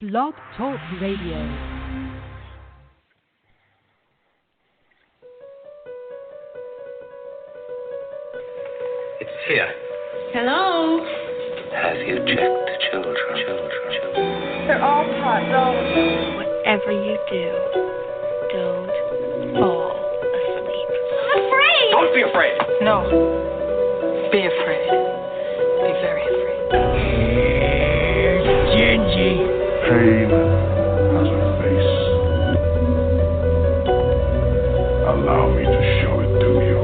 Blog Talk Radio. It's here. Hello? Have you checked the children? They're all hot dogs. Whatever you do, don't fall asleep. I'm afraid! Don't be afraid! No. Be afraid. Be very afraid. Gingy. Pain has a face. Allow me to show it to you.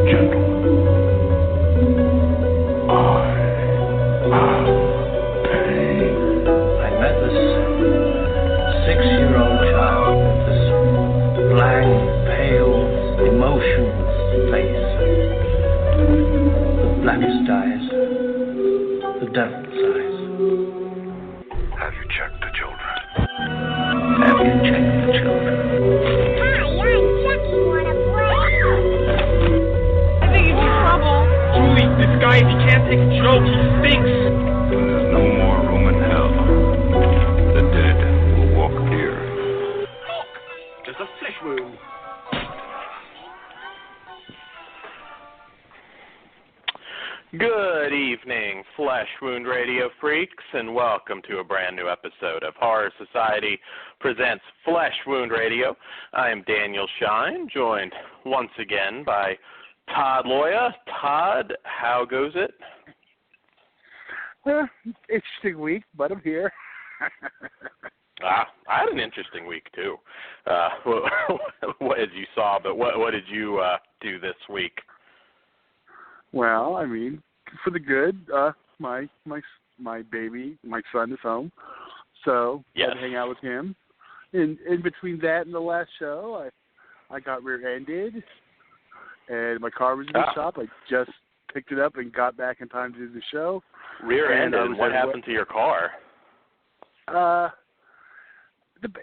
Gentlemen, I am pain. I met this 6-year-old child with this blank, pale, emotionless face. The blackest eyes. The devil's eyes. Have you checked the children? Have you checked the children? Hi, I'm Chucky. Wanna play? I think he's in trouble. Julie, this guy, if he can't take a joke, he stinks. When there's no more room in hell, the dead will walk here. Look, there's a flesh wound. Good evening, Flesh Wound Radio freaks, and welcome to a brand new episode of Horror Society Presents Flesh Wound Radio. I am Daniel Shine, joined once again by Todd Loya. Todd, how goes it? Interesting week, but I'm here. I had an interesting week, too, as you saw, but what did you do this week? Well, I mean, for the good, my baby, my son is home, so Yes. I hang out with him. In between that and the last show, I got rear-ended, and my car was in the shop. I just picked it up and got back in time to do the show. Rear-ended? What happened to your car?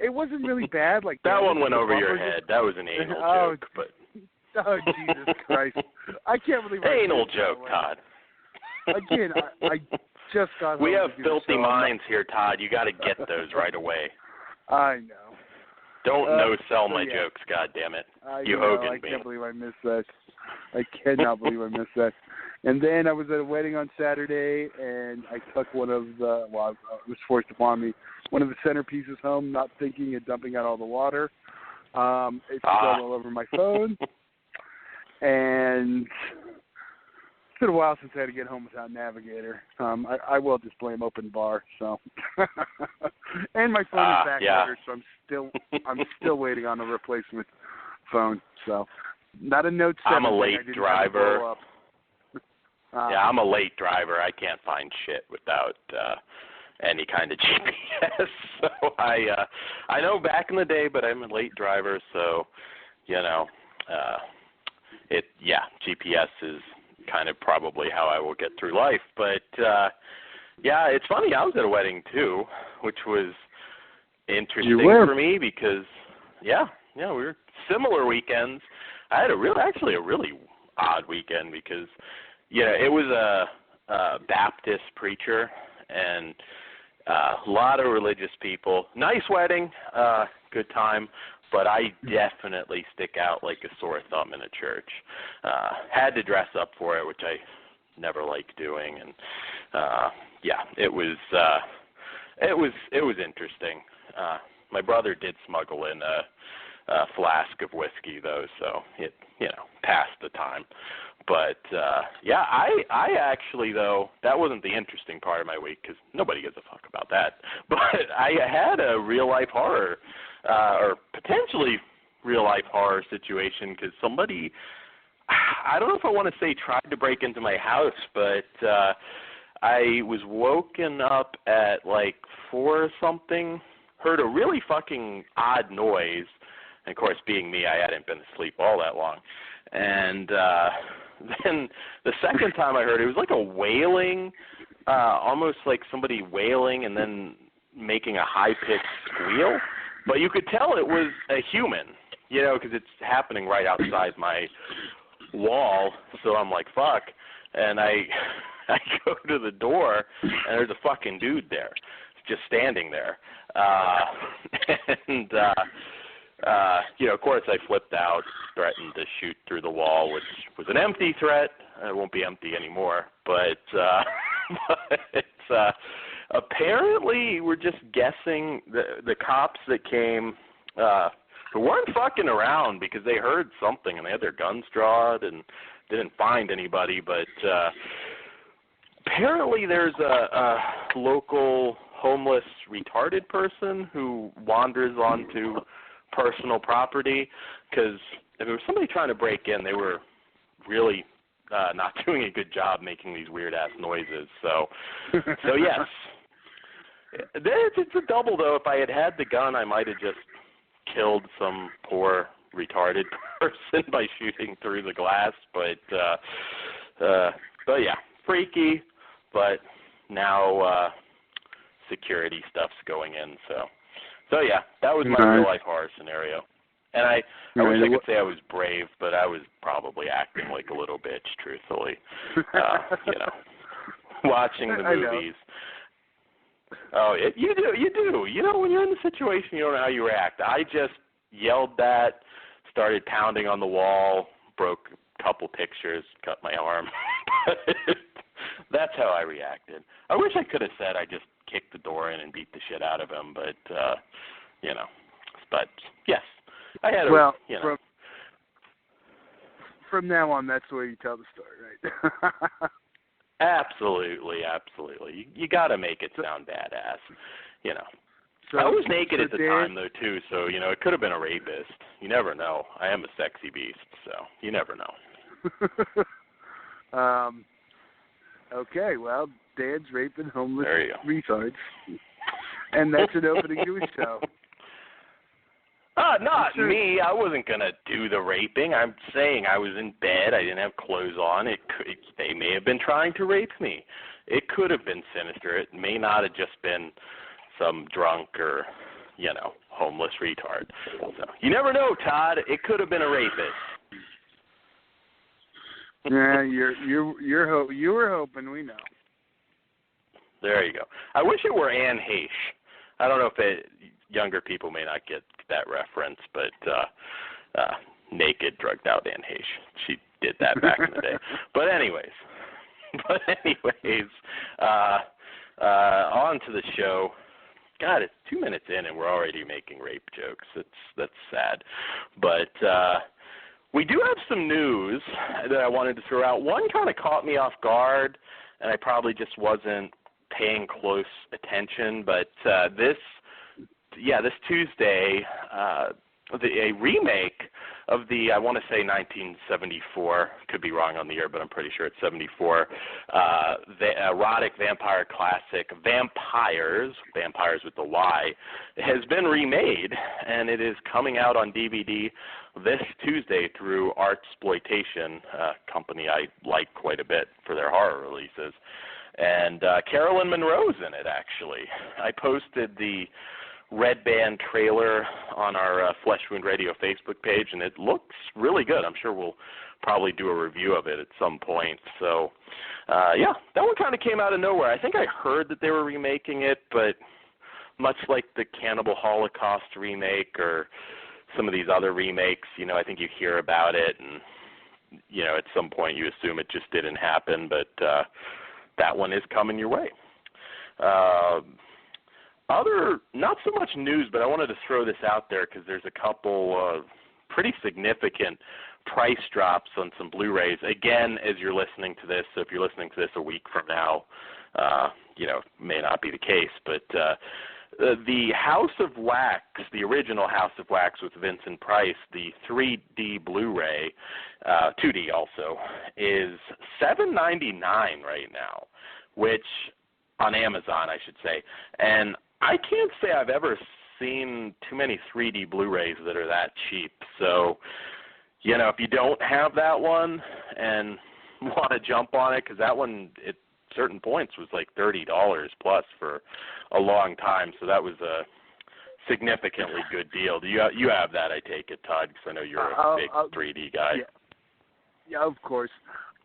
It wasn't really bad. Like that one went over your head. That was an anal joke, but... Oh, Jesus Christ. I can't believe anal joke, Todd. Again, I just got home. We have to filthy minds here, Todd. You got to get those right away. I know. Don't no-sell my jokes, goddammit. You Hogan I can't believe I missed that. I cannot believe I missed that. And then I was at a wedding on Saturday, and I took one of the, well, it was forced upon me, one of the centerpieces home, not thinking and dumping out all the water. It spilled all over my phone. And it's been a while since I had to get home without Navigator. I will just blame Open Bar. So, and my phone is back ordered, so I'm still waiting on a replacement phone. So, not a Note 7. I'm a late driver. I'm a late driver. I can't find shit without any kind of GPS. So I know back in the day, but I'm a late driver, so GPS is kind of probably how I will get through life. But, it's funny. I was at a wedding, too, which was interesting for me because, we were similar weekends. I had a really odd weekend because, it was a Baptist preacher and a lot of religious people. Nice wedding, good time. But I definitely stick out like a sore thumb in a church. Had to dress up for it, which I never liked doing, and it was interesting. My brother did smuggle in a flask of whiskey though, so it passed the time. But I actually though that wasn't the interesting part of my week because nobody gives a fuck about that. But I had a real life horror. Or potentially real-life horror situation because somebody, I don't know if I want to say tried to break into my house, but I was woken up at like 4 or something, heard a really fucking odd noise, and of course being me, I hadn't been asleep all that long, and then the second time I heard it was like a wailing, almost like somebody wailing and then making a high-pitched squeal. But you could tell it was a human, because it's happening right outside my wall. So I'm like, fuck. And I go to the door, and there's a fucking dude there. just standing there. And of course I flipped out, threatened to shoot through the wall, which was an empty threat. It won't be empty anymore, but apparently we're just guessing the cops that came who weren't fucking around because they heard something and they had their guns drawn and didn't find anybody, but apparently there's a local homeless retarded person who wanders onto personal property, because if it was somebody trying to break in, they were really not doing a good job making these weird-ass noises. So yes. It's a double, though. If I had had the gun, I might have just killed some poor retarded person by shooting through the glass. But yeah, freaky. But now security stuff's going in. So yeah, that was my real-life horror scenario. And I wish I could say I was brave, but I was probably acting like a little bitch, truthfully. Watching the movies. Oh, you do. When you're in the situation, you don't know how you react. I just yelled that, started pounding on the wall, broke a couple pictures, cut my arm. That's how I reacted. I wish I could have said I just kicked the door in and beat the shit out of him, but, But, yes, I had a, From now on, that's the way you tell the story, right? Absolutely. You got to make it sound badass, So, I was naked at the time, though, too, so, it could have been a rapist. You never know. I am a sexy beast, so you never know. Okay, well, Dan's raping homeless retards. And that's an opening to his show. Not me. I wasn't going to do the raping. I'm saying I was in bed. I didn't have clothes on. They may have been trying to rape me. It could have been sinister. It may not have just been some drunk or, homeless retard. So you never know, Todd. It could have been a rapist. Yeah, you were hoping, we know. There you go. I wish it were Anne Heche. I don't know if younger people may not get that reference, but naked, drugged out Anne Heche. She did that back in the day. But anyways, on to the show. God, it's 2 minutes in and we're already making rape jokes. That's sad. But we do have some news that I wanted to throw out. One kind of caught me off guard, and I probably just wasn't paying close attention. But this Tuesday, a remake of the, I want to say 1974, could be wrong on the year, but I'm pretty sure it's 74, the erotic vampire classic Vampires with the Y, has been remade, and it is coming out on DVD this Tuesday through Artsploitation, a company I like quite a bit for their horror releases. And Carolyn Monroe's in it, actually. I posted the Red Band trailer on our Flesh Wound Radio Facebook page, and it looks really good. I'm sure we'll probably do a review of it at some point. So, that one kind of came out of nowhere. I think I heard that they were remaking it, but much like the Cannibal Holocaust remake or some of these other remakes, I think you hear about it, and, at some point you assume it just didn't happen, but that one is coming your way. Not so much news, but I wanted to throw this out there because there's a couple of pretty significant price drops on some Blu-rays. Again, as you're listening to this, so if you're listening to this a week from now, may not be the case, but the House of Wax, the original House of Wax with Vincent Price, the 3D Blu-ray, 2D also, is $7.99 right now, which on Amazon, I should say, and I can't say I've ever seen too many 3D Blu-rays that are that cheap. So, if you don't have that one and want to jump on it, because that one at certain points was like $30 plus for a long time. So that was a significantly good deal. You have that, I take it, Todd, because I know you're a big 3D guy. Yeah, of course.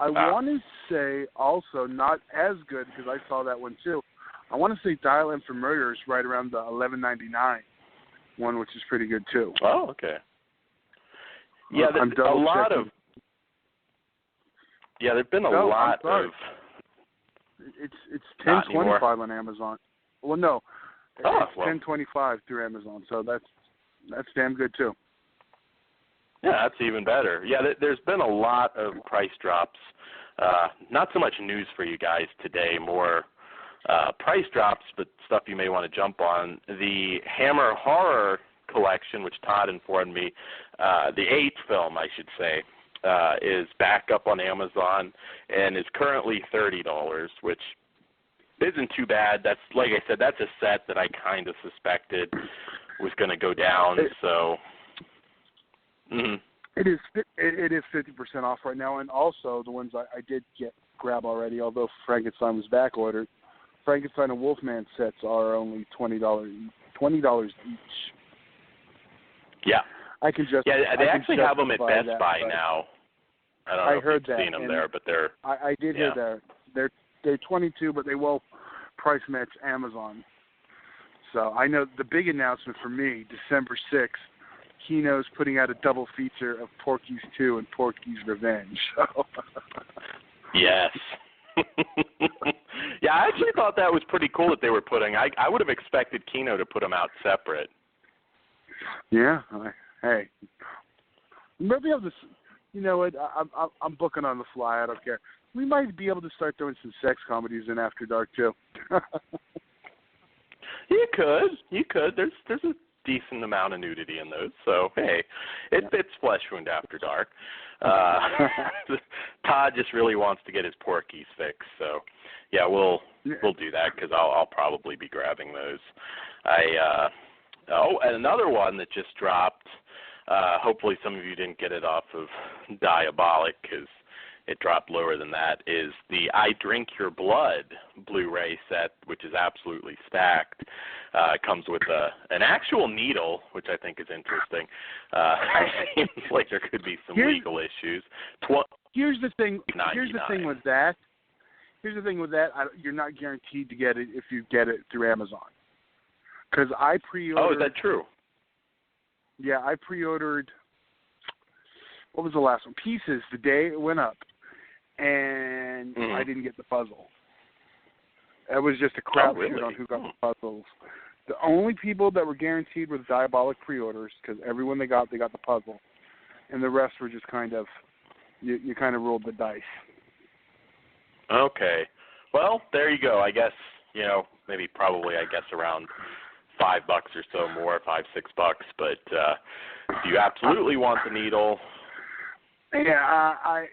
I want to say also, not as good, because I saw that one too, I want to say Dial M for Murder is right around the $11.99 one, which is pretty good too. Oh, okay. Yeah, there've been a lot of. Yeah, there've been a lot of. It's $10.25 on Amazon. Well, no, it's $10.25 through Amazon, so that's damn good too. Yeah, that's even better. Yeah, there's been a lot of price drops. Not so much news for you guys today, more price drops, but stuff you may want to jump on. The Hammer Horror collection, which Todd informed me, the 8th film, I should say, is back up on Amazon and is currently $30, which isn't too bad. That's, like I said, that's a set that I kind of suspected was going to go down. So it is 50% off right now, and also the ones I did grab already, although Frankenstein was back ordered. Frankenstein and Wolfman sets are only $20 each. Yeah. I can just they actually have them at Best Buy that, now. I don't know if you've seen them there, but they're. I did hear that. They're $22, but they will price match Amazon. So I know the big announcement for me, December 6th, Kino's putting out a double feature of Porky's 2 and Porky's Revenge. So. Yes. Yeah, I actually thought that was pretty cool that they were putting. I would have expected Kino to put them out separate. Yeah. Hey. Maybe I'll just. You know what? I'm booking on the fly. I don't care. We might be able to start throwing some sex comedies in After Dark too. You could. There's a decent amount of nudity in those. So hey, it fits Flesh Wound After Dark. Todd just really wants to get his Porky's fix. So yeah, we'll do that because I'll probably be grabbing those. And another one that just dropped. Hopefully some of you didn't get it off of Diabolic because it dropped lower than that, is the I Drink Your Blood Blu-ray set, which is absolutely stacked. It comes with an actual needle, which I think is interesting. It seems like there could be some legal issues. Here's the thing with that. You're not guaranteed to get it if you get it through Amazon. Because I pre-ordered. Oh, is that true? Yeah, I pre-ordered, what was the last one? Pieces, the day it went up, and I didn't get the puzzle. It was just a crapshoot on who got the puzzles. The only people that were guaranteed were the Diabolic pre-orders, because everyone they got the puzzle. And the rest were just kind of, you kind of rolled the dice. Okay. Well, there you go. I guess, maybe probably around $5 or so more, $5-6. But if you absolutely want the needle, yeah, I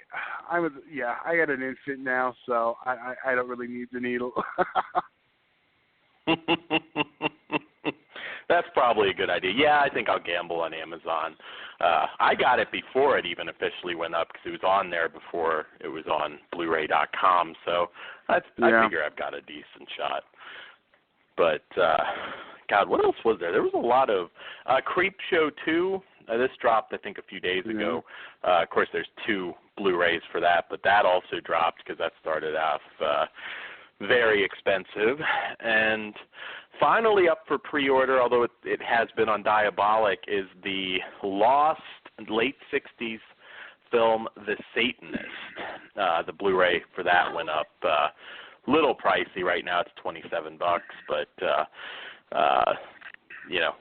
got an infant now, so I don't really need the needle. That's probably a good idea. Yeah, I think I'll gamble on Amazon. I got it before it even officially went up because it was on there before it was on Blu-ray.com. So I figure I've got a decent shot. But God, what else was there? There was a lot of Creep Show 2. This dropped, I think, a few days ago. Of course, there's 2 Blu-rays for that, but that also dropped because that started off very expensive. And finally up for pre-order, although it has been on Diabolic, is the lost late 60s film The Satanist. The Blu-ray for that went up little pricey right now. It's $27, but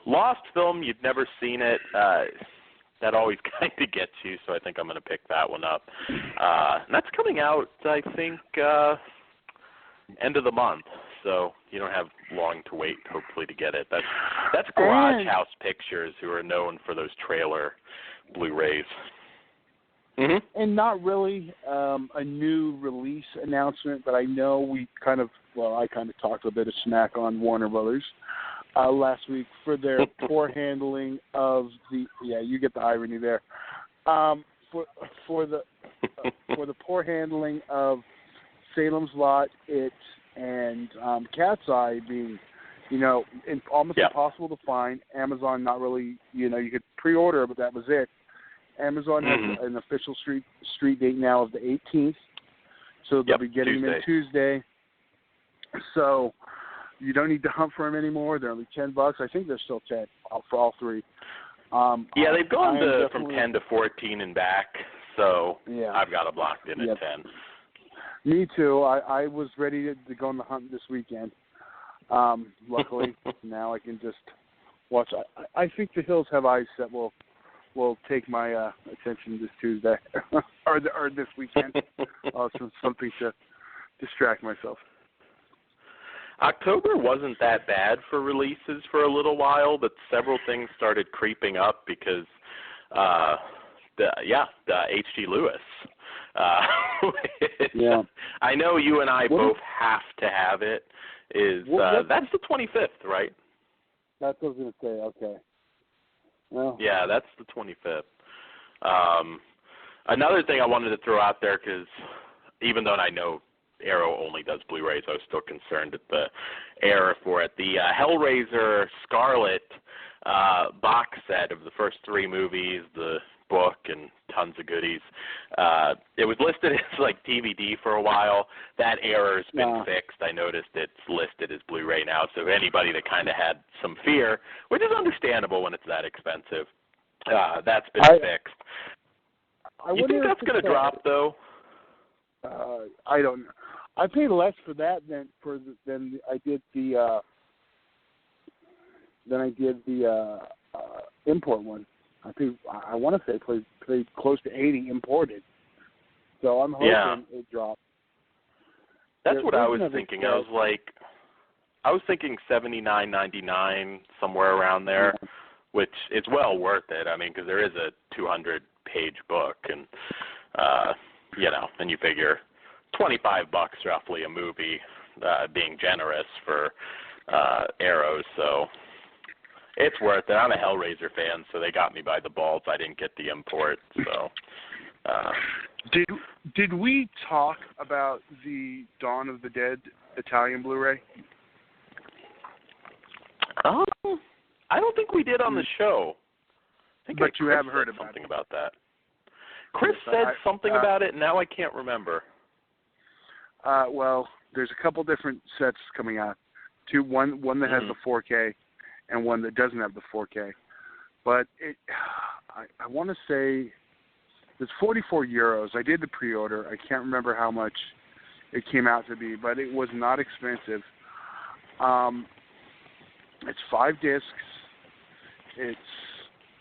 lost film, you've never seen it. That always kind of gets you, so I think I'm going to pick that one up. And that's coming out, I think, end of the month, so you don't have long to wait, hopefully, to get it. That's Garage House Pictures, who are known for those trailer Blu-rays. Mm-hmm. And not really a new release announcement, but I know I kind of talked a bit of smack on Warner Brothers last week for their poor handling of you get the irony there, for the poor handling of Salem's Lot, It, and Cat's Eye being, almost impossible to find. Amazon not really, you could pre-order, but that was it. Amazon has an official street date now of the 18th, so they'll be getting them in Tuesday. So You don't need to hunt for them anymore. They're only $10. I think they're still 10 for all three. Yeah, they've gone from 10 to 14 and back, so yeah. I've got them locked in at 10. Me too. I was ready to go on the hunt this weekend. Luckily, now I can just watch. I think the Hills Have Eyes that will take my attention this Tuesday or this weekend. Something to distract myself. October wasn't that bad for releases for a little while, but several things started creeping up because, H.G. Lewis. I know you and I both have to have it. That's the 25th, right? That's what I was going to say. Okay. Well. Yeah, that's the 25th. Another thing I wanted to throw out there, because even though I know Arrow only does Blu-rays, I was still concerned at the error for it. The Hellraiser Scarlet box set of the first 3 movies, the book, and tons of goodies. It was listed as like DVD for a while. That error's been fixed. I noticed it's listed as Blu-ray now, so anybody that kind of had some fear, which is understandable when it's that expensive, that's been fixed. You think that's going to drop, though? I don't know. I paid less for that than I did the import one. I want to say paid close to $80 imported. So I'm hoping it drops. That's what I was thinking. I was thinking $79.99, somewhere around there, which is well worth it. I mean, because there is a 200-page book, and and you figure $25 roughly a movie, being generous for Arrows, so it's worth it. I'm a Hellraiser fan, so they got me by the balls. I didn't get the import, so. Did we talk about the Dawn of the Dead Italian Blu-ray? I don't think we did on the show. But you have heard about something about that. Chris said something about it, and now I can't remember. Well, there's a couple different sets coming out. One that has the 4K, and one that doesn't have the 4K. But I want to say it's €44. I did the pre-order. I can't remember how much it came out to be, but it was not expensive. It's 5 discs. It's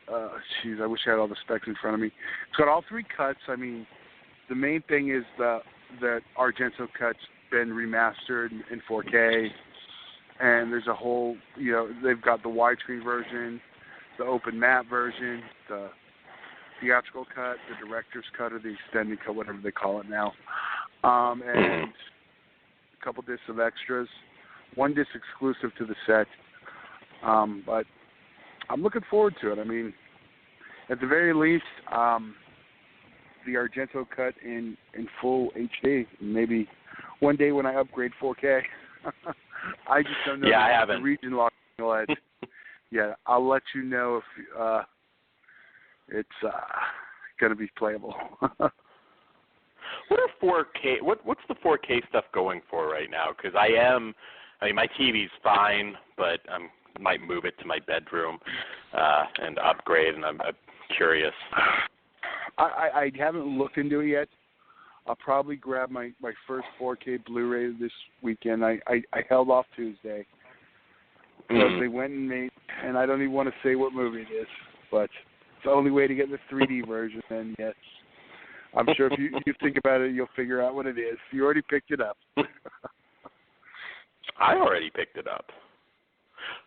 I wish I had all the specs in front of me. It's got all 3 cuts. I mean, the main thing is that Argento cut's been remastered in 4K, and there's a whole, they've got the widescreen version, the open map version, the theatrical cut, the director's cut, or the extended cut, whatever they call it now, and a couple discs of extras, 1 disc exclusive to the set, but I'm looking forward to it. I mean, at the very least, the Argento cut in full HD. Maybe one day when I upgrade 4K. I just don't know. Yeah, I haven't. The region lock. Yeah, I'll let you know if it's going to be playable. What are 4K? What's the 4K stuff going for right now? Because my TV's fine, but I might move it to my bedroom and upgrade, and I'm curious. I haven't looked into it yet. I'll probably grab my first 4K Blu-ray this weekend. I held off Tuesday. So they went and made, and I don't even want to say what movie it is, but it's the only way to get the 3D version. And yes, I'm sure if you think about it, you'll figure out what it is. You already picked it up. I already picked it up.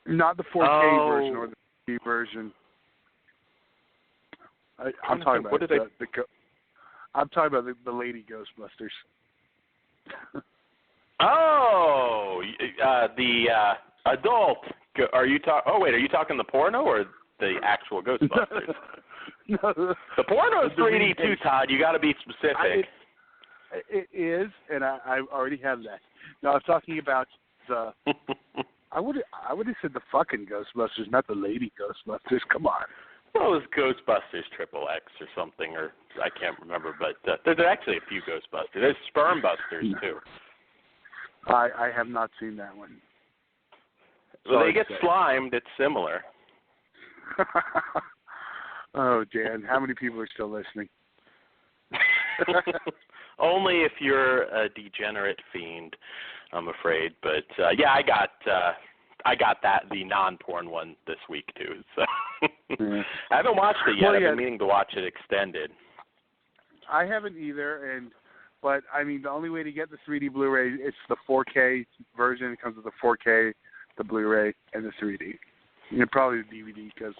Not the 4K version or the 3D version. I'm talking about I'm talking about the Lady Ghostbusters. The adult. Are you talking the porno or the actual Ghostbusters? No. The porno is 3D too, Todd. You got to be specific. It is, and I already have that. No, I'm talking about the. I would have said the fucking Ghostbusters, not the Lady Ghostbusters. Come on. Well, it was Ghostbusters XXX or something, or I can't remember, but there's actually a few Ghostbusters. There's Sperm Busters, too. I have not seen that one. Well, they get slimed. It's similar. Oh, Dan, how many people are still listening? Only if you're a degenerate fiend, I'm afraid. But yeah, I got the non-porn one this week too. So I haven't watched it yet. I've been meaning to watch it extended. I haven't either, but I mean, the only way to get the 3D Blu-ray, it's the 4K version. It comes with the 4K, the Blu-ray, and the 3D. And probably the DVD because,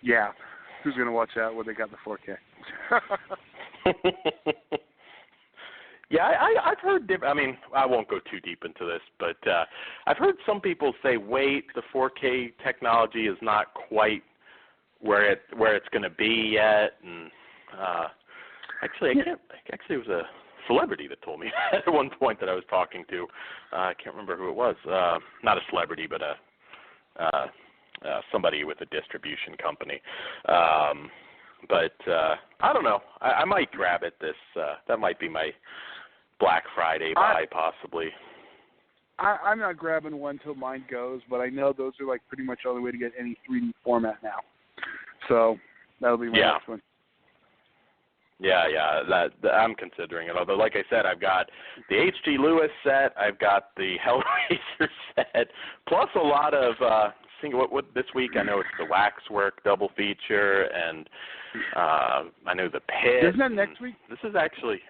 yeah, who's going to watch that when they got the 4K? Yeah, I've heard. I mean, I won't go too deep into this, but I've heard some people say, "Wait, the 4K technology is not quite where it's going to be yet." And actually, it was a celebrity that told me at one point that I was talking to. I can't remember who it was. Not a celebrity, but somebody with a distribution company. But I don't know. I might grab it. That might be my Black Friday buy, possibly. I'm not grabbing one till mine goes, but I know those are like pretty much the only way to get any 3D format now. So that'll be my next one. Yeah, I'm considering it. Although, like I said, I've got the H.G. Lewis set, I've got the Hellraiser set, plus a lot of what this week I know it's the Waxwork double feature, and I know the Pit. Isn't that next week? This is actually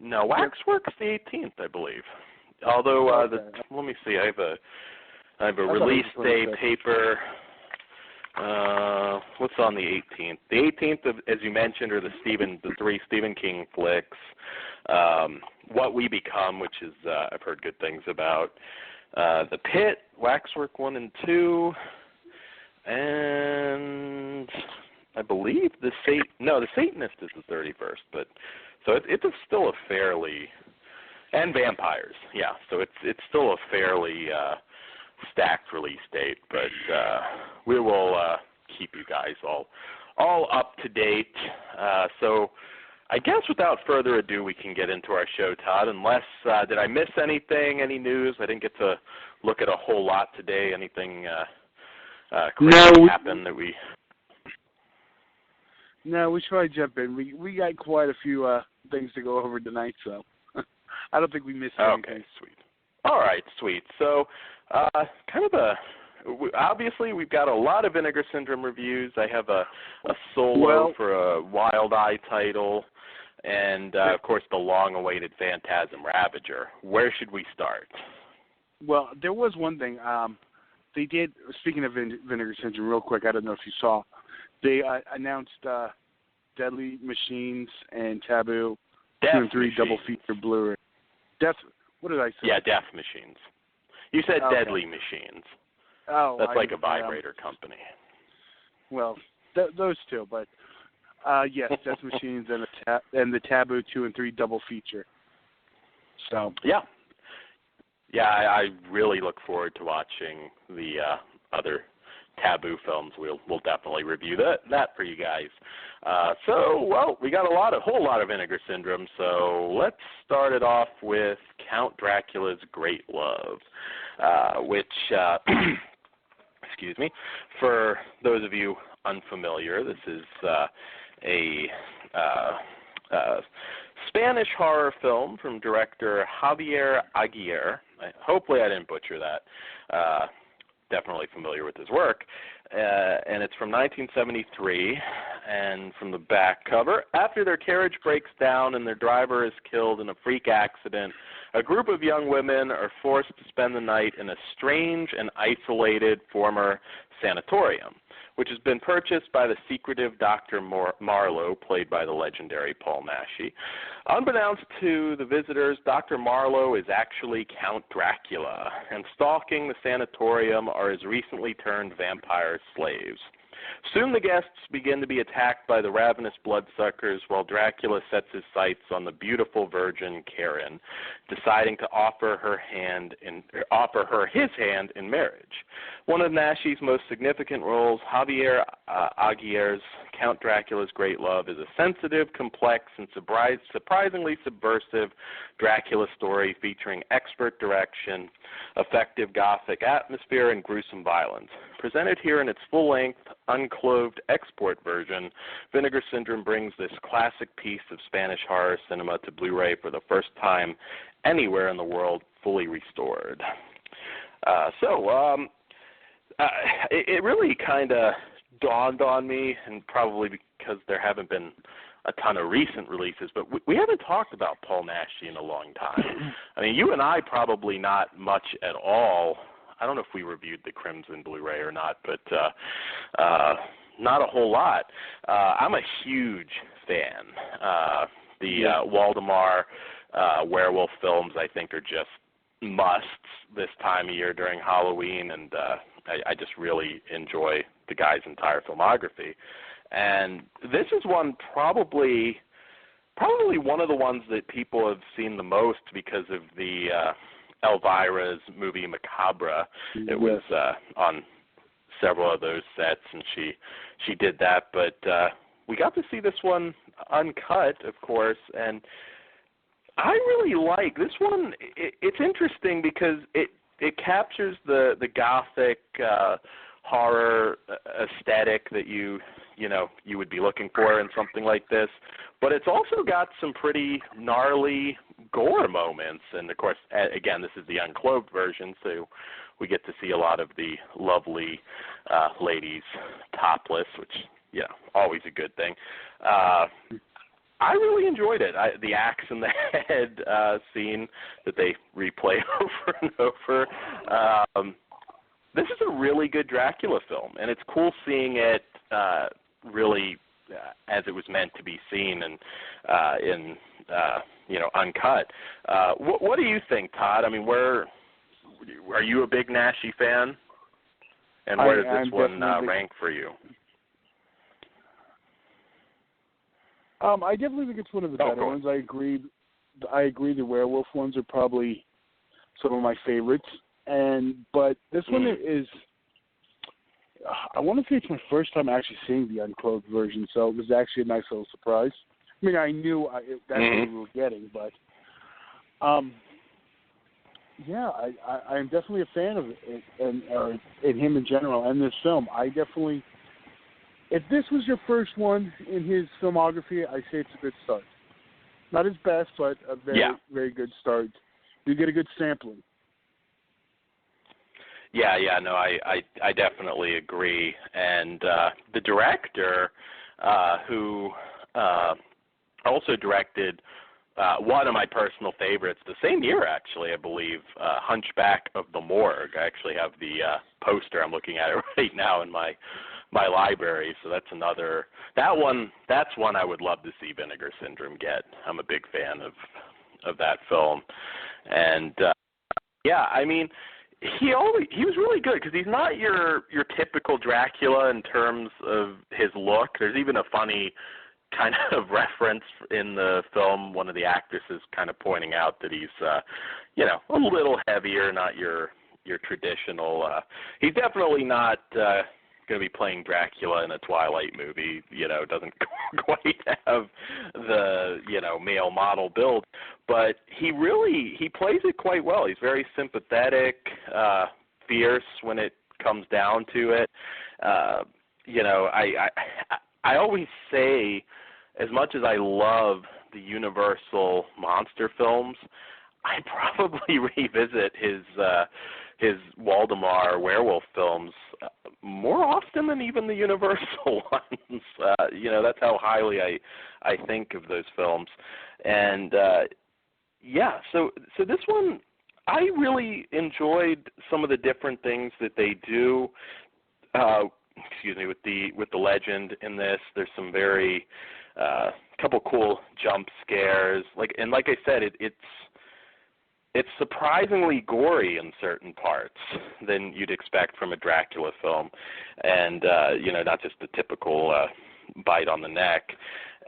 Waxwork's the 18th, I believe. Although let me see, I have a release day paper. What's on the 18th? The 18th, as you mentioned, are the three Stephen King flicks. What We Become, which is I've heard good things about. The Pit, Waxwork 1 and 2, and I believe the Satanist is the 31st, but so it's still a fairly, and Vampires, yeah. So it's still a fairly stacked release date, but we will keep you guys all up to date. So I guess without further ado, we can get into our show, Todd. Unless did I miss anything? Any news? I didn't get to look at a whole lot today. Anything crazy happened that we? No, we should probably jump in. We got quite a few things to go over tonight, so I don't think we missed anything. Okay, sweet. All right, sweet. So obviously we've got a lot of Vinegar Syndrome reviews. I have a solo for a Wild Eye title, and of course the long-awaited Phantasm Ravager. Where should we start? Well, there was one thing. They did, speaking of Vinegar Syndrome, real quick, I don't know if you saw, they announced Deadly Machines and Taboo 2 and 3 double feature Blu-ray. What did I say? Yeah, Death Machines. You said Deadly Machines. Oh, that's like a vibrator company. Well, those two, but yes, Death Machines and the Taboo 2 and 3 double feature. So yeah, I really look forward to watching the other Taboo films. We'll definitely review that for you guys. We got a whole lot of Vinegar Syndrome. So let's start it off with Count Dracula's Great Love, which, excuse me, for those of you unfamiliar, this is a Spanish horror film from director Javier Aguirre. Hopefully I didn't butcher that. Definitely familiar with his work. And it's from 1973, and from the back cover, after their carriage breaks down and their driver is killed in a freak accident, a group of young women are forced to spend the night in a strange and isolated former sanatorium, which has been purchased by the secretive Dr. Marlowe, played by the legendary Paul Naschy. Unbeknownst to the visitors, Dr. Marlowe is actually Count Dracula, and stalking the sanatorium are his recently turned vampire slaves. Soon the guests begin to be attacked by the ravenous bloodsuckers while Dracula sets his sights on the beautiful virgin Karen, deciding to offer her his hand in marriage. One of Naschy's most significant roles, Javier Aguirre's Count Dracula's Great Love, is a sensitive, complex, and surprisingly subversive Dracula story featuring expert direction, effective gothic atmosphere, and gruesome violence. Presented here in its full-length, unclothed export version, Vinegar Syndrome brings this classic piece of Spanish horror cinema to Blu-ray for the first time anywhere in the world, fully restored. It really kind of dawned on me, and probably because there haven't been a ton of recent releases, but we haven't talked about Paul Naschy in a long time. I mean, you and I probably not much at all. I don't know if we reviewed the Crimson Blu-ray or not, but not a whole lot. I'm a huge fan. The Waldemar werewolf films, I think, are just musts this time of year during Halloween, and I just really enjoy the guy's entire filmography. And this is one probably one of the ones that people have seen the most because of the Elvira's movie Macabre. It was on several of those sets, and she did that. But we got to see this one uncut, of course, and I really like this one. It's interesting because it captures the gothic horror aesthetic that you would be looking for in something like this, but it's also got some pretty gnarly gore moments. And of course, again, this is the unclothed version, so we get to see a lot of the lovely ladies topless, which always a good thing. I really enjoyed it. The axe in the head scene that they replay over and over. This is a really good Dracula film, and it's cool seeing it really as it was meant to be seen and in uncut. What do you think, Todd? I mean, are you a big Naschy fan? And where does this one rank for you? I definitely think it's one of the better ones. I agree. The werewolf ones are probably some of my favorites. But this one is, I want to say it's my first time actually seeing the unclothed version, so it was actually a nice little surprise. I mean, I knew that's what we were getting, but I'm definitely a fan of it and him in general and this film. If this was your first one in his filmography, I say it's a good start. Not his best, but a very good start. You get a good sampling. No, I definitely agree. And the director, who also directed one of my personal favorites the same year, actually, I believe, Hunchback of the Morgue. I actually have the poster. I'm looking at it right now in my library. So that's that's one I would love to see Vinegar Syndrome get. I'm a big fan of that film. And I mean, he was really good because he's not your typical Dracula in terms of his look. There's even a funny kind of reference in the film, one of the actresses kind of pointing out that he's a little heavier, not your traditional he's definitely not going to be playing Dracula in a Twilight movie, doesn't quite have the, male model build, but he plays it quite well. He's very sympathetic, fierce when it comes down to it. I always say, as much as I love the Universal monster films, I probably revisit his Waldemar werewolf films more often than even the Universal ones. That's how highly I think of those films. And so this one, I really enjoyed some of the different things that they do. With the legend in this, there's some very couple cool jump scares. Like I said, it's surprisingly gory in certain parts than you'd expect from a Dracula film, and not just the typical bite on the neck,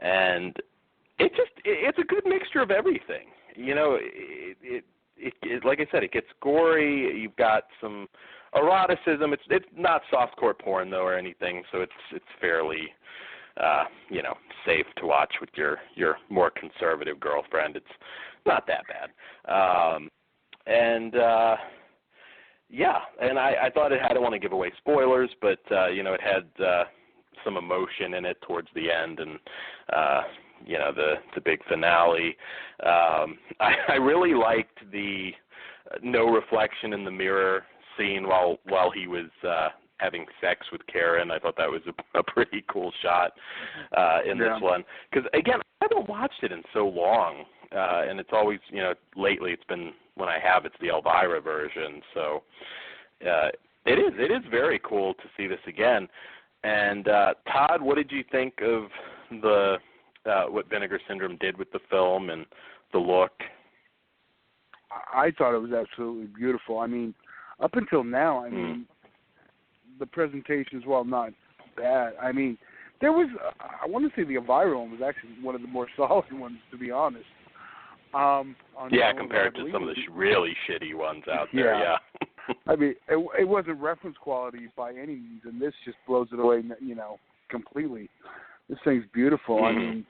and it's a good mixture of everything. It like I said, it gets gory. You've got some eroticism. It's not softcore porn though or anything, so it's fairly safe to watch with your more conservative girlfriend. It's not that bad. And I thought it had, I don't want to give away spoilers, but it had some emotion in it towards the end, and the big finale. I really liked the no reflection in the mirror scene while he was having sex with Karen. I thought that was a pretty cool shot in this one. Because, again, I haven't watched it in so long, and it's always, lately it's been, when I have, it's the Elvira version. So it is very cool to see this again. And, Todd, what did you think of what Vinegar Syndrome did with the film and the look? I thought it was absolutely beautiful. I mean, up until now, the presentation, while not bad, I mean, there was, I want to say the Elvira one was actually one of the more solid ones, to be honest. Compared to some of the really shitty ones out there, yeah. I mean, it wasn't reference quality by any means, and this just blows it away, completely. This thing's beautiful. I mean,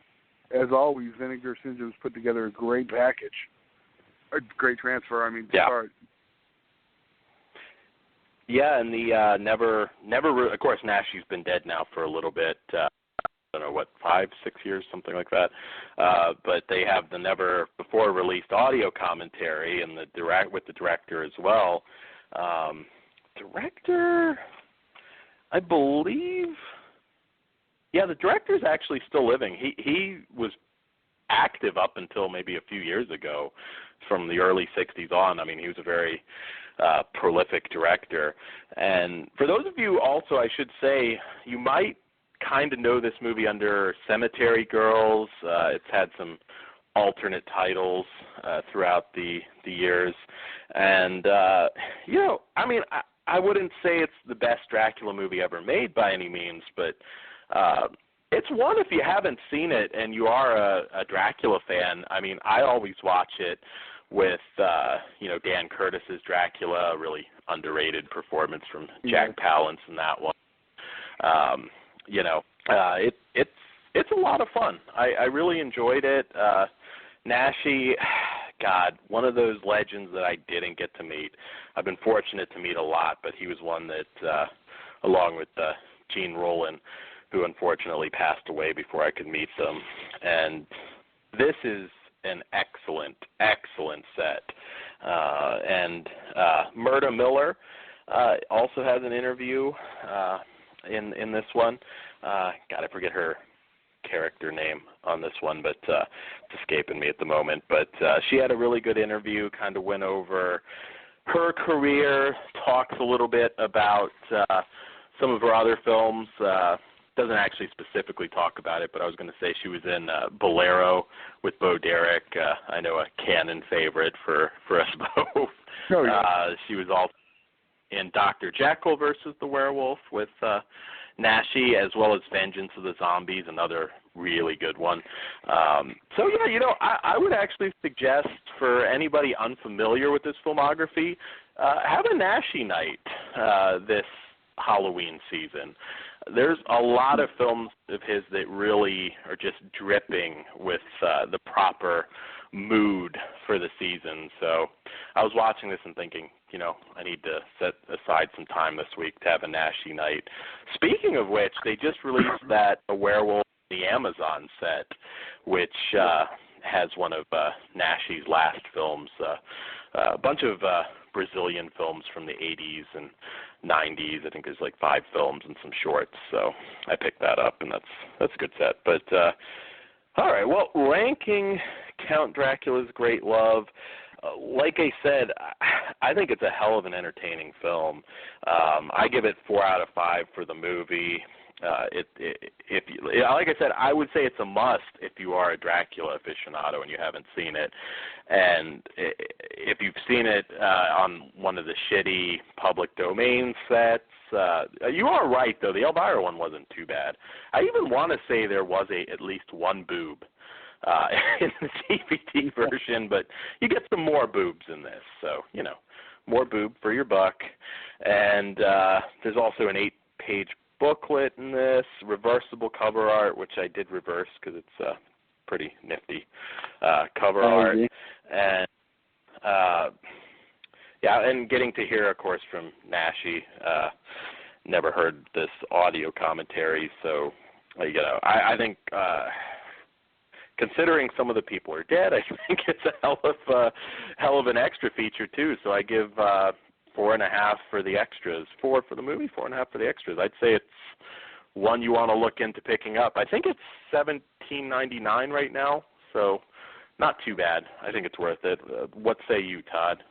as always, Vinegar Syndrome's put together a great package. A great transfer, to start. Yeah, and the never, of course, Naschy's been dead now for a little bit. I don't know, 5, 6 years, something like that. But they have the never before released audio commentary and with the director as well. Director, I believe. Yeah, the director's actually still living. He was active up until maybe a few years ago, from the early 60s on. I mean, he was a very prolific director. And for those of you also, I should say, you might kind of know this movie under Cemetery Girls. It's had some alternate titles throughout the years. And, I wouldn't say it's the best Dracula movie ever made by any means, but it's one, if you haven't seen it and you are a Dracula fan, I mean, I always watch it with, Dan Curtis's Dracula, a really underrated performance from Jack Palance in that one. It's a lot of fun. I really enjoyed it. Naschy, God, one of those legends that I didn't get to meet. I've been fortunate to meet a lot, but he was one that, along with Gene Roland, who unfortunately passed away before I could meet them. And this is an excellent, excellent set. And Myrta Miller also has an interview in this one. I forget her character name on this one, but it's escaping me at the moment. But she had a really good interview, kind of went over her career, talks a little bit about some of her other films. Doesn't actually specifically talk about it, but I was going to say she was in Bolero with Bo Derek. I know a canon favorite for us both. Oh, yeah. She was also in Dr. Jekyll versus the Werewolf with Naschy, as well as Vengeance of the Zombies, another really good one. I would actually suggest for anybody unfamiliar with this filmography, have a Naschy night this Halloween season. There's a lot of films of his that really are just dripping with the proper mood for the season. So I was watching this and thinking, I need to set aside some time this week to have a Naschy night. Speaking of which, they just released that A Werewolf in the Amazon set, which has one of Naschy's last films, a bunch of Brazilian films from the 80s and 90s. I think there's 5 films and some shorts, so I picked that up, and that's a good set. But all right, well, ranking Count Dracula's Great Love, like I said, I think it's a hell of an entertaining film. I give it 4 out of 5 for the movie. If you, like I said, I would say it's a must if you are a Dracula aficionado and you haven't seen it. And if you've seen it on one of the shitty public domain sets, you are right, though. The Elvira one wasn't too bad. I even want to say there was at least one boob in the DVD version, but you get some more boobs in this. So, more boob for your buck. And there's also an 8-page booklet in this, reversible cover art, which I did reverse because it's pretty nifty cover art. And and getting to hear, of course, from Naschy. Never heard this audio commentary, so I think considering some of the people are dead, I think it's a hell of an extra feature too. So I give 4.5 for the extras, 4 for the movie, 4.5 for the extras. I'd say it's one you want to look into picking up. I think it's $17.99 right now, so not too bad. I think it's worth it. What say you, Todd?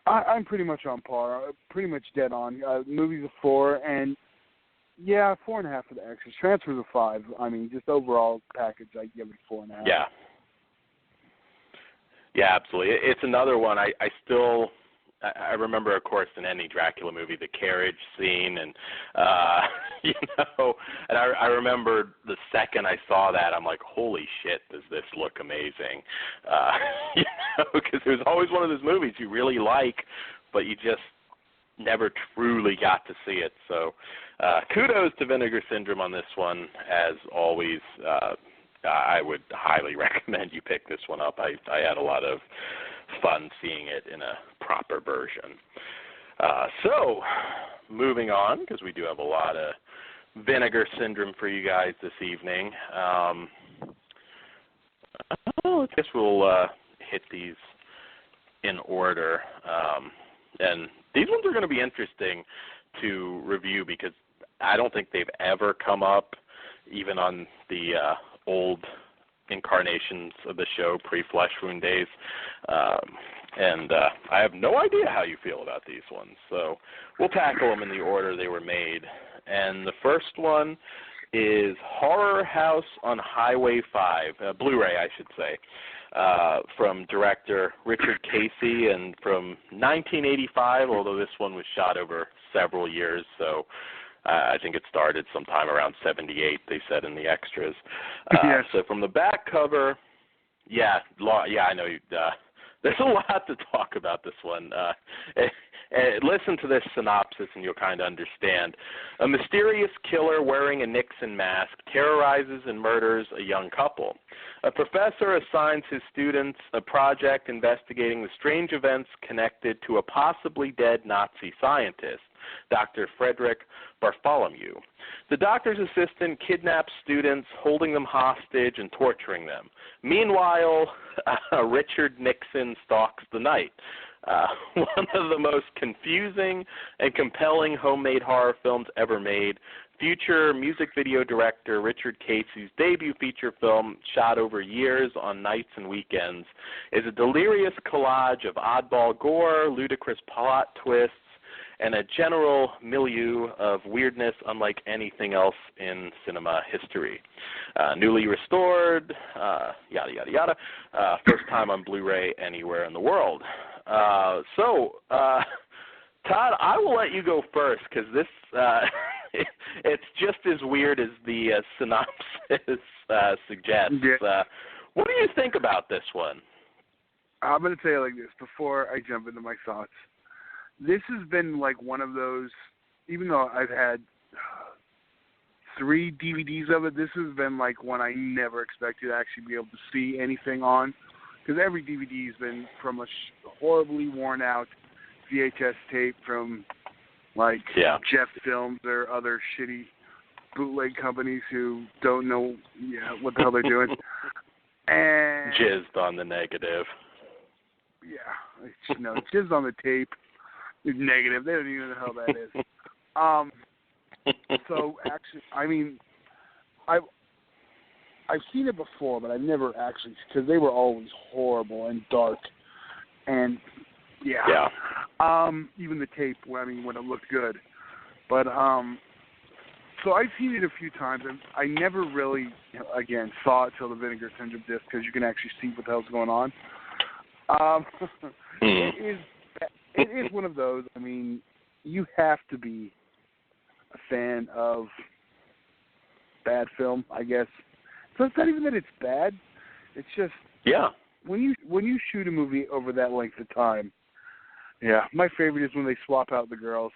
I'm pretty much on par, pretty much dead on. Movie's a 4, and 4.5 for the extras. Transfer's a 5. I mean, just overall package, I give it 4.5. Yeah, absolutely. It's another one. I remember, of course, in any Dracula movie, the carriage scene, and and I remember the second I saw that, I'm like, holy shit, does this look amazing? Because it was always one of those movies you really like, but you just never truly got to see it. So, kudos to Vinegar Syndrome on this one, as always. I would highly recommend you pick this one up. I had a lot of fun seeing it in a proper version. So, moving on, because we do have a lot of Vinegar Syndrome for you guys this evening. I guess we'll hit these in order. And these ones are going to be interesting to review because I don't think they've ever come up, even on the old incarnations of the show, pre-Flesh Wound days. And I have no idea how you feel about these ones. So we'll tackle them in the order they were made. And the first one is Horror House on Highway 5, Blu-ray, I should say, from director Richard Casey, and from 1985, although this one was shot over several years, so I think it started sometime around 78, they said in the extras. Yes. So from the back cover, I know there's a lot to talk about this one. Listen to this synopsis and you'll kind of understand. A mysterious killer wearing a Nixon mask terrorizes and murders a young couple. A professor assigns his students a project investigating the strange events connected to a possibly dead Nazi scientist, Dr. Frederick Bartholomew. The doctor's assistant kidnaps students, holding them hostage and torturing them. Meanwhile, Richard Nixon stalks the night. One of the most confusing and compelling homemade horror films ever made. Future music video director Richard Casey's debut feature film, shot over years on nights and weekends, is a delirious collage of oddball gore, ludicrous plot twists, and a general milieu of weirdness unlike anything else in cinema history. Newly restored, yada, yada, yada. First time on Blu-ray anywhere in the world. Todd, I will let you go first because this it's just as weird as the synopsis suggests. Yeah. What do you think about this one? I'm going to tell you like this before I jump into my thoughts. This has been like one of those, even though I've had 3 DVDs of it, this has been like one I never expected to actually be able to see anything on. Because every DVD has been from a horribly worn out VHS tape from like Jeff Films or other shitty bootleg companies who don't know what the hell they're doing. And jizzed on the negative. Yeah, jizzed on the tape. Negative. They don't even know how that is. So actually, I mean, I've seen it before, but I've never actually, because they were always horrible and dark. And Yeah. Even the tape, when it looked good. But, so I've seen it a few times, and I never really, saw it till the Vinegar Syndrome disc, because you can actually see what the hell's going on. It is one of those, you have to be a fan of bad film, I guess. So it's not even that it's bad. It's just when you shoot a movie over that length of time. Yeah, my favorite is when they swap out the girls.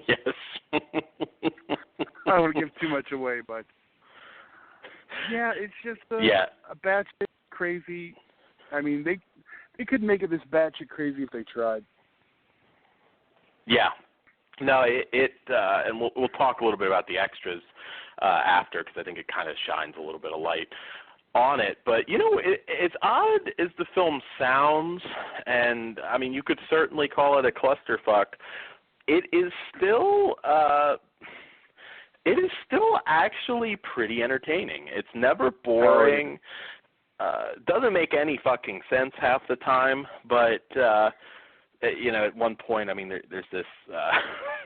Yes. I don't want to give too much away, but it's just a batshit crazy. They couldn't make it this batshit crazy if they tried. Yeah. No, and we'll talk a little bit about the extras after, because I think it kind of shines a little bit of light on it. But, as odd as the film sounds, and, you could certainly call it a clusterfuck, it is still actually pretty entertaining. It's never boring. Doesn't make any fucking sense half the time, but at one point, there's this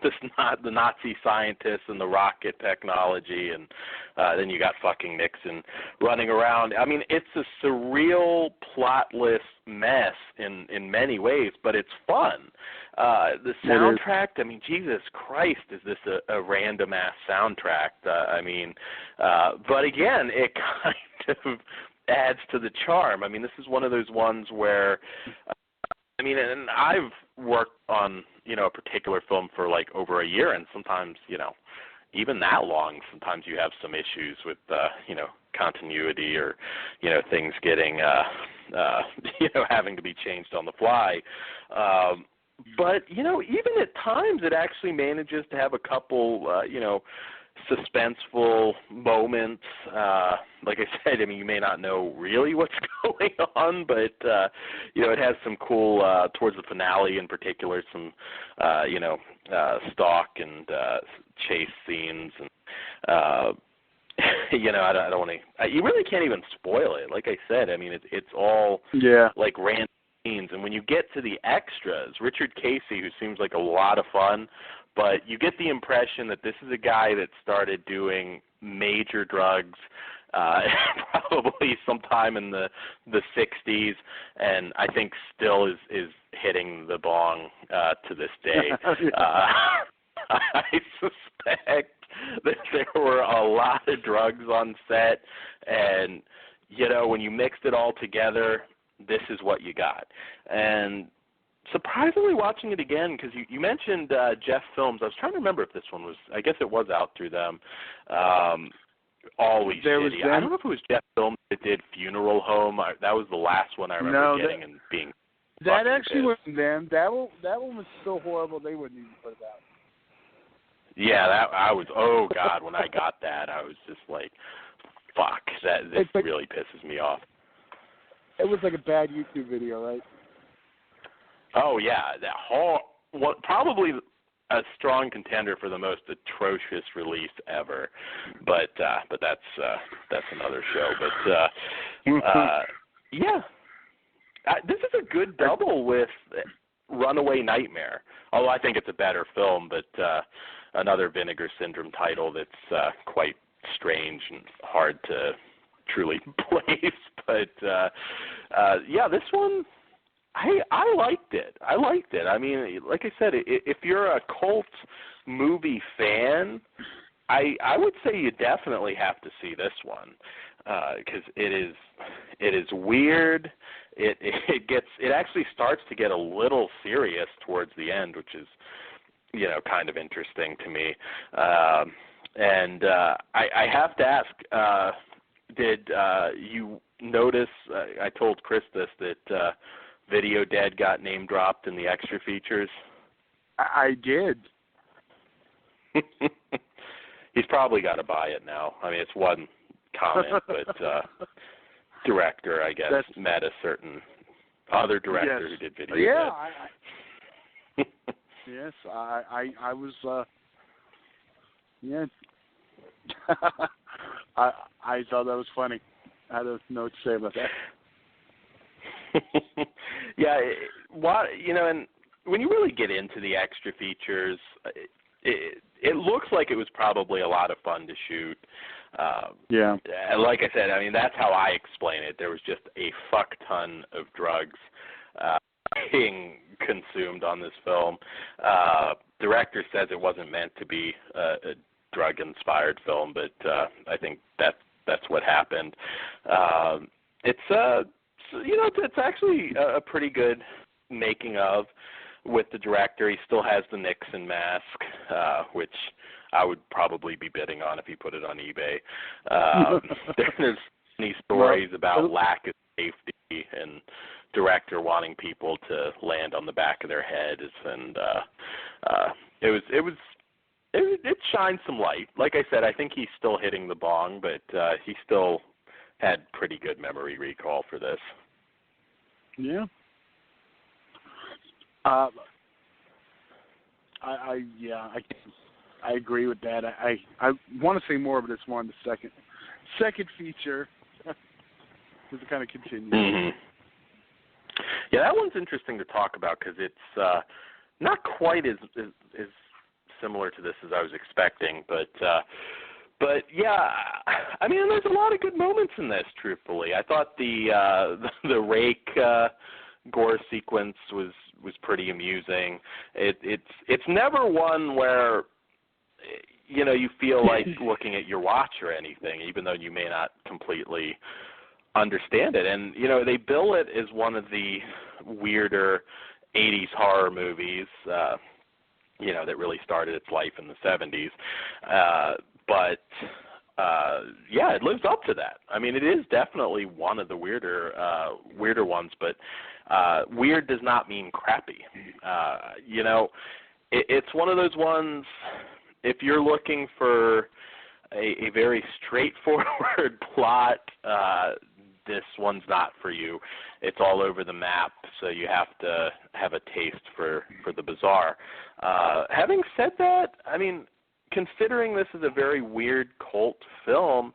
the Nazi scientists and the rocket technology, and then you got fucking Nixon running around. It's a surreal, plotless mess in many ways, but it's fun. The soundtrack, Jesus Christ, is this a random-ass soundtrack? But again, it kind of adds to the charm. This is one of those ones where, and I've worked on, a particular film for like over a year, and sometimes, even that long, sometimes you have some issues with, continuity or, things getting, having to be changed on the fly. But, even at times it actually manages to have a couple, suspenseful moments. Like I said, you may not know really what's going on, but, it has some cool, towards the finale in particular, some, stalk and chase scenes. And, I don't want to, you really can't even spoil it. Like I said, it's all like random scenes. And when you get to the extras, Richard Casey, who seems like a lot of fun, but you get the impression that this is a guy that started doing major drugs probably sometime in the 60s, and I think still is hitting the bong to this day. I suspect that there were a lot of drugs on set, and, when you mixed it all together, this is what you got. And surprisingly, watching it again, because you mentioned Jeff Films. I was trying to remember if this one was, I guess it was out through them. Always shitty. I don't know if it was Jeff Films that did Funeral Home. That was the last one I remember getting and being. That actually wasn't them. That one was so horrible they wouldn't even put it out. Yeah, I was. Oh God, when I got that, I was just like, "Fuck!" This really pisses me off. It was like a bad YouTube video, right? Oh yeah, probably a strong contender for the most atrocious release ever, but that's another show. But this is a good double with Runaway Nightmare. Although I think it's a better film, but another Vinegar Syndrome title that's quite strange and hard to truly place. But this one. I liked it. Like I said, if you're a cult movie fan, I would say you definitely have to see this one, because it is weird. It actually starts to get a little serious towards the end, which is kind of interesting to me. And I have to ask, did you notice? I told Chris this that. Video Dead got name dropped in the extra features. I did. He's probably got to buy it now. It's one comment, but director, I guess, met a certain other director who did Video Dead. Yes, I was. I thought that was funny. I don't know what to say about that. Yeah, and when you really get into the extra features, it looks like it was probably a lot of fun to shoot. Yeah. Like I said, I mean, that's how I explain it. There was just a fuck ton of drugs being consumed on this film. Director says it wasn't meant to be a drug-inspired film, but I think that's what happened. It's actually a pretty good making of with the director. He still has the Nixon mask, which I would probably be bidding on if he put it on eBay. There's many stories about lack of safety and director wanting people to land on the back of their heads, and it shined some light. Like I said, I think he's still hitting the bong, but he still had pretty good memory recall for this. Yeah. I agree with that. I want to say more, but it's more on the second feature. Because it kind of continues. Mm-hmm. Yeah, that one's interesting to talk about because it's not quite as similar to this as I was expecting, but yeah, I mean, there's a lot of good moments in this. Truthfully, I thought the rake gore sequence was pretty amusing. It's never one where you feel like looking at your watch or anything, even though you may not completely understand it. And they bill it as one of the weirder 80s horror movies that really started its life in the 70s. But it lives up to that. I mean, it is definitely one of the weirder ones, but weird does not mean crappy. It's one of those ones, if you're looking for a very straightforward plot, this one's not for you. It's all over the map, so you have to have a taste for the bizarre. Having said that, I mean, considering this is a very weird cult film,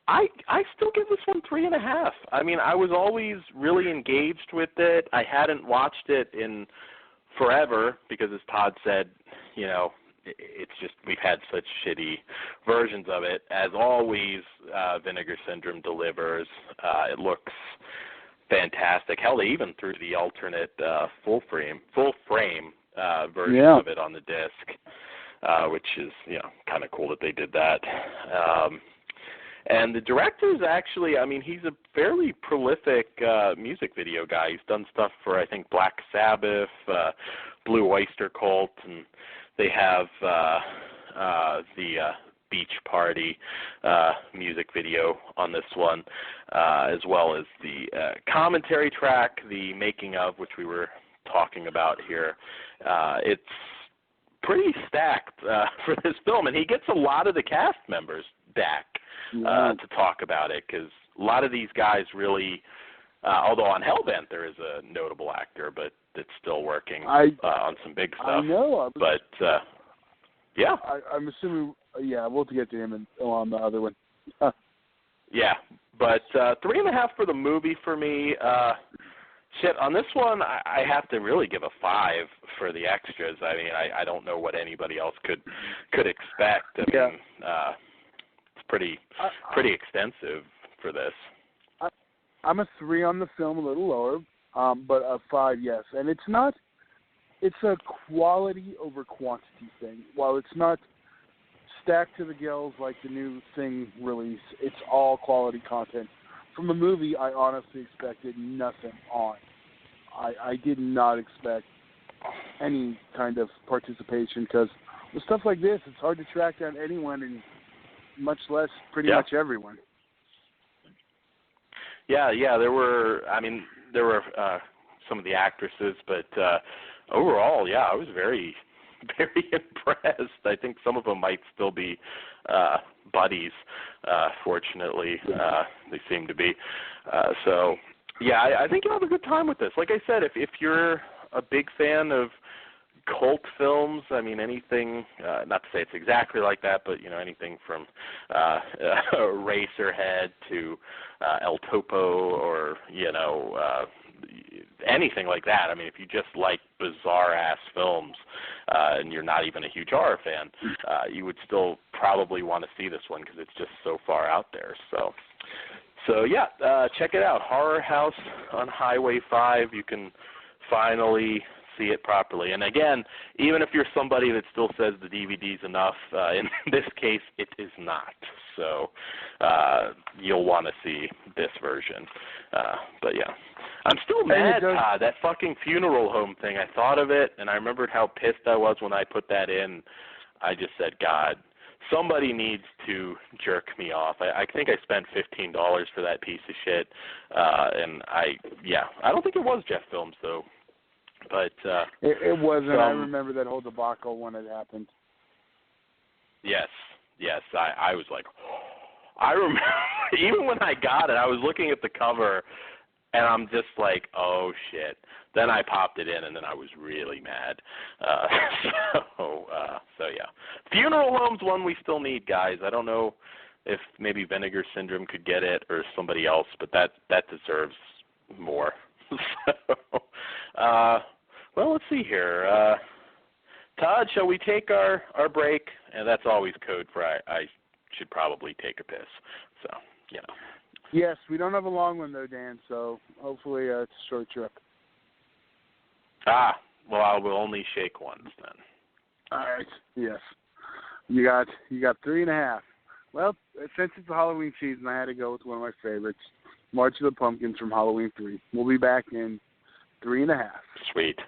I still give this one 3.5. I mean, I was always really engaged with it. I hadn't watched it in forever because, as Todd said, it's just we've had such shitty versions of it. As always, Vinegar Syndrome delivers. It looks fantastic. Hell, they even threw the alternate full frame version of it on the disc, which is kind of cool that they did that. And the director's actually, I mean, he's a fairly prolific music video guy. He's done stuff for, I think, Black Sabbath, Blue Oyster Cult, and they have the Beach Party music video on this one, as well as the commentary track, the making of, which we were talking about here. It's pretty stacked for this film, and he gets a lot of the cast members back to talk about it, because a lot of these guys really, although on Hellbent there is a notable actor, but it's still working on some big stuff. I know. Yeah. I'm assuming, we'll get to him on the other one. Yeah, but 3.5 for the movie for me. On this one, I have to really give a 5 for the extras. I mean, I don't know what anybody else could expect. I mean, it's pretty extensive for this. I'm a 3 on the film, a little lower, but a 5, yes. And it's a quality over quantity thing. While it's not stacked to the gills like the new Thing release, it's all quality content. From the movie, I honestly expected nothing on. I did not expect any kind of participation, because with stuff like this, it's hard to track down anyone, and much less pretty much everyone. Yeah, there were some of the actresses, but overall, I was very, very impressed. I think some of them might still be buddies. Fortunately, they seem to be. I think you'll have a good time with this. Like I said, if you're a big fan of cult films, I mean, anything, not to say it's exactly like that, but, anything from Eraserhead to El Topo, or, anything like that. I mean, if you just like bizarre-ass films and you're not even a huge horror fan, you would still probably want to see this one because it's just so far out there. So yeah, check it out. Horror House on Highway 5. You can finally see it properly. And again, even if you're somebody that still says the DVD's enough, in this case, it is not. So you'll want to see this version. But yeah. I'm still mad, Todd. That fucking funeral home thing, I thought of it, and I remembered how pissed I was when I put that in. I just said, God, somebody needs to jerk me off. I think I spent $15 for that piece of shit. And I don't think it was Jeff Films, though. But it wasn't. I remember that whole debacle when it happened. Yes. I was like, I remember, even when I got it, I was looking at the cover, and I'm just like, oh, shit. Then I popped it in, and then I was really mad. So yeah. Funeral Home's one we still need, guys. I don't know if maybe Vinegar Syndrome could get it or somebody else, but that deserves more. Well, let's see here. Todd, shall we take our break? And that's always code for I should probably take a piss. So, you know. Yes, we don't have a long one, though, Dan, so hopefully it's a short trip. Well, I will only shake once then. All right, yes. You got 3.5. Well, since it's the Halloween season, I had to go with one of my favorites, March of the Pumpkins from Halloween 3. We'll be back in 3.5. Sweet.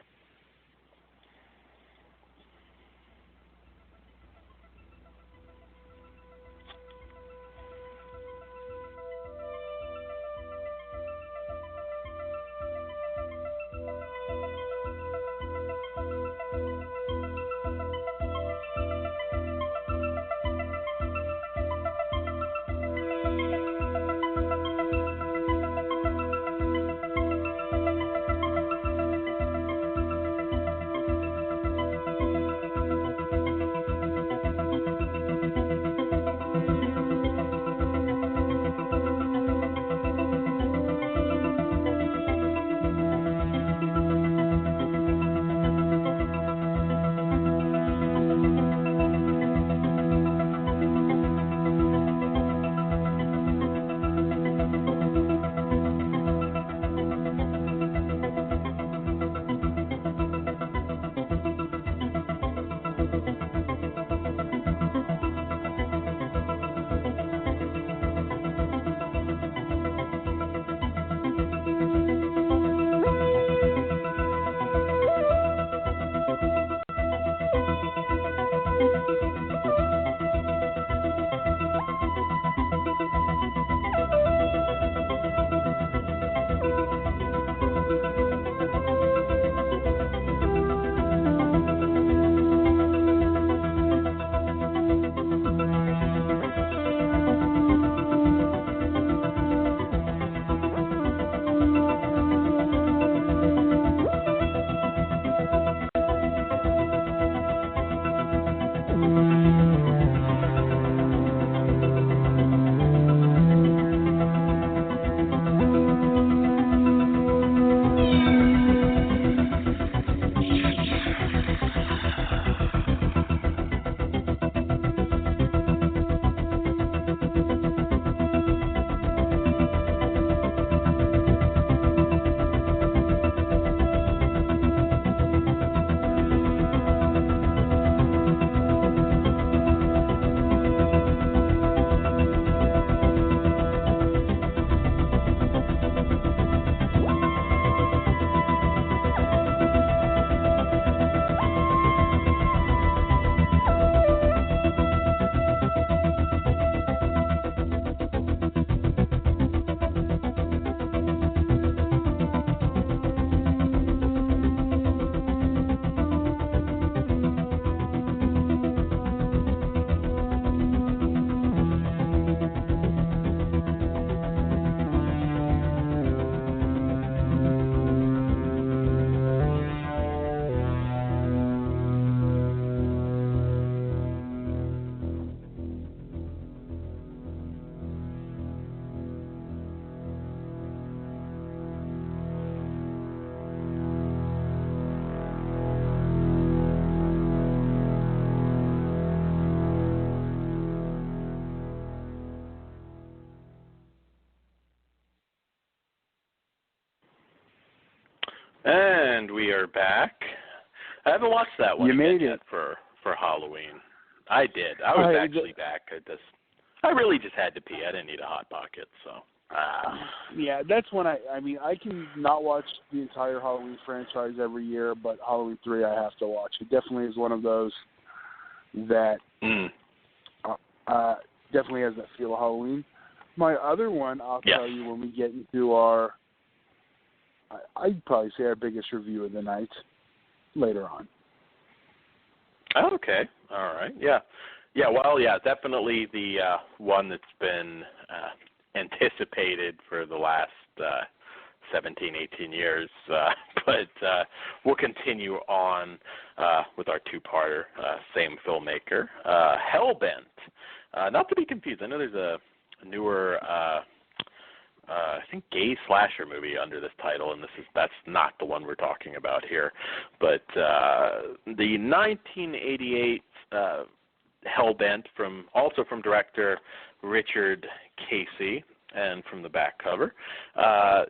And we are back. I haven't watched that one yet for Halloween. I did. I was actually back. I really just had to pee. I didn't need a Hot Pocket, so. Yeah, that's when I can not watch the entire Halloween franchise every year, but Halloween 3 I have to watch. It definitely is one of those that definitely has that feel of Halloween. My other one, I'll tell you when we get into our, I'd probably say our biggest review of the night later on. Okay. All right. Yeah. Yeah, well, definitely the one that's been anticipated for the last 17, 18 years. But we'll continue on with our two-parter, same filmmaker, Hellbent. Not to be confused. I know there's a newer, I think, gay slasher movie under this title, and that's not the one we're talking about here. But the 1988 Hellbent, also from director Richard Casey, and from the back cover.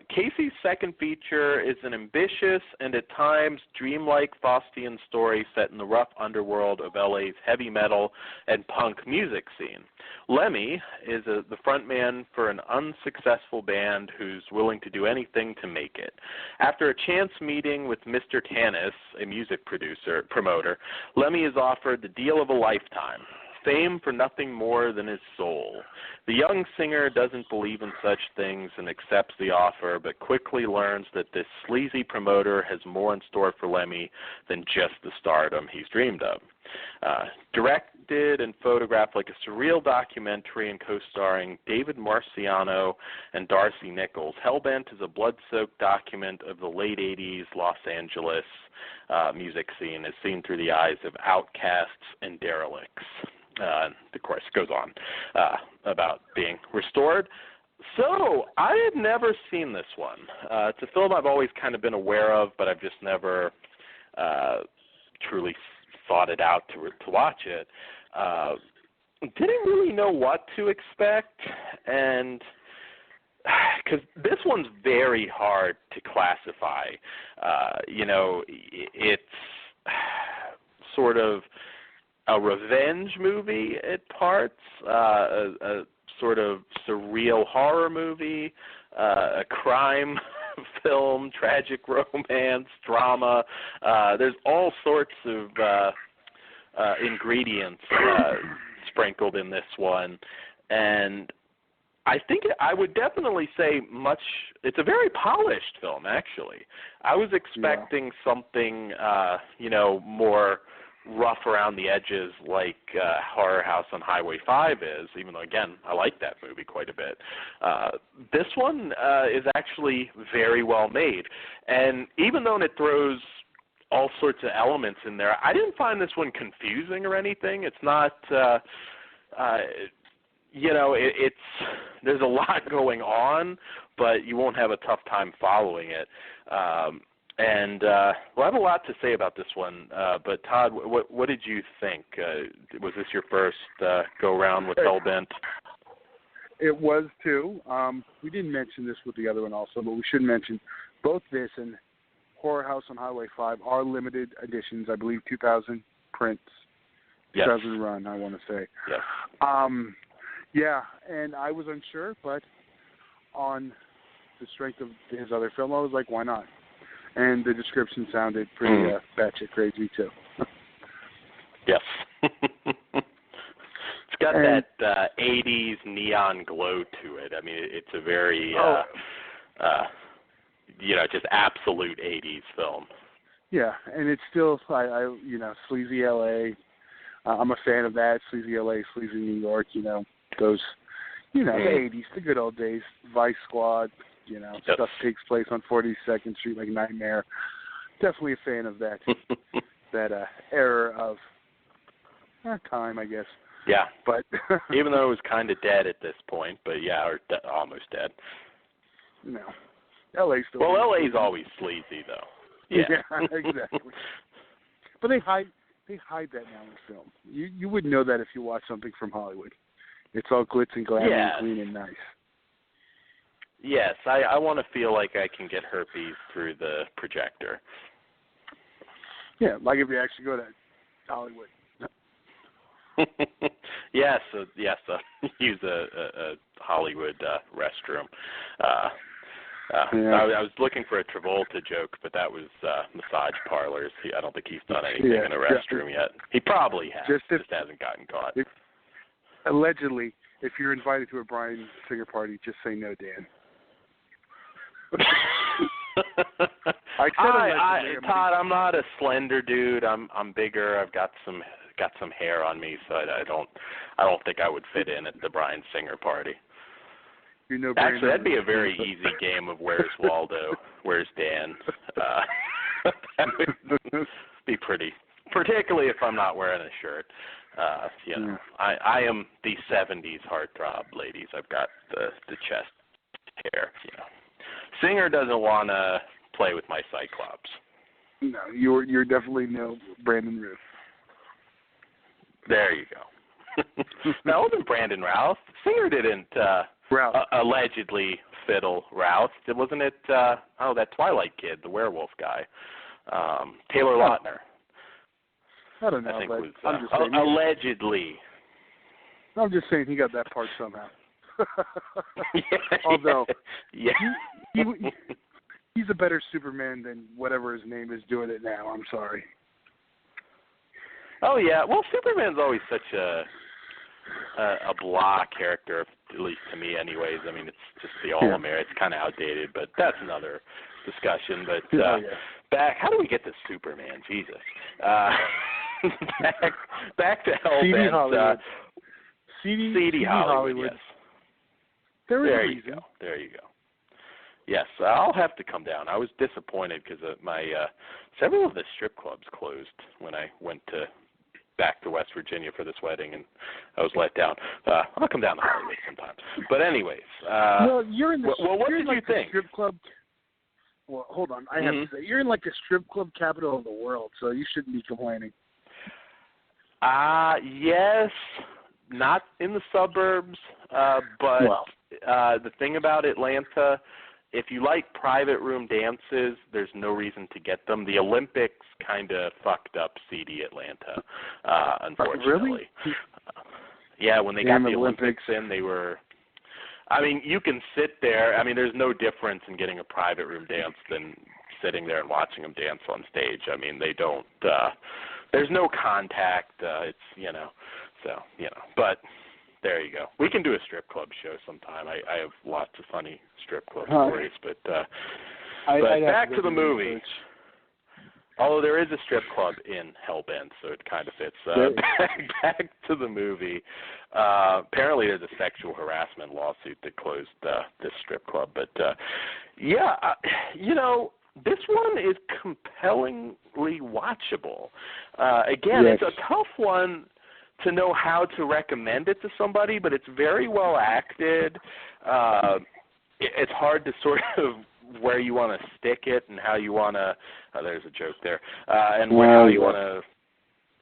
Casey's second feature is an ambitious and at times dreamlike Faustian story set in the rough underworld of LA's heavy metal and punk music scene. Lemmy is the frontman for an unsuccessful band who's willing to do anything to make it. After a chance meeting with Mr. Tanis, a music promoter, Lemmy is offered the deal of a lifetime. Fame for nothing more than his soul. The young singer doesn't believe in such things and accepts the offer, but quickly learns that this sleazy promoter has more in store for Lemmy than just the stardom he's dreamed of. Directed and photographed like a surreal documentary and co-starring David Marciano and Darcy Nichols, Hellbent is a blood-soaked document of the late 80s Los Angeles music scene as seen through the eyes of outcasts and derelicts. Of course, goes on about being restored. So, I had never seen this one. It's a film I've always kind of been aware of, but I've just never truly thought it out to watch it. Didn't really know what to expect, and because this one's very hard to classify. It's sort of a revenge movie at parts, a sort of surreal horror movie, a crime film, tragic romance, drama. There's all sorts of ingredients sprinkled in this one, and I think I would definitely say it's a very polished film, actually. I was expecting something, more rough around the edges like Horror House on Highway 5 is, even though, again, I like that movie quite a bit. This one is actually very well made. And even though it throws all sorts of elements in there, I didn't find this one confusing or anything. It's not, there's a lot going on, but you won't have a tough time following it. And I have a lot to say about this one, but Todd, what did you think? Was this your first go-around with Hellbent? It was, too. We didn't mention this with the other one also, but we should mention both this and Horror House on Highway 5 are limited editions, I believe 2,000 prints, 2,000 run, I want to say. Yes. Yeah, and I was unsure, but on the strength of his other film, I was like, why not? And the description sounded pretty batshit crazy, too. Yes. It's got that 80s neon glow to it. I mean, it's a very, just absolute 80s film. Yeah, and it's still, sleazy L.A. I'm a fan of that. Sleazy L.A., sleazy New York, those, the 80s, the good old days, Vice Squad, stuff takes place on 42nd Street like Nightmare. Definitely a fan of that era of time, I guess. Yeah. But even though it was kind of dead at this point, but or almost dead. No. LA's still. Well, LA's always sleazy, though. Yeah, exactly. But they hide that now in film. You wouldn't know that if you watch something from Hollywood. It's all glitz and glamour and clean and nice. Yes, I want to feel like I can get herpes through the projector. Yeah, like if you actually go to Hollywood. Yes, use a Hollywood restroom. I was looking for a Travolta joke, but that was massage parlors. I don't think he's done anything in a restroom yet. He probably has, just hasn't gotten caught. Allegedly, if you're invited to a Bryan Singer party, just say no, Dan. Todd, I'm not a slender dude. I'm bigger. I've got some hair on me, so I don't think I would fit in at the Bryan Singer party. Actually, that'd be a very easy game of Where's Waldo, Where's Dan. That would be pretty, particularly if I'm not wearing a shirt. I am the 70s heartthrob, ladies. I've got the chest hair. Singer doesn't want to play with my Cyclops. No, you're definitely no Brandon Routh. There you go. That wasn't Brandon Routh. Singer didn't allegedly fiddle Routh. Wasn't it, that Twilight kid, the werewolf guy, Taylor Lautner. I don't know, I think but was, I'm just saying. Allegedly. I'm just saying he got that part somehow. Although, he's a better Superman than whatever his name is doing it now. I'm sorry. Oh yeah, well, Superman's always such a blah character, at least to me, anyways. I mean, it's just the all-American. It's kind of outdated, but that's another discussion. But back, how do we get to Superman? Jesus. Back to Hellbent. CD Hollywood. Yes. There you go. Yes, I'll have to come down. I was disappointed because my several of the strip clubs closed when I went back to West Virginia for this wedding, and I was let down. I'll come down to Hollywood sometime. But anyways, well, you're in the. What did you think? Strip club. Well, hold on. I have to say, you're in like the strip club capital of the world, so you shouldn't be complaining. Yes, not in the suburbs, but the thing about Atlanta, if you like private room dances, there's no reason to get them. The Olympics kind of fucked up seedy Atlanta, unfortunately. Really? Yeah, when they got the Olympics in, they were... I mean, you can sit there. I mean, there's no difference in getting a private room dance than sitting there and watching them dance on stage. I mean, they don't... there's no contact. But... There you go. We can do a strip club show sometime. I have lots of funny strip club stories, but back to the movie. Although there is a strip club in Hellbent, so it kind of fits. Back to the movie. Apparently there's a sexual harassment lawsuit that closed this strip club. But, this one is compellingly watchable. Again, it's a tough one to know how to recommend it to somebody, but it's very well acted. It's hard to sort of where you want to stick it and how you want to, there's a joke there, and how you want to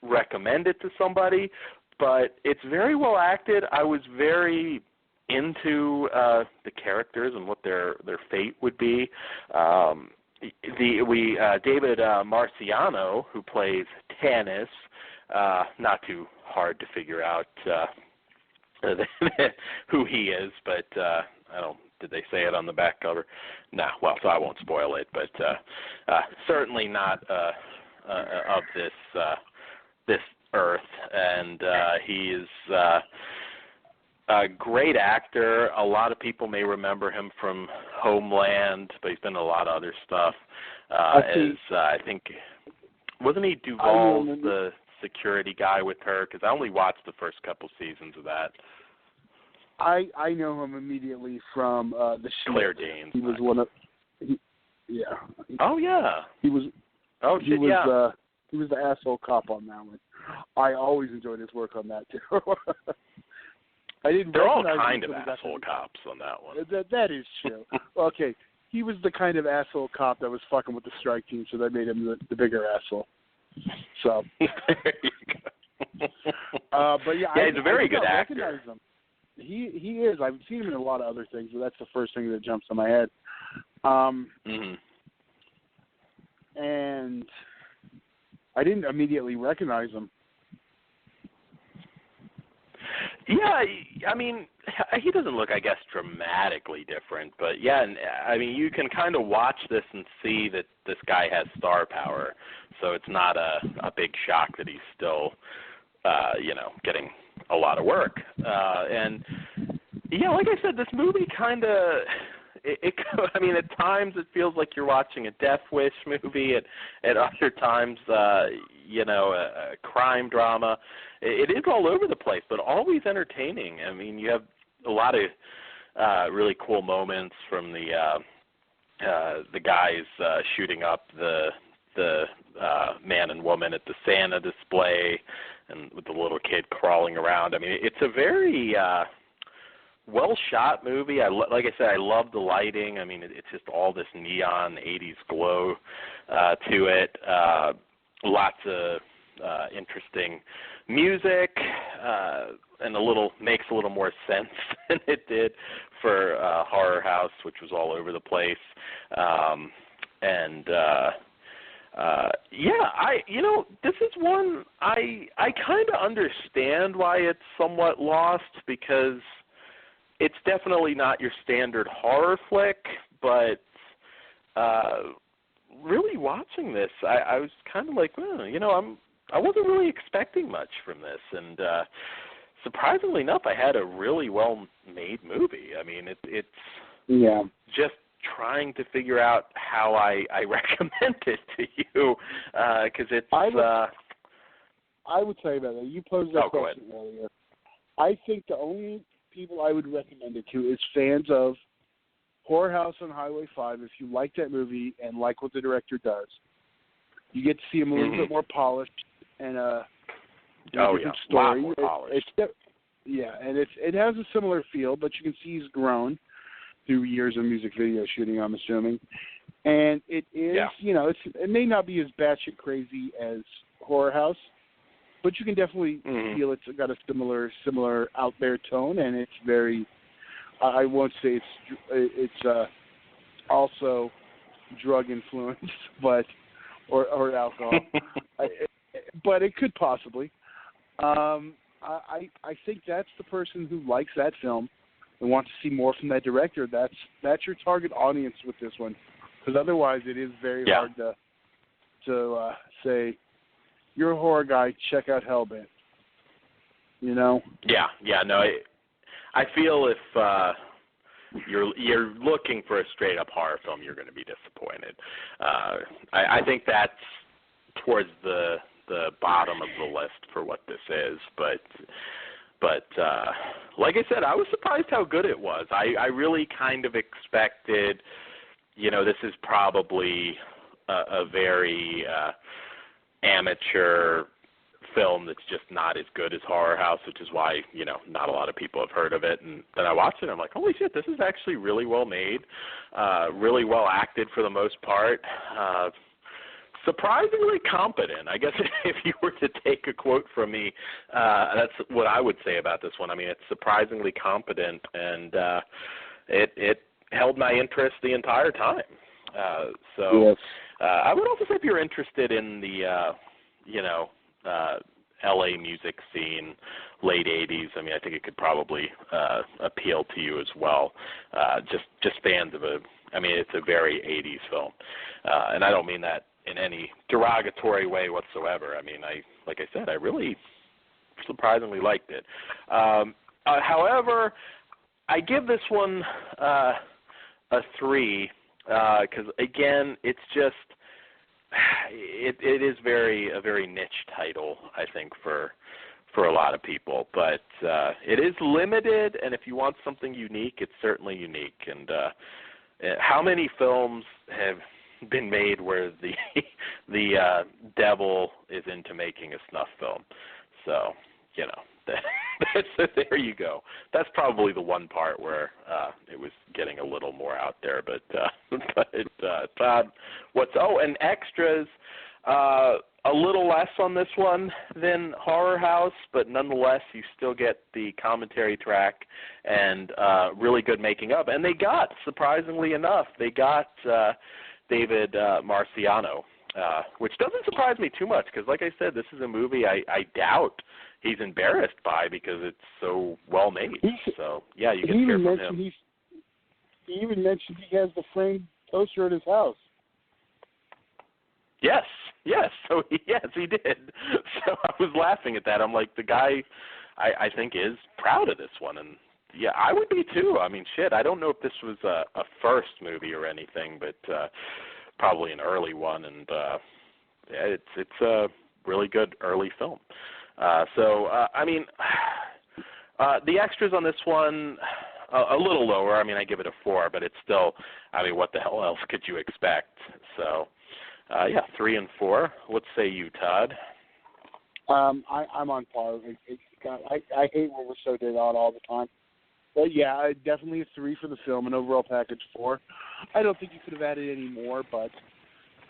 recommend it to somebody, but it's very well acted. I was very into the characters and what their fate would be. David Marciano, who plays Tanis, not too hard to figure out who he is, but I don't. Did they say it on the back cover? No. Well, so I won't spoil it, but certainly not of this earth, and he is a great actor. A lot of people may remember him from Homeland, but he's been in a lot of other stuff. I think wasn't he Duvall's the security guy with her? Because I only watched the first couple seasons of that. I know him immediately from the show. Claire Danes. He was one of. Oh yeah. He was. Oh he was. yeah. He was the asshole cop on that one. I always enjoyed his work on that too. I didn't. They're all kind of asshole cops on that one. That is true. Okay, he was the kind of asshole cop that was fucking with the strike team, so they made him the bigger asshole. So. There you go. But yeah, he's a very good actor. Him. He is. I've seen him in a lot of other things, but that's the first thing that jumps in my head. And I didn't immediately recognize him. Yeah, I mean, he doesn't look, I guess, dramatically different, but yeah, I mean, you can kind of watch this and see that this guy has star power, so it's not a big shock that he's still, getting a lot of work. And yeah, like I said, this movie kind of, I mean, at times it feels like you're watching a Death Wish movie. At other times, a crime drama. It is all over the place, but always entertaining. I mean, you have a lot of really cool moments from the guys shooting up the man and woman at the Santa display, and with the little kid crawling around. I mean, it's a very well-shot movie. Like I said, I love the lighting. I mean, it's just all this neon 80s glow to it. Lots of interesting music, and makes a little more sense than it did for Horror House, which was all over the place. This is one I kind of understand why it's somewhat lost, because it's definitely not your standard horror flick, but really watching this, I was kind of like, I wasn't really expecting much from this, and surprisingly enough, I had a really well-made movie. I mean, it's just trying to figure out how I recommend it to you, because it's... I would tell you about that. You posed that question earlier. I think the only people I would recommend it to is fans of Horror House on Highway 5. If you like that movie and like what the director does, you get to see him a little bit more polished and a different story. A lot more polished. And it has a similar feel, but you can see he's grown through years of music video shooting, I'm assuming. And it is, it may not be as batshit crazy as Horror House, but you can definitely feel it's got a similar out there tone, and it's very, I won't say it's also drug influenced, but or alcohol, but it could possibly. I think that's the person who likes that film and wants to see more from that director. That's your target audience with this one, because otherwise it is very hard to say, you're a horror guy, check out Hellbent. I feel if you're looking for a straight up horror film, you're going to be disappointed. I think that's towards the bottom of the list for what this is, but like I said, I was surprised how good it was. I really kind of expected, this is probably a very amateur film that's just not as good as Horror House, which is why, not a lot of people have heard of it. And then I watched it and I'm like, holy shit, this is actually really well made, really well acted for the most part, surprisingly competent. I guess if you were to take a quote from me, that's what I would say about this one. I mean, it's surprisingly competent, and it held my interest the entire time. I would also say if you're interested in the, LA music scene, late 80s, I mean, I think it could probably appeal to you as well. Just fans of it's a very 80s film. And I don't mean that in any derogatory way whatsoever. I mean, like I said, I really surprisingly liked it. However, I give this one a 3, because again, it's just it is a very niche title, I think, for a lot of people. But it is limited, and if you want something unique, it's certainly unique. And how many films have been made where the devil is into making a snuff film? So, there you go. That's probably the one part where it was getting a little more out there. But Todd, and extras. a little less on this one than Horror House, but nonetheless, you still get the commentary track and really good making up. And they got, surprisingly enough, David Marciano, which doesn't surprise me too much because, like I said, this is a movie I doubt he's embarrassed by because it's so well made. So, yeah, you can hear from him. He even mentioned he has the framed poster at his house. Yes. So yes, he did. So I was laughing at that. I'm like, the guy, I think, is proud of this one, and yeah, I would be too. I mean, shit, I don't know if this was a first movie or anything, but probably an early one, and it's a really good early film. I mean, the extras on this one. A little lower. I mean, I give it a 4, but it's still, I mean, what the hell else could you expect? So, 3 and 4. What say you, Todd? I'm on par. I hate when we're so dead on all the time. But, yeah, definitely a 3 for the film, an overall package 4. I don't think you could have added any more, but,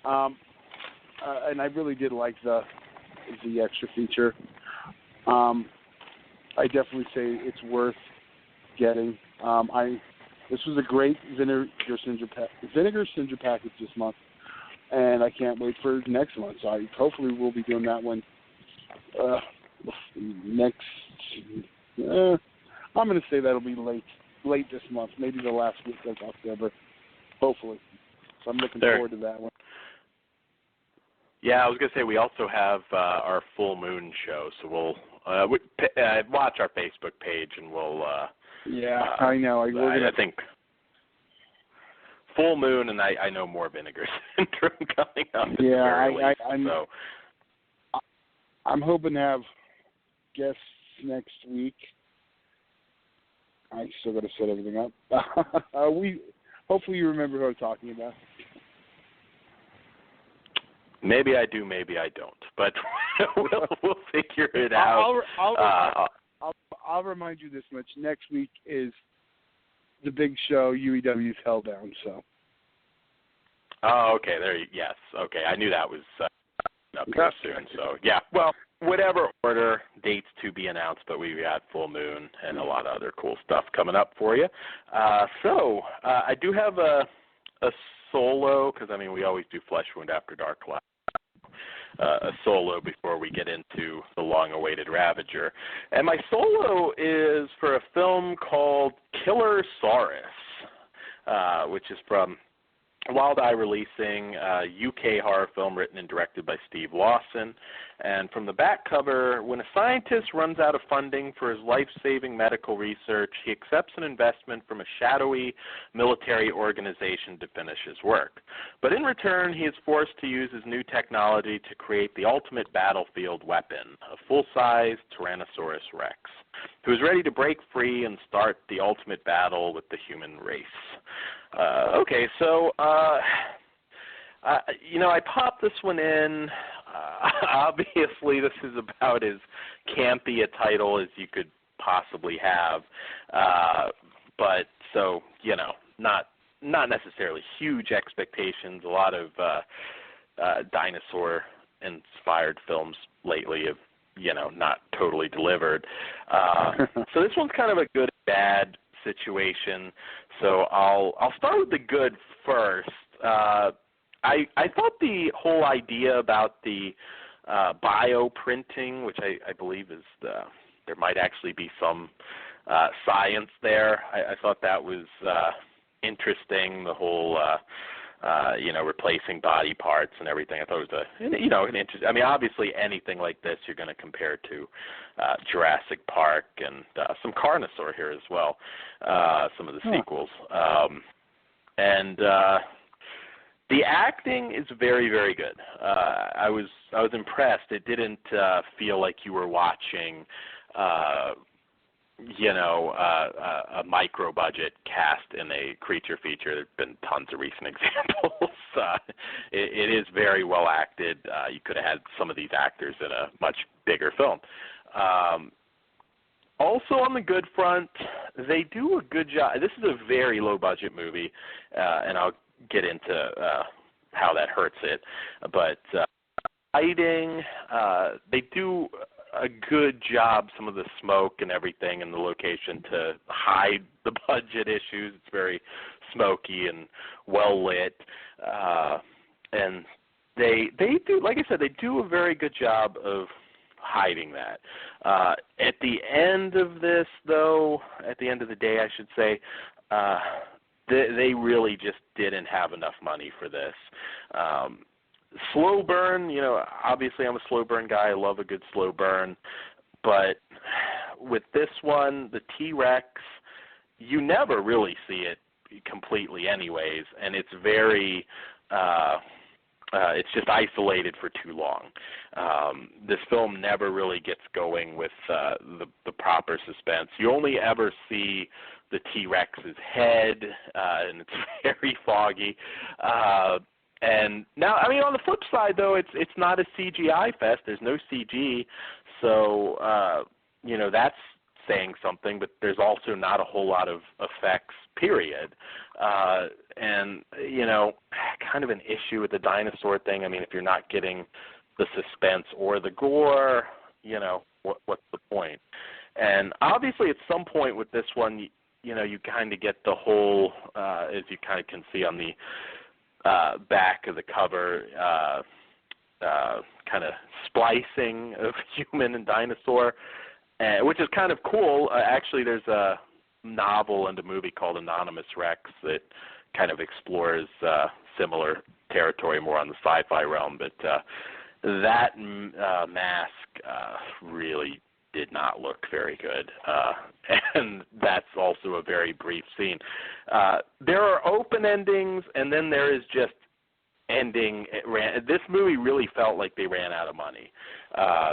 and I really did like the extra feature. I definitely say it's worth getting. This was a great Vinegar Syndrome package this month, and I can't wait for next month. So hopefully we'll be doing that one next. I'm going to say that'll be late this month, maybe the last week of October, hopefully. So I'm looking forward to that one. Yeah, I was going to say we also have our full moon show, so we'll watch our Facebook page and we'll. I know. I think full moon, and I know more Vinegar Syndrome coming up. I'm hoping to have guests next week. I still got to set everything up. Hopefully you remember who I'm talking about. Maybe I do, maybe I don't, but we'll figure it out. I'll remind you this much. Next week is the big show, UEW's Hellbound. So. Oh, okay. Yes. Okay. I knew that was up here soon. So yeah. Well, whatever order, dates to be announced, but we've got full moon and a lot of other cool stuff coming up for you. I do have a solo because I mean we always do Flesh Wound After Dark Live. A solo before we get into the long-awaited Ravager. And my solo is for a film called Killersaurus, which is from Wild Eye Releasing, a UK horror film written and directed by Steve Lawson. And from the back cover, when a scientist runs out of funding for his life-saving medical research, he accepts an investment from a shadowy military organization to finish his work. But in return, he is forced to use his new technology to create the ultimate battlefield weapon, a full-size Tyrannosaurus Rex, who is ready to break free and start the ultimate battle with the human race. I popped this one in. Obviously, this is about as campy a title as you could possibly have. Not necessarily huge expectations. A lot of dinosaur-inspired films lately have, not totally delivered. So this one's kind of a good and bad situation. So I'll start with the good first. I thought the whole idea about the bioprinting, which I believe is there might actually be some science there. I thought that was interesting. The whole replacing body parts and everything. I thought it was an interesting. I mean, obviously anything like this you're going to compare to Jurassic Park and some Carnosaur here as well. Some of the sequels. The acting is very, very good. I was impressed. It didn't feel like you were watching, a micro-budget cast in a creature feature. There's been tons of recent examples. It is very well acted. You could have had some of these actors in a much bigger film. Also on the good front, they do a good job. This is a very low-budget movie, and I'll get into how that hurts it. But lighting, they do a good job, some of the smoke and everything in the location to hide the budget issues. It's very smoky and well lit. And they do, like I said, they do a very good job of hiding that. At the end of this, though, at the end of the day, I should say, they really just didn't have enough money for this. Slow burn, obviously I'm a slow burn guy. I love a good slow burn. But with this one, the T-Rex, you never really see it completely anyways, and it's very, it's just isolated for too long. This film never really gets going with the proper suspense. You only ever see the T-Rex's head, and it's very foggy. And now, I mean, on the flip side, though, it's not a CGI fest. There's no CG, so that's saying something. But there's also not a whole lot of effects, period. And kind of an issue with the dinosaur thing. I mean, if you're not getting the suspense or the gore, what's the point? And obviously, at some point with this one, you kind of get the whole, as you kind of can see on the back of the cover, kind of splicing of human and dinosaur, which is kind of cool. Actually, there's a novel and a movie called Anonymous Rex that kind of explores similar territory, more on the sci-fi realm. But that mask really did not look very good, and that's also a very brief scene. There are open endings, and then there is just ending. This movie really felt like they ran out of money,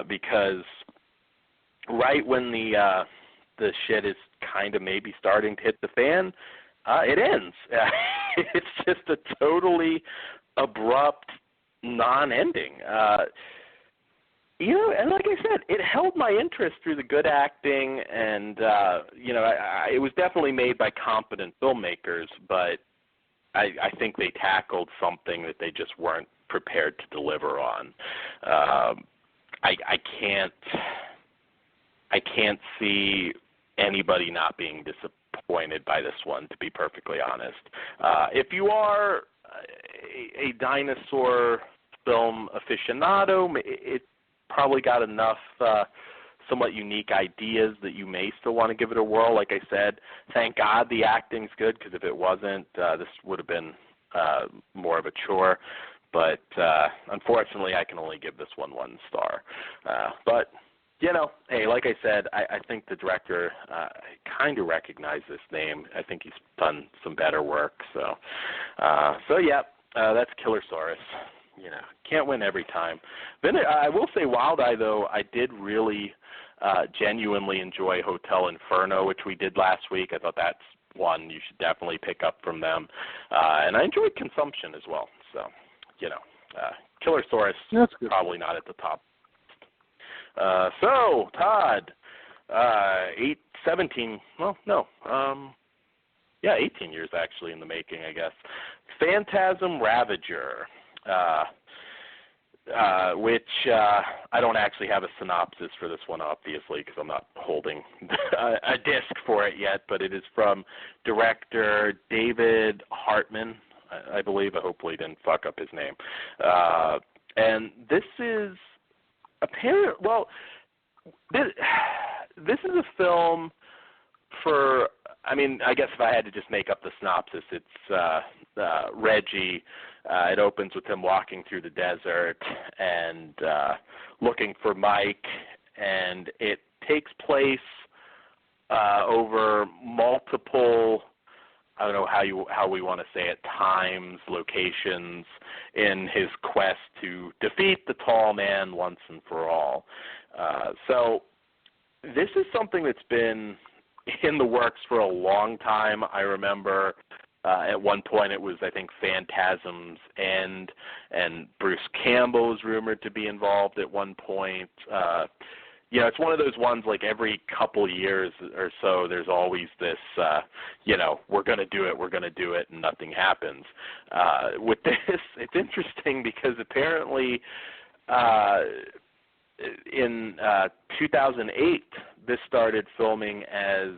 because right when the shit is kind of maybe starting to hit the fan, it ends. It's just a totally abrupt non-ending. And like I said, it held my interest through the good acting, and it was definitely made by competent filmmakers, but I think they tackled something that they just weren't prepared to deliver on. I can't see anybody not being disappointed by this one, to be perfectly honest. If you are a dinosaur film aficionado, it probably got enough somewhat unique ideas that you may still want to give it a whirl. Like I said, thank God the acting's good, because if it wasn't, this would have been more of a chore. But unfortunately, I can only give this one star. But, hey, like I said, I think the director kind of recognized this name. I think he's done some better work. So yeah, that's Killersaurus. Can't win every time. Then I will say Wild Eye, though, I did really genuinely enjoy Hotel Inferno, which we did last week. I thought that's one you should definitely pick up from them. And I enjoyed Consumption as well. So, Killersaurus, probably not at the top. So, Todd, 18 years actually in the making, I guess. Phantasm Ravager. Which I don't actually have a synopsis for this one, obviously, because I'm not holding a disc for it yet, but it is from director David Hartman, I believe. I hopefully didn't fuck up his name. And this is this is a film for, I guess if I had to just make up the synopsis, it's Reggie. It opens with him walking through the desert and looking for Mike, and it takes place over multiple, I don't know how we want to say it, times, locations, in his quest to defeat the tall man once and for all. So this is something that's been in the works for a long time. I remember at one point it was, I think, Phantasm's End, and Bruce Campbell was rumored to be involved at one point. It's one of those ones, like every couple years or so, there's always this, we're going to do it, and nothing happens. With this, it's interesting because apparently in 2008, this started filming as,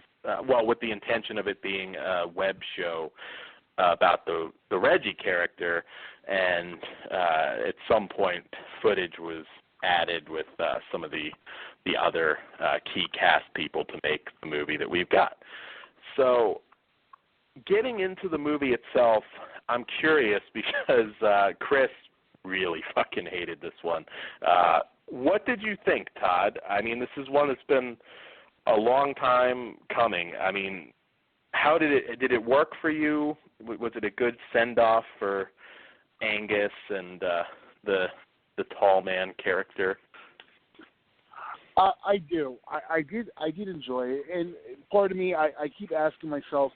with the intention of it being a web show about the Reggie character, and at some point footage was added with some of the other key cast people to make the movie that we've got. So getting into the movie itself, I'm curious because Chris really fucking hated this one. What did you think, Todd? I mean, this is one that's been a long time coming. I mean, how did it work for you? Was it a good send-off for Angus and the tall man character? I do. I did enjoy it, and part of me, I keep asking myself,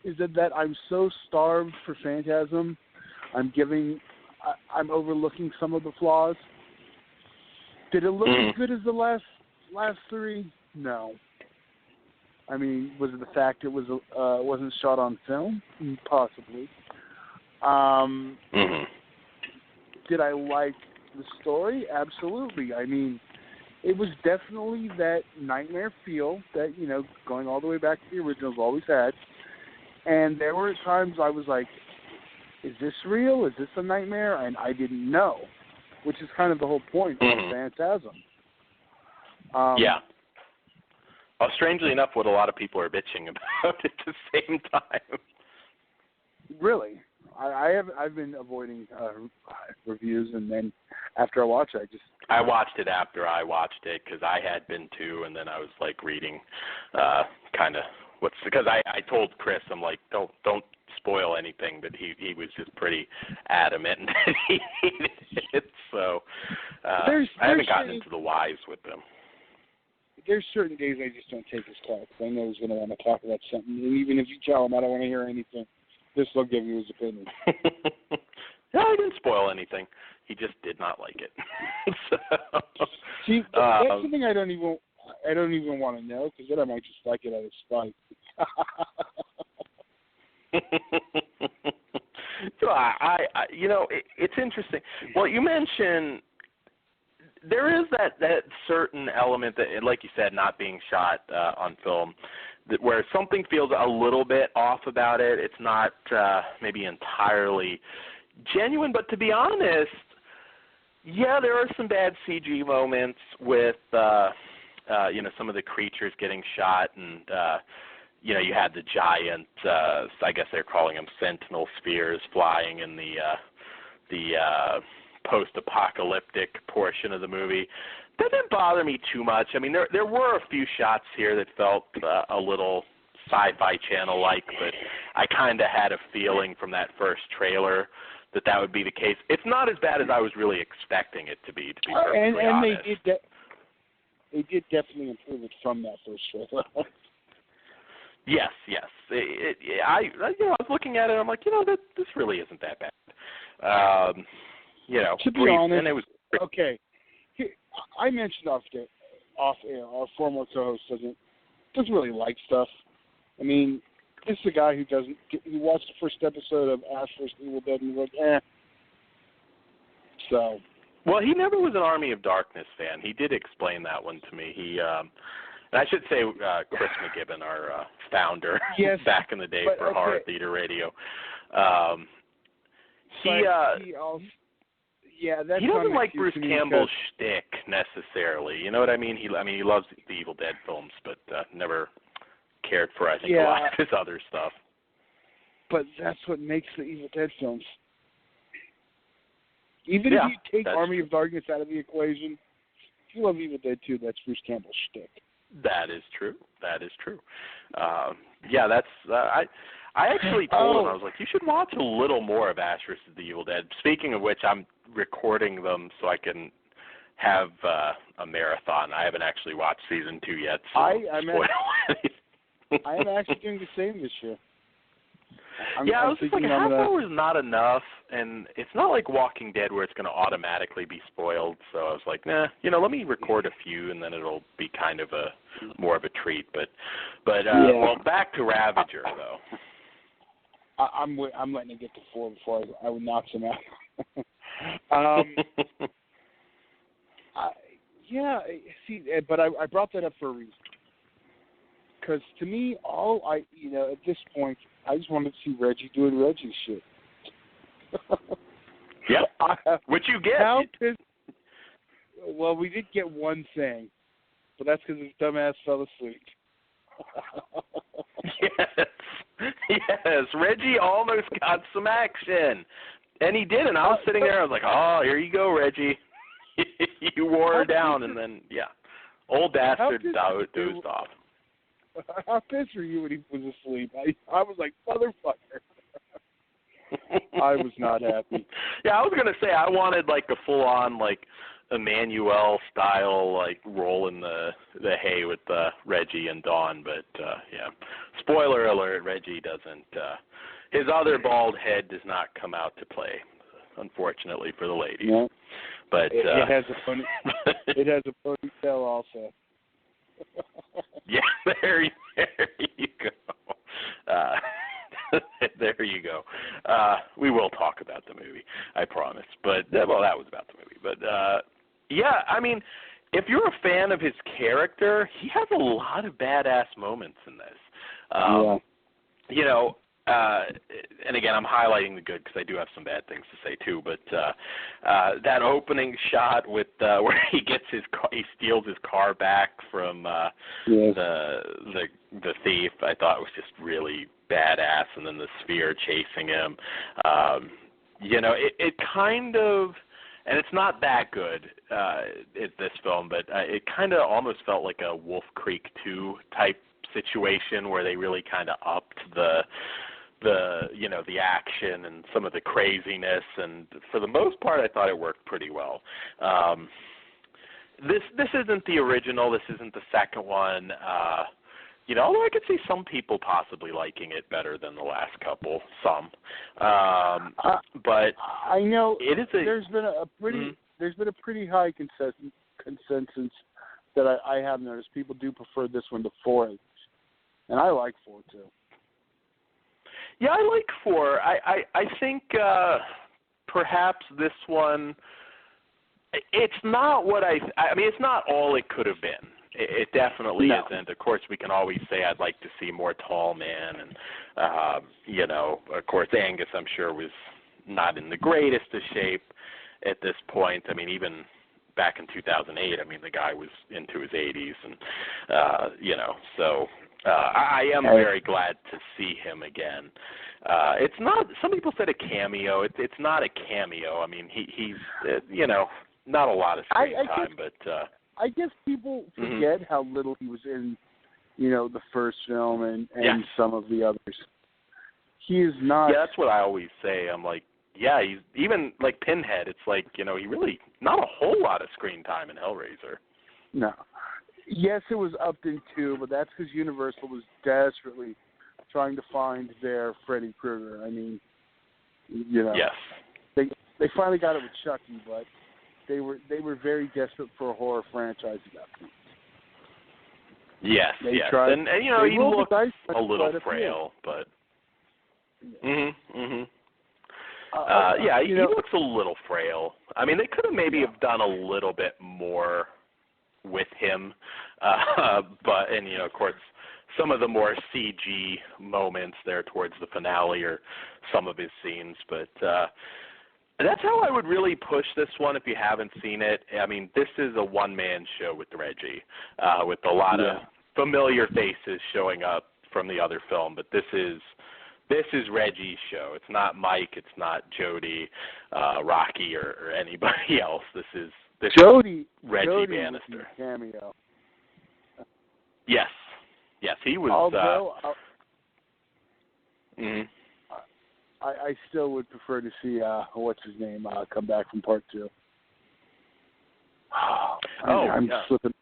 is it that I'm so starved for Phantasm, I'm overlooking some of the flaws? Did it look as good as the last three? No. I mean, was it the fact it wasn't shot on film? Possibly. Did I like the story? Absolutely. I mean, it was definitely that nightmare feel that, going all the way back to the originals always had. And there were times I was like, is this real? Is this a nightmare? And I didn't know, which is kind of the whole point of Phantasm. Yeah. Well, strangely enough, what a lot of people are bitching about at the same time. Really? I've been avoiding reviews, and then after I watch it, I watched it after I watched it because I had been too, and then I was like reading because I told Chris, I'm like, don't spoil anything, but he was just pretty adamant that he hated it. So I haven't gotten into the whys with them. There's certain days I just don't take his call because I know he's going to want to talk about something, and even if you tell him I don't want to hear anything, this will give you his opinion. No, I didn't spoil anything. He just did not like it. See, that's something I don't even want to know because then I might just like it out of spite. So it's interesting. Well, you mentioned there is that certain element that, like you said, not being shot on film, where something feels a little bit off about it. It's not maybe entirely genuine, but to be honest, yeah, there are some bad CG moments with some of the creatures getting shot, and you had the giant, I guess they're calling them sentinel spheres, flying in the post-apocalyptic portion of the movie. That didn't bother me too much. I mean, there were a few shots here that felt a little Sci-Fi Channel-like, but I kind of had a feeling from that first trailer that would be the case. It's not as bad as I was really expecting it to be perfectly honest. They did definitely improve it from that first trailer. Yes. I was looking at it, I'm like, this really isn't that bad. To be honest, and it was okay. I mentioned off air, our former co-host doesn't really like stuff. I mean, this is a guy who watched the first episode of Ash vs. Evil Dead and was like, So. Well, he never was an Army of Darkness fan. He did explain that one to me. He, and I should say, Chris McGibbon, our founder, back in the day for Horror Theater Radio. He doesn't like Bruce Campbell's shtick necessarily. You know what I mean? He loves the Evil Dead films, but never cared for, I think, a lot of his other stuff. But that's what makes the Evil Dead films. Even if you take Army of Darkness out of the equation, if you love Evil Dead 2, that's Bruce Campbell's shtick. That is true. I actually told him, I was like, you should watch a little more of Ash vs. the Evil Dead. Speaking of which, I'm recording them so I can have a marathon. I haven't actually watched season 2 yet, so I am actually doing the same this year. I was just like, a half hour is not enough, and it's not like Walking Dead where it's going to automatically be spoiled, so I was like, let me record a few, and then it'll be kind of more of a treat. But well, back to Ravager, though. I'm letting it get to 4 before I would knock some out. Yeah, see, but I brought that up for a reason. Because to me, at this point, I just wanted to see Reggie doing Reggie shit. Yeah, which you get. Well, we did get one thing, but that's because his dumbass fell asleep. Yes, Reggie almost got some action, and he did. And I was sitting there, I was like, "Oh, here you go, Reggie." You wore her down, and then old bastard dozed off. How pissed were you when he was asleep? I was like, motherfucker. I was not happy. Yeah, I was gonna say I wanted like a full-on like Emmanuel style like roll in the hay with Reggie and Dawn, but spoiler alert: Reggie doesn't. His other bald head does not come out to play, unfortunately for the ladies. Yeah. But it has a ponytail also. Yeah, there you go. There you go. We will talk about the movie, I promise. But that was about the movie. But I mean, if you're a fan of his character, he has a lot of badass moments in this. You know, and again, I'm highlighting the good because I do have some bad things to say too. But that opening shot with where he gets he steals his car back from the thief, I thought was just really badass. And then the sphere chasing him. You know, it kind of, and it's not that good this film, but it kind of almost felt like a Wolf Creek 2 type situation where they really kind of upped the action and some of the craziness, and for the most part I thought it worked pretty well. This isn't the original, this isn't the second one, although I could see some people possibly liking it better than the last couple, but I know it is there's been a pretty high consensus that I have noticed. People do prefer this one to 4, and I like 4 too. Yeah, I like 4. I think perhaps this one, it's not what I mean, it's not all it could have been. It definitely isn't. Of course, we can always say I'd like to see more Tall Man, and, of course, Angus, I'm sure, was not in the greatest of shape at this point. I mean, even back in 2008, I mean, the guy was into his 80s, and, so... I am very glad to see him again. It's not. Some people said a cameo. It's not a cameo. I mean, he's not a lot of screen time, but I guess people forget how little he was in, the first film and some of the others. He is not. Yeah, that's what I always say. I'm like, he's even like Pinhead. It's like he really not a whole lot of screen time in Hellraiser. No. Yes, it was upped in 2, but that's because Universal was desperately trying to find their Freddy Krueger. I mean, yes, they finally got it with Chucky, but they were very desperate for a horror franchise at that point. Yes, tried, and he looked a little frail, but he looks a little frail. I mean, they could have maybe have done a little bit more with him, but of course some of the more CG moments there towards the finale are some of his scenes, but that's how I would really push this one if you haven't seen it. I mean, this is a one-man show with Reggie, with a lot of familiar faces showing up from the other film, but this is Reggie's show. It's not Mike, it's not Jody, Rocky, or anybody else. This is Reggie Bannister. Cameo. Yes, he was. Although, I still would prefer to see what's his name come back from part 2. I'm slipping.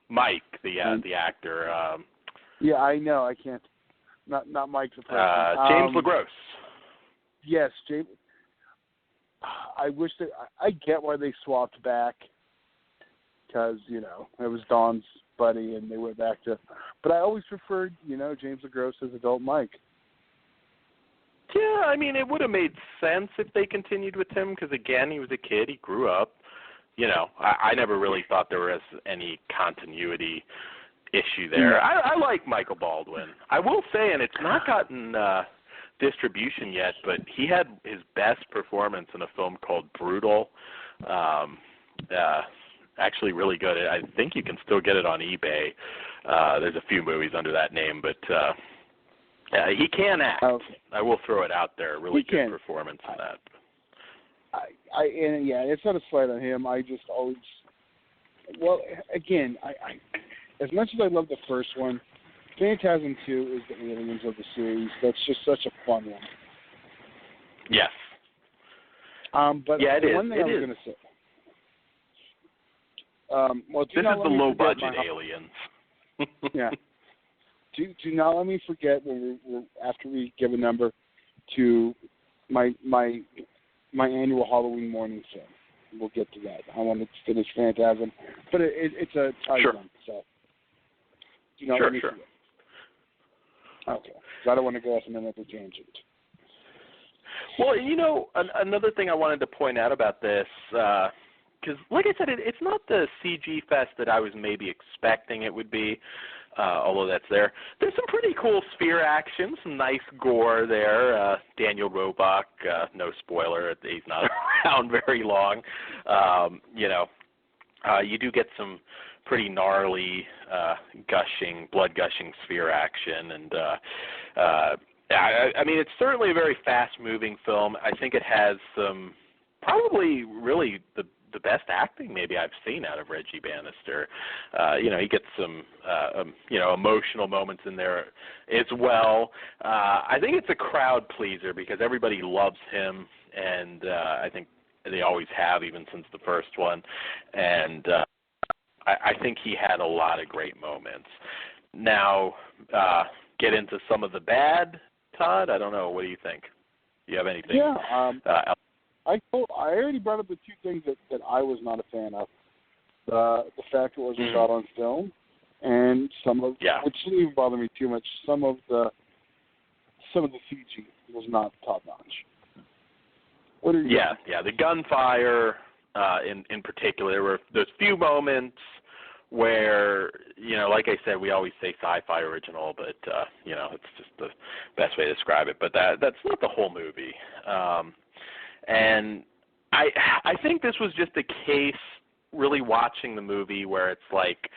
Mike, the actor. I know. I can't. Not Mike the person. James LaGrosse. Yes, James. I wish that I get why they swapped back because it was Dawn's buddy and they went back to. But I always preferred James LaGrosse as adult Mike. Yeah, I mean it would have made sense if they continued with him because again he was a kid, he grew up, I never really thought there was any continuity issue there. I like Michael Baldwin. I will say, and it's not gotten distribution yet, but he had his best performance in a film called Brutal. Actually really good. I think you can still get it on eBay. There's a few movies under that name, but he can act. Okay. I will throw it out there. Really good performance in that. And it's not a slight on him. I just always, again, I as much as I love the first one, Phantasm 2 is the Aliens of the series. That's just such a fun one. Yes. But it is. One thing I was going to say. This is the low-budget Aliens. Yeah. Do not let me forget when after we give a number to my annual Halloween morning film. We'll get to that. I want to finish Phantasm, but it's a tight one, so do not let me forget. Okay, so I don't want to go off on another tangent. Well, another thing I wanted to point out about this, because like I said, it's not the CG fest that I was maybe expecting it would be, although that's there. There's some pretty cool sphere action, some nice gore there. Daniel Roebuck, no spoiler, he's not around very long. You do get some pretty gnarly, blood-gushing sphere action, and I mean, it's certainly a very fast-moving film. I think it has some, probably really the best acting maybe I've seen out of Reggie Bannister. He gets some, emotional moments in there as well. I think it's a crowd pleaser because everybody loves him, and I think they always have, even since the first one. And I think he had a lot of great moments. Now, get into some of the bad, Todd? I don't know. What do you think? Do you have anything? Yeah. I already brought up the two things that I was not a fan of. The fact it wasn't shot on film, and which didn't even bother me too much. Some of the CG was not top notch. What are you? Yeah. The gunfire, in particular, there were those few moments where, like I said, we always say sci-fi original, but it's just the best way to describe it. But that's not the whole movie. And I think this was just a case, really watching the movie, where it's like,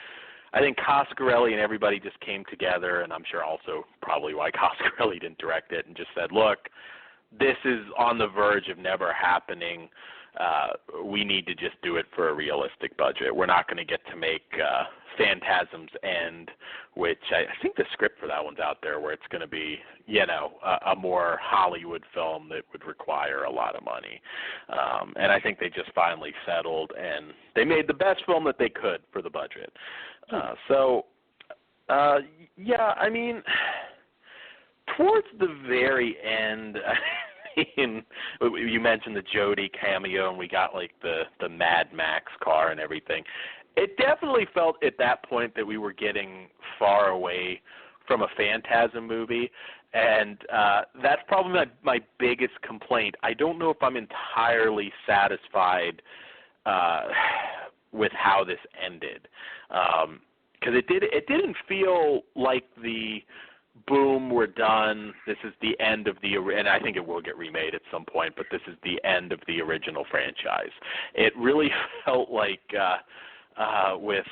I think Coscarelli and everybody just came together, and I'm sure also probably why Coscarelli didn't direct it, and just said, look, this is on the verge of never happening. We need to just do it for a realistic budget. We're not going to get to make Phantasm's End, which I think the script for that one's out there, where it's going to be, a more Hollywood film that would require a lot of money. And I think they just finally settled, and they made the best film that they could for the budget. I mean, towards the very end, you mentioned the Jody cameo, and we got like the Mad Max car and everything. It definitely felt at that point that we were getting far away from a Phantasm movie, and that's probably my biggest complaint. I don't know if I'm entirely satisfied with how this ended, because it didn't feel like the boom, we're done, this is the end of and I think it will get remade at some point, but this is the end of the original franchise. It really felt like with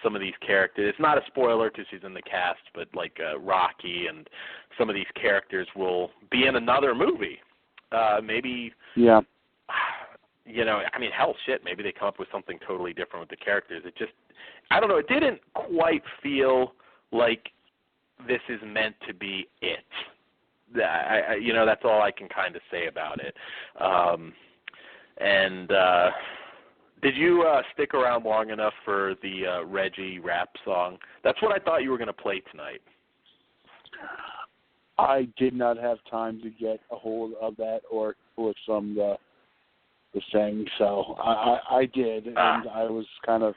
some of these characters, it's not a spoiler because she's in the cast, but like Rocky and some of these characters will be in another movie. Maybe, I mean, hell, shit, maybe they come up with something totally different with the characters. It just, I don't know, it didn't quite feel like this is meant to be it. That's all I can kind of say about it. Did you stick around long enough for the Reggie rap song? That's what I thought you were going to play tonight. I did not have time to get a hold of that or from the thing, so I did, and I was kind of,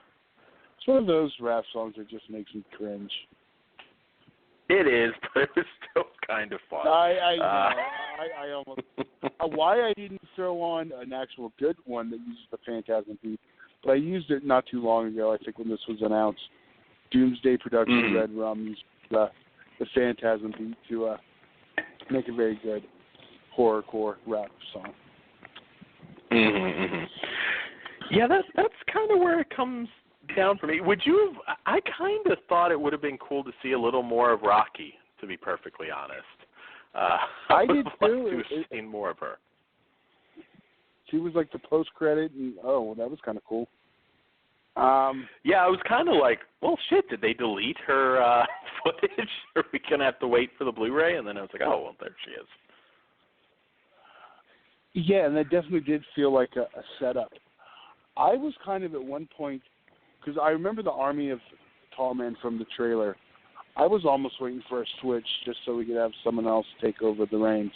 it's one of those rap songs that just makes me cringe. It is, but it was still kind of fun. I almost why I didn't throw on an actual good one that uses the Phantasm beat but I used it not too long ago, I think, when this was announced. Doomsday Production Red Rum used the Phantasm beat to make a very good horrorcore rap song. Yeah, that's kind of where it comes down for me. Would you have, I kind of thought it would have been cool to see a little more of Rocky, to be perfectly honest. I did too. To have seen more of her. She was like the post-credit, and that was kind of cool. Yeah, I was kind of like, well, shit, did they delete her footage? Are we going to have to wait for the Blu-ray? And then I was like, oh, well, there she is. Yeah, and that definitely did feel like a setup. I was kind of at one point, because I remember the army of tall men from the trailer, I was almost waiting for a switch just so we could have someone else take over the reins.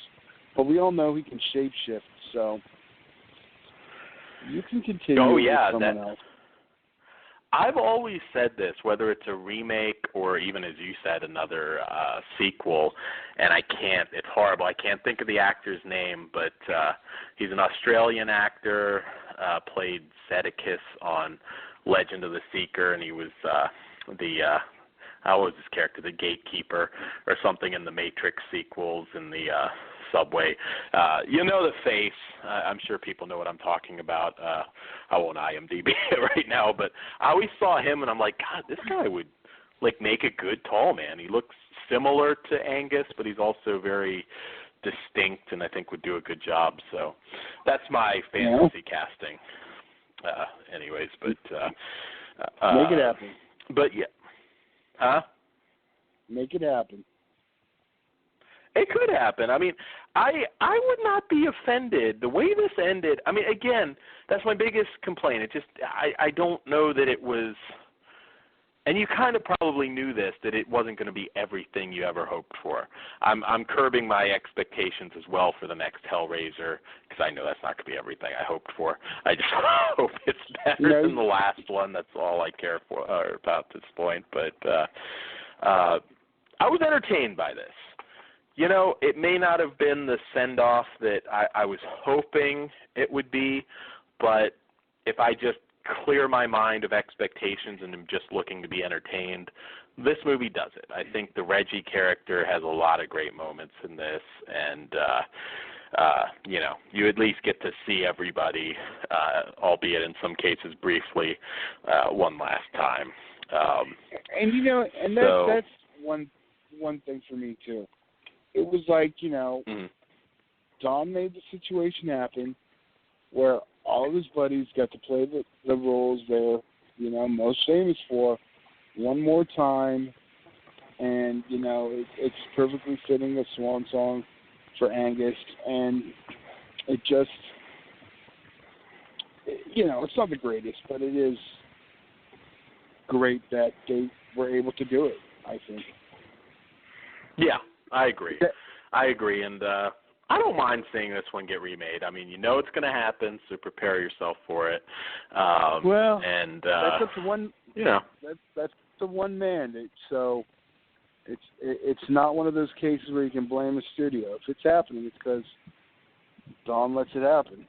But we all know he can shapeshift, so you can continue with someone else. I've always said this, whether it's a remake or even, as you said, another sequel, and it's horrible. I can't think of the actor's name, but he's an Australian actor, played Sedicus on Legend of the Seeker, and he was how was his character, the gatekeeper or something in the Matrix sequels in the subway. You know the face. I'm sure people know what I'm talking about. I won't IMDb it right now, but I always saw him and I'm like, God, this guy would make a good tall man. He looks similar to Angus, but he's also very distinct and I think would do a good job. So that's my fantasy casting. Anyways, but make it happen. But yeah. Huh? Make it happen. It could happen. I mean, I would not be offended. The way this ended, I mean, again, that's my biggest complaint. It just, I don't know that it was, and you kind of probably knew this, that it wasn't going to be everything you ever hoped for. I'm curbing my expectations as well for the next Hellraiser, because I know that's not going to be everything I hoped for. I just hope it's better than the last one. That's all I care for about at this point. But I was entertained by this. You know, it may not have been the send-off that I was hoping it would be, but if I just clear my mind of expectations and am just looking to be entertained, this movie does it. I think the Reggie character has a lot of great moments in this, and, you know, you at least get to see everybody, albeit in some cases briefly, one last time. And, you know, and that's one thing for me, too. It was like, you know, Don made the situation happen where all of his buddies got to play the roles they're, you know, most famous for one more time. And, you know, it's perfectly fitting a swan song for Angus. And it just, you know, it's not the greatest, but it is great that they were able to do it, I think. Yeah. I agree. And I don't mind seeing this one get remade. I mean, you know it's going to happen, so prepare yourself for it. And that's up to one. You know, that's the one man. So it's not one of those cases where you can blame a studio. If it's happening, it's because Don lets it happen.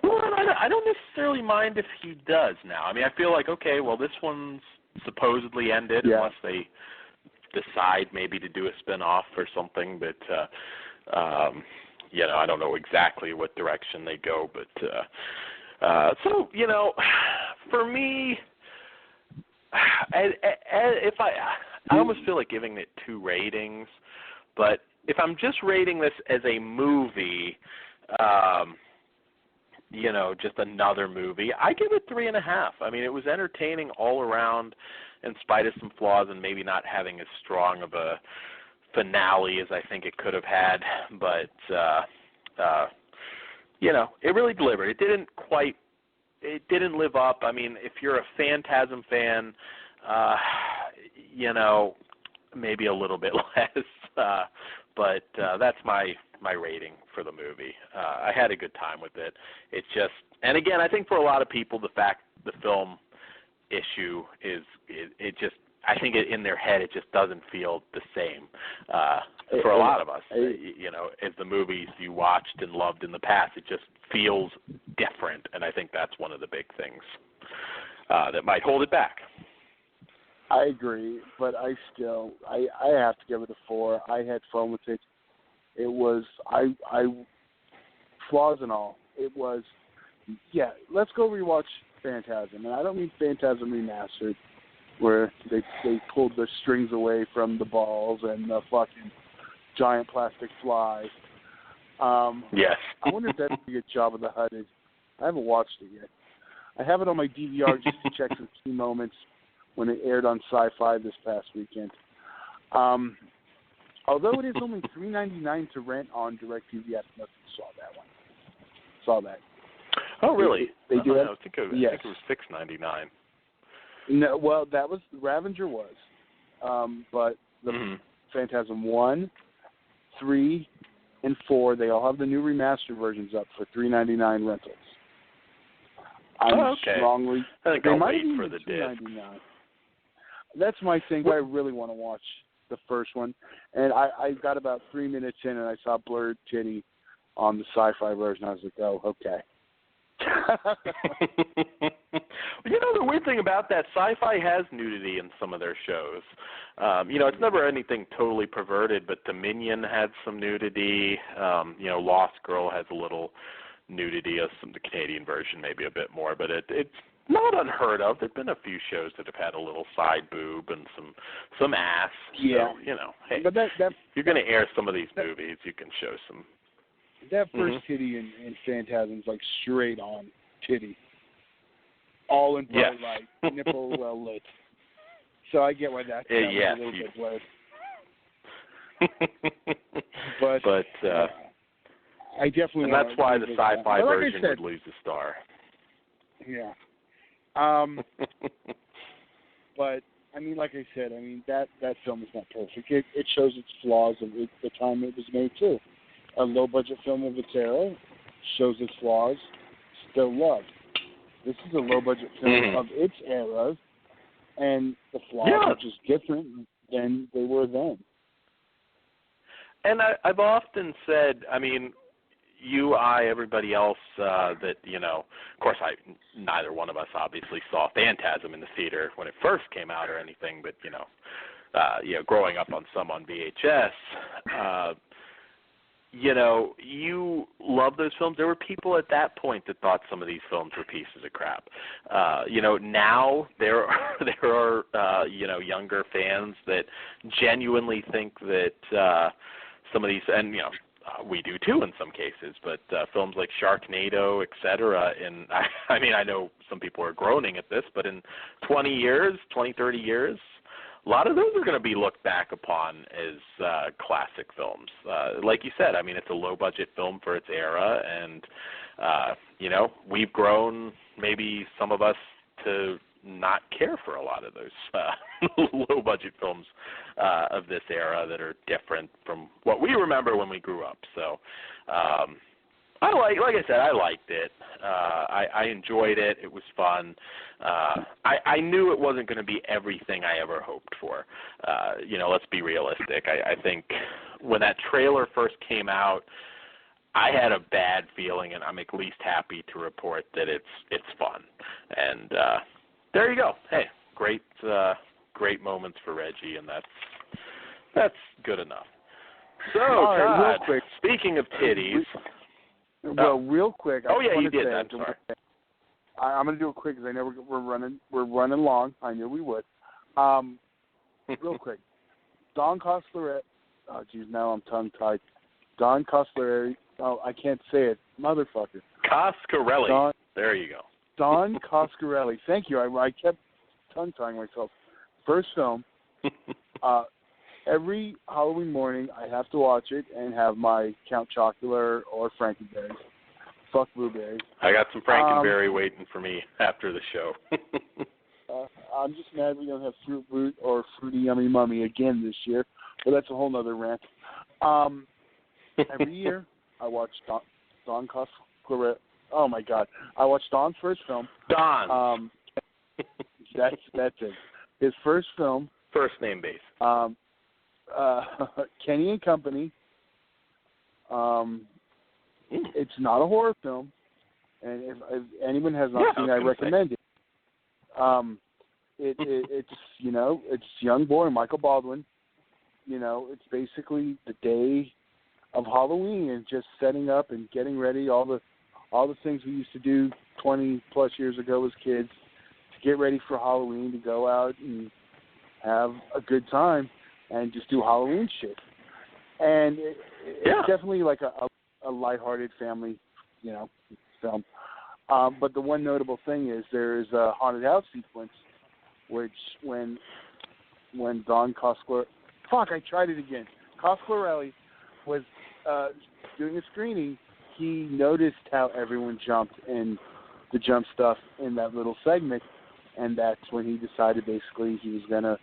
Well, I don't necessarily mind if he does now. I mean, I feel like, okay, well, this one's supposedly ended unless they decide maybe to do a spin-off or something, but you know, I don't know exactly what direction they go, but so, you know, for me, if I almost feel like giving it 2 ratings, but if I'm just rating this as a movie, you know, just another movie, I give it 3.5. I mean, it was entertaining all around, in spite of some flaws and maybe not having as strong of a finale as I think it could have had. But, you know, it really delivered. It didn't live up. I mean, if you're a Phantasm fan, you know, maybe a little bit less. But that's my rating for the movie. I had a good time with it. It's just, and again, I think for a lot of people, the fact the film issue is it just I think in their head it just doesn't feel the same for a lot of us. As the movies you watched and loved in the past, it just feels different, and I think that's one of the big things that might hold it back. I agree, but I have to give it a 4. I had fun with it. It was flaws and all. It was, let's go rewatch Phantasm, and I don't mean Phantasm Remastered, where they pulled the strings away from the balls and the fucking giant plastic fly. Yes. I wonder if that's a good job of the HUD. I haven't watched it yet. I have it on my DVR just to check some key moments when it aired on Sci-Fi this past weekend. Although it is only $3.99 to rent on DirecTV, I don't know if you saw that one. Saw that. Oh, really? They do it? I think it was $6.99. No, well, that was Ravager was, but the Phantasm 1, 3, and 4, they all have the new remastered versions up for $3.99 rentals. I think I'll wait for the disc. That's my thing. I really want to watch the first one, and I got about 3 minutes in, and I saw blurred titty on the Sci-Fi version. I was like, oh, okay. The weird thing about that, Sci-Fi has nudity in some of their shows. It's never anything totally perverted, but Dominion had some nudity. Lost Girl has a little nudity. The Canadian version maybe a bit more, but it's not unheard of. There've been a few shows that have had a little side boob and some ass. Yeah. So, hey, but you're going to air some of these movies, you can show some. That first titty in Phantasm is like straight on titty. All in bright light, nipple well lit. So I get why that's a little bit blurred. but I definitely. And that's why the Sci-Fi version would lose a star. Yeah. But I mean, like I said, that film is not perfect. It shows its flaws of the time it was made too. A low-budget film of its era shows its flaws, still loved. This is a low-budget film of its era, and the flaws are just different than they were then. And I've often said, you, I, everybody else that, of course, neither one of us obviously saw Phantasm in the theater when it first came out or anything, but, growing up on VHS, you love those films. There were people at that point that thought some of these films were pieces of crap. Now there are younger fans that genuinely think that some of these, and we do too in some cases, but films like Sharknado, etc. And I know some people are groaning at this, but in 20, 30 years, a lot of those are going to be looked back upon as classic films. Like you said, it's a low-budget film for its era, and, we've grown, maybe some of us, to not care for a lot of those low-budget films of this era that are different from what we remember when we grew up. So, like I said, I liked it. I enjoyed it. It was fun. I knew it wasn't going to be everything I ever hoped for. Let's be realistic. I think when that trailer first came out, I had a bad feeling, and I'm at least happy to report that it's fun. And there you go. Hey, great moments for Reggie, and that's good enough. So, Todd, real quick. Speaking of titties. Well, real quick. You did. I'm sorry. I'm going to do it quick because I know we're running long. I knew we would. Real quick. Don Coscarelli. Oh, geez, now I'm tongue-tied. Don Coscarelli. Oh, I can't say it. Motherfucker. Coscarelli. There you go. Don Coscarelli. Thank you. I kept tongue-tying myself. First film. Every Halloween morning, I have to watch it and have my Count Chocula or Frankenberry. Fuck blueberries. I got some Frankenberry waiting for me after the show. I'm just mad we don't have Fruit Root or Fruity Yummy Mummy again this year, but that's a whole nother rant. Every year, I watch Don Coscarelli. Oh, my God. I watch Don's first film. Don. That's it. His first film. First name base. Kenny and Company. It's not a horror film, and if anyone has not seen it, I recommend it. It's it's young boy Michael Baldwin. It's basically the day of Halloween and just setting up and getting ready, all the things we used to do 20 plus years ago as kids to get ready for Halloween, to go out and have a good time and just do Halloween shit. And it's definitely like a lighthearted family, film. But the one notable thing is there is a haunted house sequence, which when Don Coscarelli, Coscarelli was doing a screening, he noticed how everyone jumped in the jump stuff in that little segment, and that's when he decided basically he was going to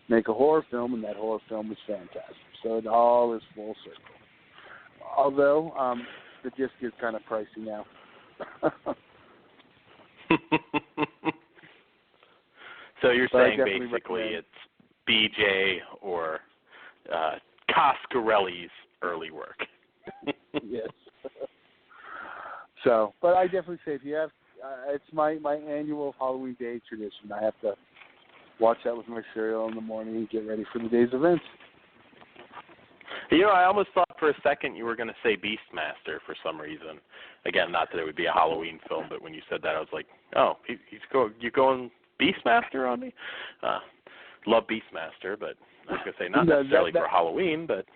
make a horror film, and that horror film was Phantasm. So it all is full circle. Although the disc is kind of pricey now. So you're saying basically it's BJ or Coscarelli's early work. Yes. So, but I definitely say if you have, it's my annual Halloween Day tradition. I have to watch that with my cereal in the morning and get ready for the day's events. I almost thought for a second you were going to say Beastmaster for some reason. Again, not that it would be a Halloween film, but when you said that, I was like, oh, you're going Beastmaster on me? Love Beastmaster, but I was going to say not necessarily for Halloween, but...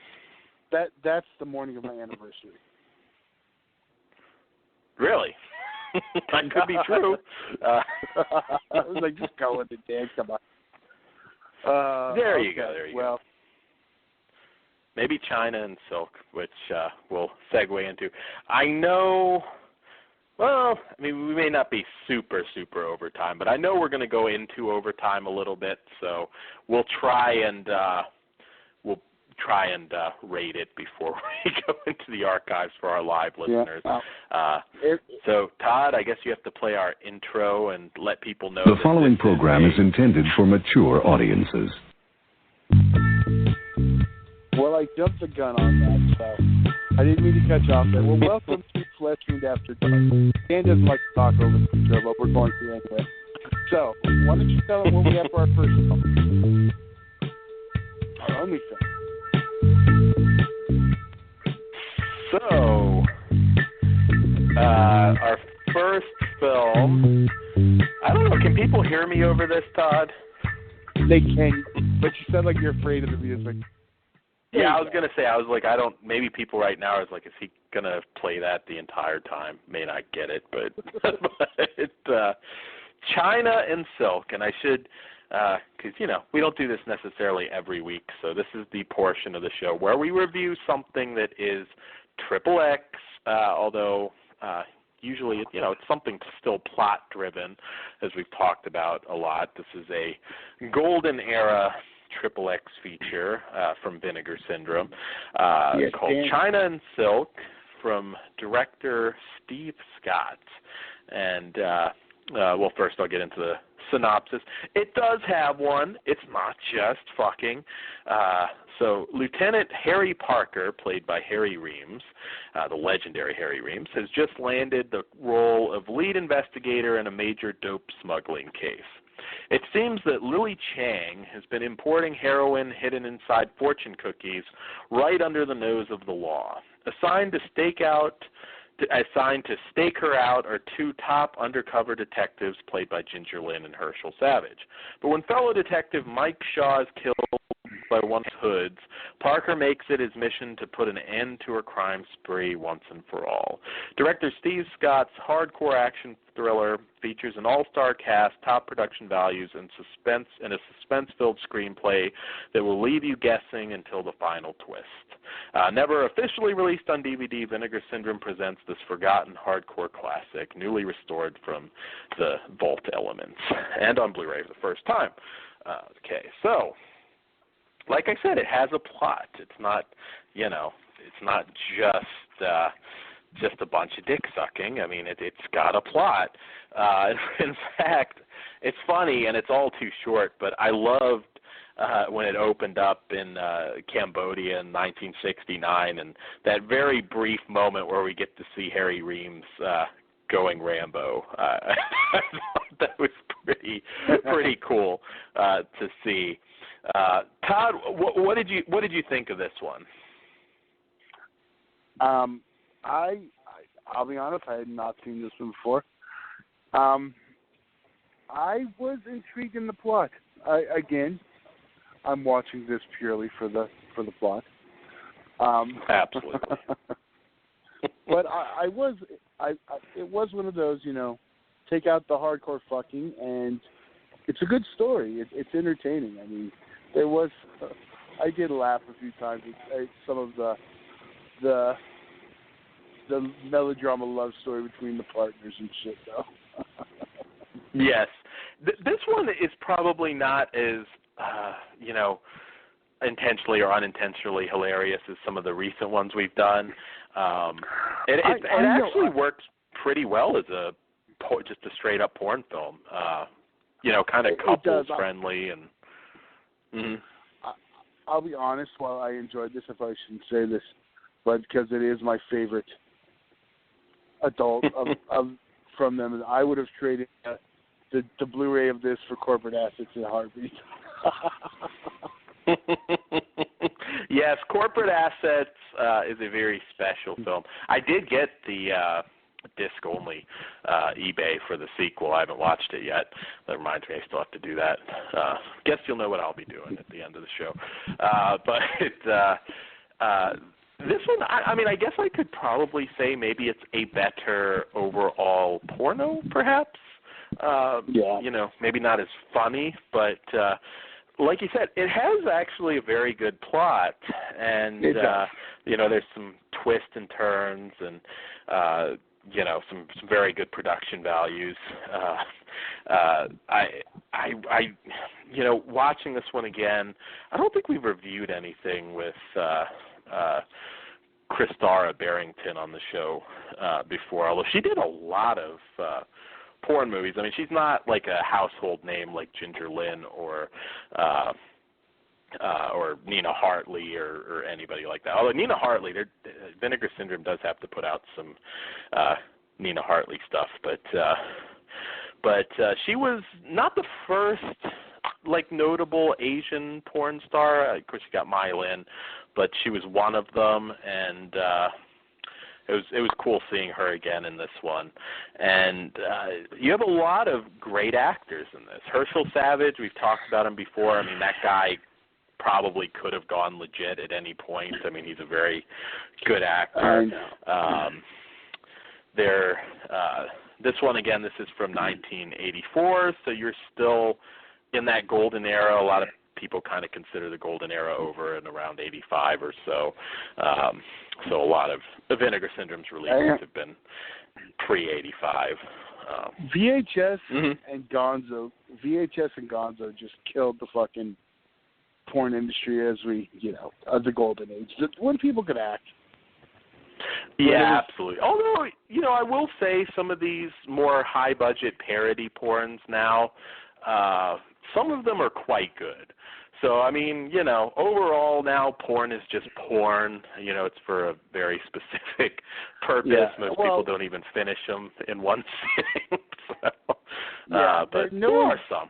That's the morning of my anniversary. Really? That could be true. I was like, just go with it, Dan. Come on. There you go. Well, maybe China and Silk, which we'll segue into. I know. Well, I mean, we may not be super overtime, but I know we're going to go into overtime a little bit, so we'll try and rate it before we go into the archives for our live listeners. So, Todd, I guess you have to play our intro and let people know. The following program is intended for mature audiences. Well, I jumped the gun on that, so I didn't mean to catch off there. Well, welcome to Flesh Wound After Dark. Dan doesn't like to talk over the intro, but we're going to anyway. So, why don't you tell them what we have for our first film? Our only film. So, our first film, I don't know, can people hear me over this, Todd? They can, but you sound like you're afraid of the music. Yeah, I was going to say, maybe people right now are like, is he going to play that the entire time? May not get it, but China and Silk, and I should... because, we don't do this necessarily every week, so this is the portion of the show where we review something that is XXX, although usually, it's something still plot-driven, as we've talked about a lot. This is a golden era XXX feature from Vinegar Syndrome called China and Silk from director Steve Scott. And, well, first I'll get into the synopsis. It does have one. It's not just fucking. So Lieutenant Harry Parker, played by Harry Reams, the legendary Harry Reams, has just landed the role of lead investigator in a major dope smuggling case. It seems that Lily Chang has been importing heroin hidden inside fortune cookies right under the nose of the law. Assigned to stake her out are two top undercover detectives played by Ginger Lynn and Herschel Savage. But when fellow detective Mike Shaw is killed by one of his hoods, Parker makes it his mission to put an end to her crime spree once and for all. Director Steve Scott's hardcore action thriller features an all-star cast, top production values, and a suspense-filled screenplay that will leave you guessing until the final twist. Never officially released on DVD, Vinegar Syndrome presents this forgotten hardcore classic, newly restored from the vault elements, and on Blu-ray for the first time. Okay, so, like I said, it has a plot. It's not, it's not just just a bunch of dick sucking. I mean, it's got a plot. In fact, it's funny and it's all too short, but I loved when it opened up in Cambodia in 1969, and that very brief moment where we get to see Harry Reams going Rambo. I thought that was pretty cool to see. Todd, what did you think of this one? I'll be honest, I had not seen this one before. I was intrigued in the plot. I'm watching this purely for the plot. Absolutely. But it was one of those, take out the hardcore fucking, and it's a good story. It's entertaining. I mean, I did laugh a few times at some of the melodrama love story between the partners and shit, though. Yes. This one is probably not as, intentionally or unintentionally hilarious as some of the recent ones we've done. It actually works pretty well as just a straight up porn film. Kind of couples friendly and. Mm-hmm. I'll be honest. While I enjoyed this, if I shouldn't say this, but because it is my favorite adult from them, I would have traded the Blu-ray of this for corporate assets in a heartbeat. Yes, Corporate Assets is a very special film. I did get the disc-only eBay for the sequel. I haven't watched it yet. That reminds me, I still have to do that. Guess you'll know what I'll be doing at the end of the show. This one, I guess I could probably say maybe it's a better overall porno, perhaps. Maybe not as funny, but like you said, it has actually a very good plot, and there's some twists and turns, and some very good production values. Watching this one again, I don't think we've reviewed anything with Kristara Barrington on the show before, although she did a lot of porn movies. I mean, she's not like a household name like Ginger Lynn or Nina Hartley or anybody like that. Although Nina Hartley, Vinegar Syndrome does have to put out some Nina Hartley stuff, but she was not the first notable Asian porn star. Of course, you got Mai Lin, but she was one of them, and it was cool seeing her again in this one. And you have a lot of great actors in this. Herschel Savage, we've talked about him before. I mean, that guy probably could have gone legit at any point. I mean, he's a very good actor. This one, again, this is from 1984, so you're still in that golden era. A lot of people kind of consider the golden era over in around 85 or so. So a lot of the Vinegar Syndrome's releases have been pre-85. VHS and Gonzo just killed the fucking porn industry as the golden age, when people could act. Yeah, absolutely. Although, I will say some of these more high-budget parody porns now, some of them are quite good. So, I mean, overall now porn is just porn. It's for a very specific purpose. Yeah. Most people don't even finish them in one sitting. But no there one, are some.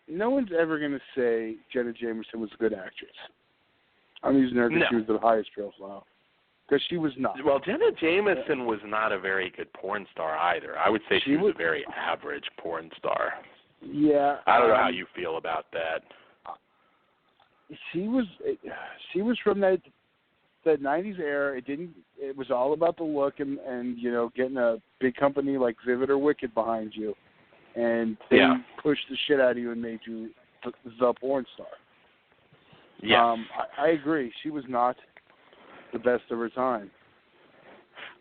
No one's ever going to say Jenna Jameson was a good actress. I'm using her because she was the highest profile. Because she was not. Well, Jenna Jameson was not a very good porn star either. I would say she was a very average porn star. Yeah. I don't know how you feel about that. She was from that 90s era. It was all about the look and getting a big company like Vivid or Wicked behind you, and they pushed the shit out of you and made you the porn star. Yeah. I agree. She was not the best of her time.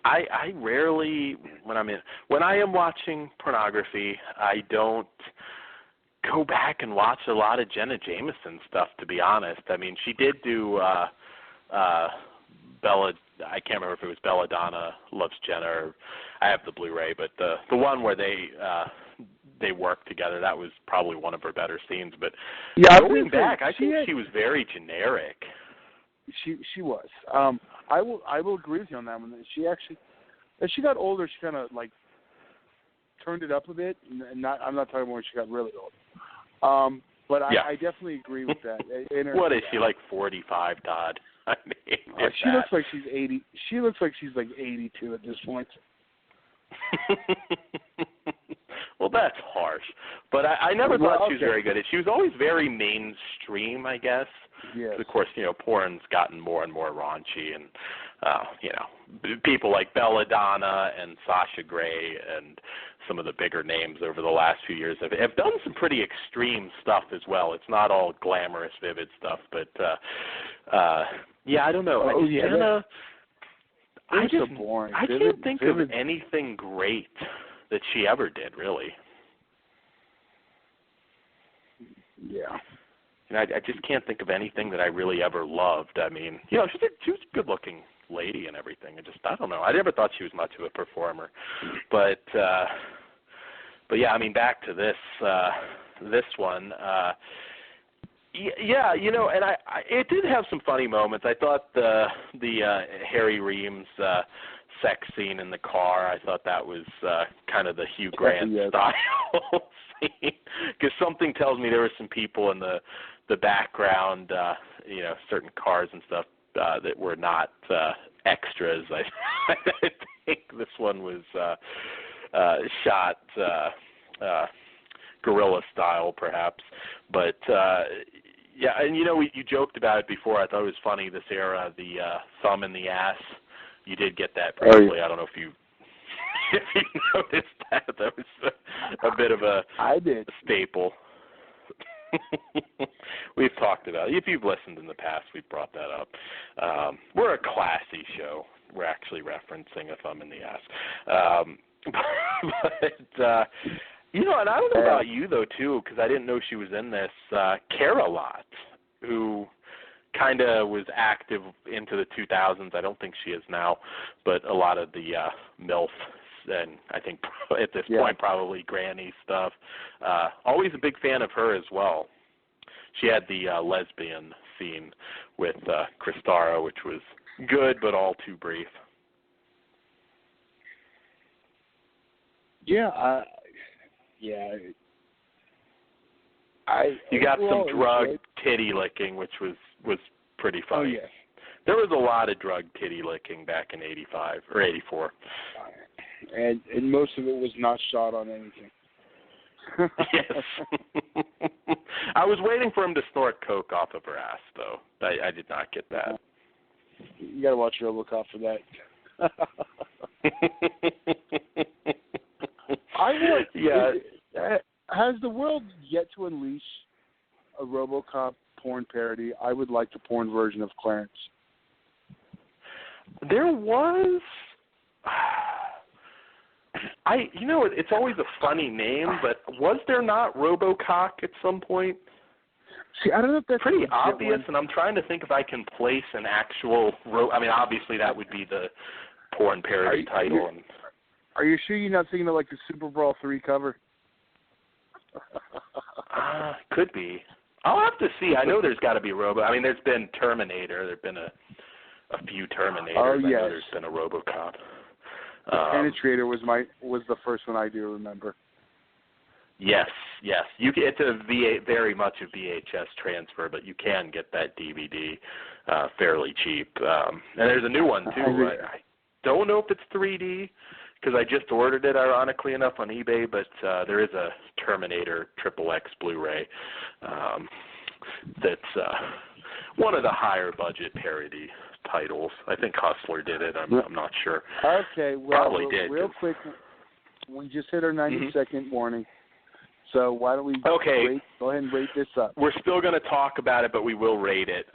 I rarely, when I am watching pornography, I don't go back and watch a lot of Jenna Jameson stuff, to be honest. I mean, she did do Bella. I can't remember if it was Belladonna Loves Jenna. Or, I have the Blu-ray, but the one where they worked together, that was probably one of her better scenes. But going back, I think she was very generic. She was. I will agree with you on that one. She actually, as she got older, she kind of like turned it up a bit. And I'm not talking about when she got really old. But I definitely agree with that. What is she, like 45, Todd? I mean, she looks like she's 80. She looks like she's like 82 at this point. Well, that's harsh. But I never thought she was very good. She was always very mainstream, I guess. Yes. Of course, porn's gotten more and more raunchy, and people like Belladonna and Sasha Grey and some of the bigger names over the last few years have done some pretty extreme stuff as well. It's not all glamorous, vivid stuff, but I don't know. I can't think of anything great that she ever did, really. Yeah. And I just can't think of anything that I really ever loved. I mean, she was a good-looking lady and everything. I don't know. I never thought she was much of a performer. But yeah, I mean, back to this one. And it did have some funny moments. I thought the Harry Reams sex scene in the car, I thought that was kind of the Hugh Grant style scene, because something tells me there were some people in the background, certain cars and stuff that were not extras. I think this one was shot guerrilla style, perhaps, but and you joked about it before. I thought it was funny this era, the thumb in the ass. You did get that briefly. I don't know if you noticed that. That was a bit of a staple. We've talked about it. If you've listened in the past, we've brought that up. We're a classy show. We're actually referencing a thumb in the ass. And I don't know about you, though, too, because I didn't know she was in this. Cara-Lot, who kind of was active into the 2000s. I don't think she is now, but a lot of the MILF, and I think at this point probably granny stuff. Always a big fan of her as well. She had the lesbian scene with Cristaro, which was good but all too brief. You got some drug titty licking, which was pretty funny. Oh, yes. There was a lot of drug titty licking back in 85 or 84. And most of it was not shot on anything. Yes. I was waiting for him to snort coke off of her ass, though. I did not get that. You got to watch RoboCop for that. Has the world yet to unleash a RoboCop porn parody? I would like the porn version of Clarence. There was... it's always a funny name, but was there not RoboCop at some point? See, I don't know if that's pretty obvious, and I'm trying to think if I can place an actual... obviously that would be the porn parody title. Are you sure you're not thinking of like the Super Brawl 3 cover? Could be. I'll have to see. I know there's got to be there's been Terminator. There've been a few Terminators. Oh, yes. I know there's been a RoboCop. Penetrator was the first one I do remember. Yes. It's very much a VHS transfer, but you can get that DVD fairly cheap. And there's a new one too. I don't know if it's 3D because I just ordered it, ironically enough, on eBay. But there is a Terminator XXX Blu-ray that's one of the higher budget parody titles. I think Hustler did it. I'm not sure. Okay, well, probably did. Real quick, we just hit our 90-second warning. So why don't we go ahead and rate this up? We're still going to talk about it, but we will rate it.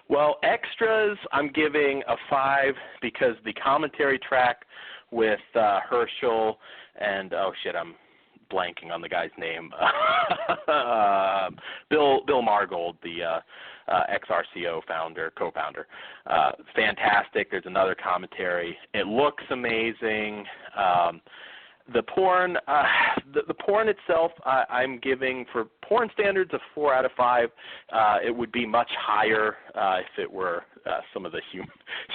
Well, extras, I'm giving a 5 because the commentary track with Herschel and, I'm blanking on the guy's name. Bill Margold, ex-RCO co-founder. Fantastic. There's another commentary. It looks amazing. The porn, the porn itself, I'm giving, for porn standards, a 4 out of 5. It would be much higher if it were some of the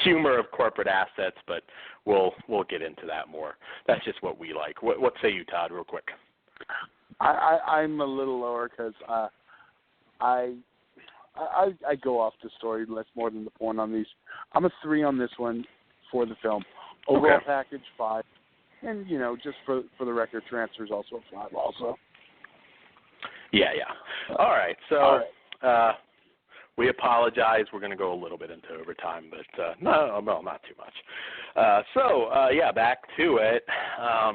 humor of corporate assets, but we'll get into that more. That's just what we like. What say you, Todd, real quick? I'm a little lower because I go off the story less more than the porn on these. I'm a 3 on this one for the film. Overall package 5. And, just for the record, transfer's also a 5 also. Yeah. All right. So we apologize. We're going to go a little bit into overtime, but no, not too much. Back to it. I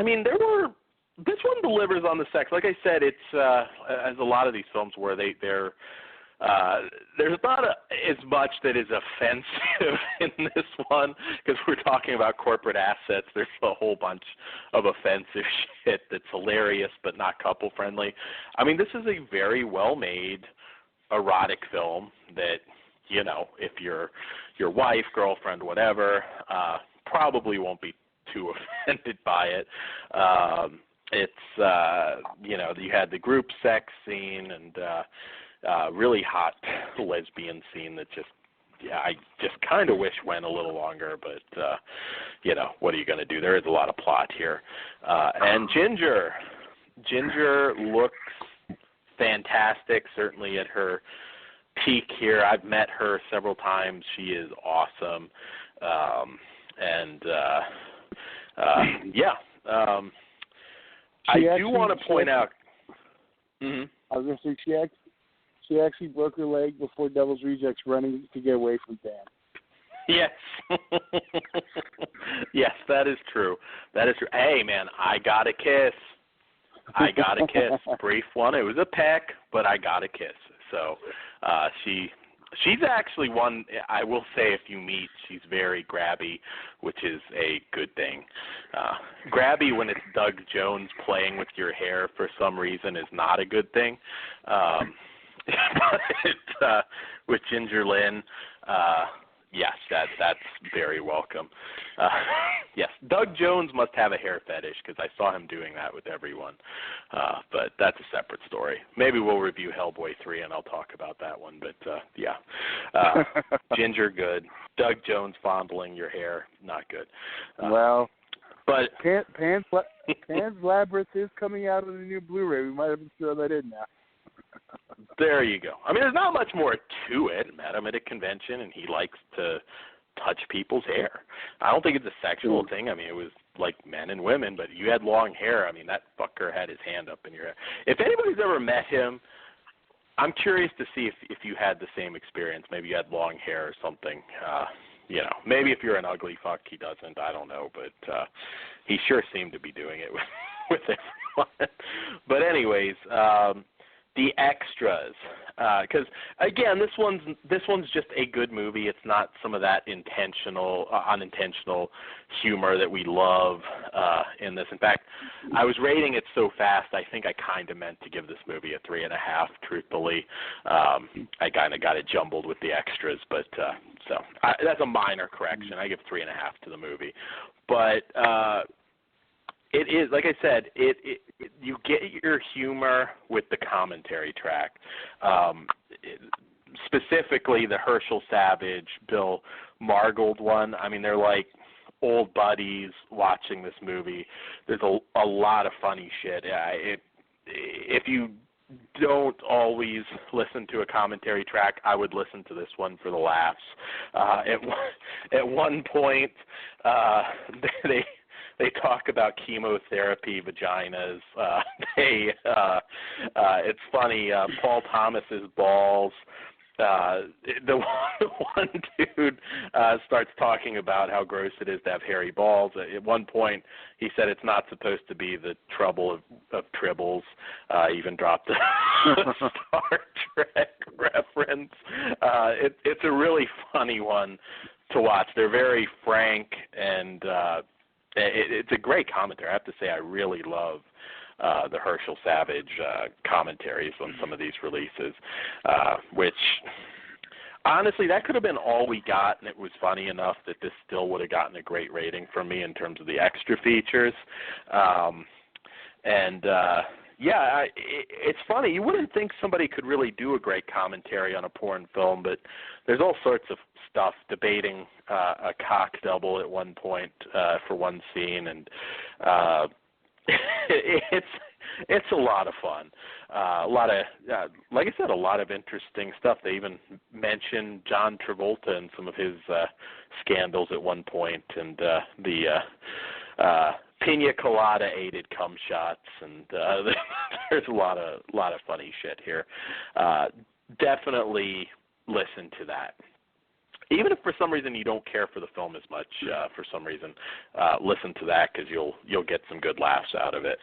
mean, this one delivers on the sex. Like I said, it's as a lot of these films where they're there's not as much that is offensive in this one, because we're talking about corporate assets. There's a whole bunch of offensive shit that's hilarious but not couple-friendly. I mean, this is a very well-made erotic film that, if your wife, girlfriend, whatever, probably won't be too offended by it. It's, you had the group sex scene and really hot lesbian scene that I just kind of wish went a little longer, but, what are you going to do? There is a lot of plot here. And Ginger looks fantastic, certainly at her peak here. I've met her several times. She is awesome. I do want to point out. Mm-hmm. I was going to say she actually broke her leg before Devil's Rejects running to get away from Dan. Yes. Yes, that is true. That is true. Hey, man, I got a kiss. Brief one. It was a peck, but I got a kiss. So she's actually one, I will say, if you meet, she's very grabby, which is a good thing. Grabby when it's Doug Jones playing with your hair for some reason is not a good thing. But with Ginger Lynn, yes, that's very welcome. Yes, Doug Jones must have a hair fetish because I saw him doing that with everyone. But that's a separate story. Maybe we'll review Hellboy 3 and I'll talk about that one. But Ginger, good. Doug Jones fondling your hair, not good. But Pan's Labyrinth is coming out on the new Blu-ray. We might have to throw that in now. There you go. I mean, there's not much more to it. Met him at a convention, and he likes to touch people's hair. I don't think it's a sexual thing. I mean, it was like men and women, but you had long hair. I mean, that fucker had his hand up in your hair. If anybody's ever met him, I'm curious to see if you had the same experience. Maybe you had long hair or something. Maybe if you're an ugly fuck, he doesn't. I don't know, but he sure seemed to be doing it with everyone. But anyways, the extras, because again, this one's just a good movie. It's not some of that unintentional humor that we love in this. In fact, I was rating it so fast, I think I kind of meant to give this movie a 3.5. Truthfully, I kind of got it jumbled with the extras, but that's a minor correction. I give 3.5 to the movie, but. It is, like I said, you get your humor with the commentary track. Specifically, the Herschel Savage, Bill Margold one. I mean, they're like old buddies watching this movie. There's a lot of funny shit. If you don't always listen to a commentary track, I would listen to this one for the laughs. At one point, they talk about chemotherapy vaginas. It's funny. Paul Thomas's balls. The one dude starts talking about how gross it is to have hairy balls. At one point, he said it's not supposed to be the trouble of tribbles. Even dropped a Star Trek reference. It's a really funny one to watch. They're very frank and. It's a great commentary. I have to say I really love the Herschel Savage commentaries on some of these releases, which honestly, that could have been all we got, and it was funny enough that this still would have gotten a great rating from me in terms of the extra features. It's funny. You wouldn't think somebody could really do a great commentary on a porn film, but there's all sorts of stuff debating a cock double at one point for one scene, and it's a lot of fun. A lot of, like I said, a lot of interesting stuff. They even mentioned John Travolta and some of his scandals at one point, and the pina colada aided cum shots, and there's a lot of funny shit here. Definitely listen to that. Even if for some reason you don't care for the film as much, for some reason, listen to that because you'll get some good laughs out of it.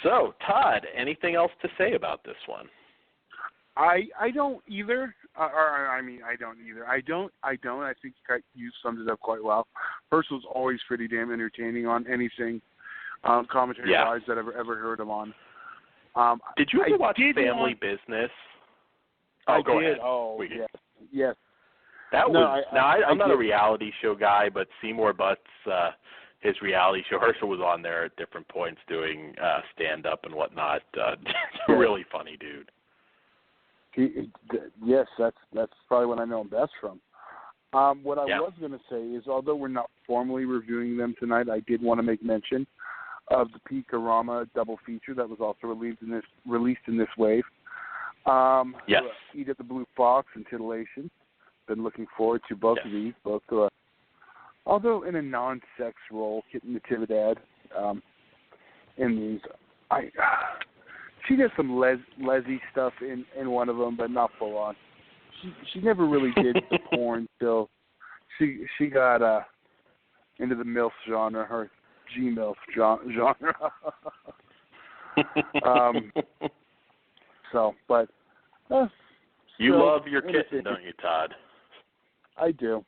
So, Todd, anything else to say about this one? I don't either. I don't either. I don't. I think you summed it up quite well. Herschel's always pretty damn entertaining on anything commentary-wise that I've ever heard him on. Did you ever watch Family Business? Oh, go ahead. Oh, yes. That was. I'm not a reality show guy, but Seymour Butts, his reality show, Herschel was on there at different points doing stand-up and whatnot. Really funny dude. Yes, that's probably what I know him best from. What I was going to say is, although we're not formally reviewing them tonight, I did want to make mention of the Peak-A-Rama double feature that was also released in this wave. Eat at the Blue Fox and Titillation. Been looking forward to both of these, although in a non-sex role, Kitten the Tividad in these. She does some lesy stuff in one of them, but not full on. She never really did the porn till she got into the MILF genre, her G-MILF genre. You love your kitten, don't you, Todd? I do.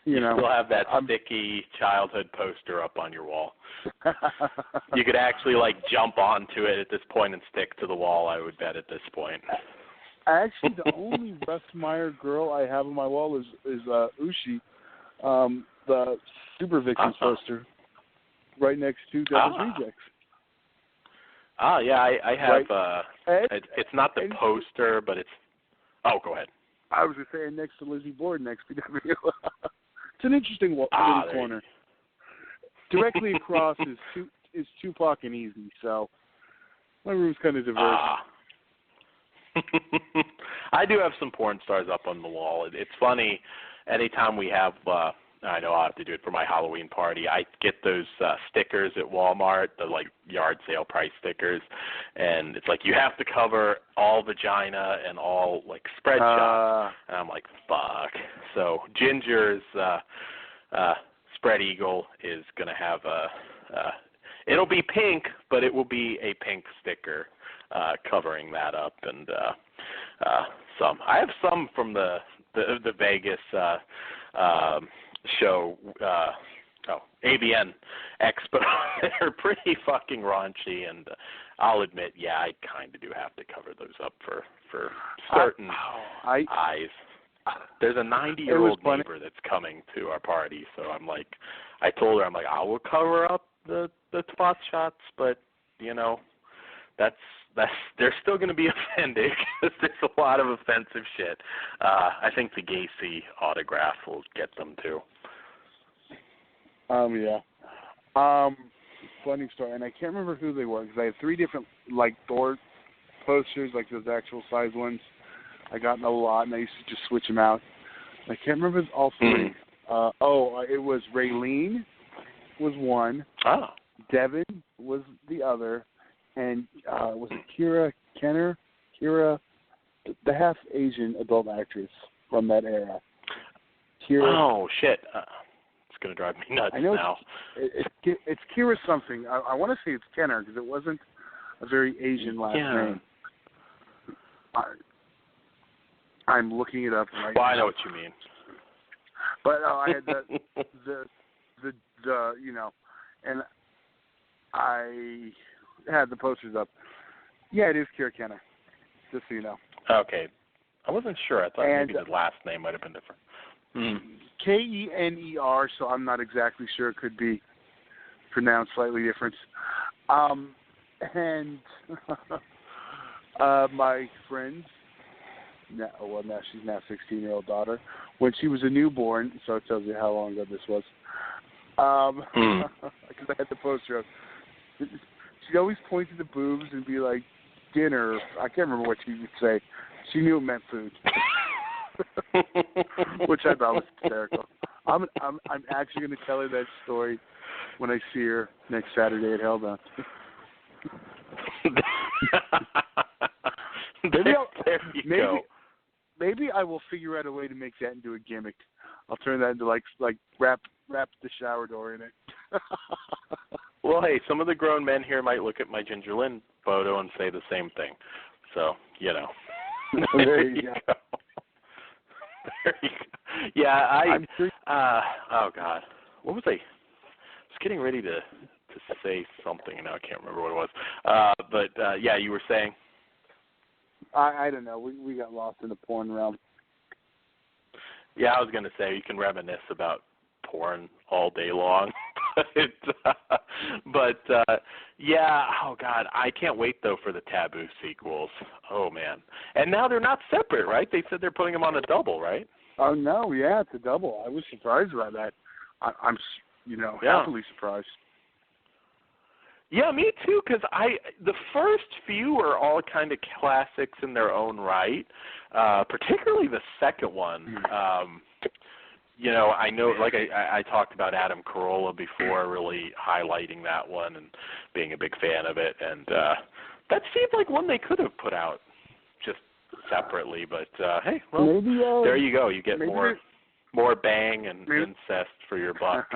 You still have that sticky childhood poster up on your wall. You could actually jump onto it at this point and stick to the wall, I would bet, at this point. Actually, the only Russ Meyer girl I have on my wall is Ushi, the Super Victims poster, right next to Devil's Rejects. I have. It's not the poster, but it's. Oh, go ahead. I was just saying next to Lizzie Borden, XPW. It's an interesting little corner. Directly across is Tupac and Easy, so my room's kind of diverse. I do have some porn stars up on the wall. It's funny, anytime we have, I know I'll have to do it for my Halloween party, I get those stickers at Walmart, the yard sale price stickers, and it's you have to cover all vagina and all spread shots, and I'm like, fuck. So Ginger's spread eagle is going to have it'll be pink, but it will be a pink sticker covering that up, and I have some from the Vegas show, ABN Expo. They're pretty fucking raunchy, and I'll admit, I kind of do have to cover those up for certain eyes. There's a 90-year-old neighbor that's coming to our party, so I told her, I will cover up the twat shots, but they're still going to be offended because there's a lot of offensive shit. I think the Gacy autograph will get them too. Funny story, and I can't remember who they were because I have 3 different Thor posters, those actual size ones. I got in a lot, and I used to just switch them out. I can't remember all 3. It was Raylene was one. Devin was the other. And was it Kira Kenner? Kira, the half-Asian adult actress from that era. Kira, oh, shit. It's going to drive me nuts now. It's Kira something. I want to say it's Kenner because it wasn't a very Asian last name. I'm looking it up right now. I know what you mean. But I had the and I had the posters up. Yeah, it is Kier Kenner, just so you know. Okay. I wasn't sure. I thought maybe the last name might have been different. Kenner, so I'm not exactly sure. It could be pronounced slightly different. And my friend's, now she's now 16-year-old daughter, when she was a newborn, so it tells you how long ago this was, because I had the poster up. She'd always point to the boobs and be like, dinner. I can't remember what she would say. She knew it meant food, which I thought was hysterical. I'm actually going to tell her that story when I see her next Saturday at Hellbent. Maybe I will figure out a way to make that into a gimmick. I'll turn that into like wrap the shower door in it. Well, hey, some of the grown men here might look at my Ginger Lynn photo and say the same thing. So, you know. There you go. There you go. Yeah, oh God, what was I? I was getting ready to say something, and now I can't remember what it was. But yeah, you were saying. I don't know. We got lost in the porn realm. Yeah, I was going to say you can reminisce about porn all day long. but yeah, oh God, I can't wait though for the Taboo sequels. Oh man, and now they're not separate, right? They said they're putting them on a double, right? Oh no, yeah, it's a double. I was surprised by that. I'm happily surprised. Yeah, me too. Because the first few are all kind of classics in their own right. Particularly the second one. You know, I know, like I talked about Adam Carolla before, really highlighting that one and being a big fan of it. And that seemed like one they could have put out just separately. But, hey, well, maybe, there you go. You get more bang and incest for your buck.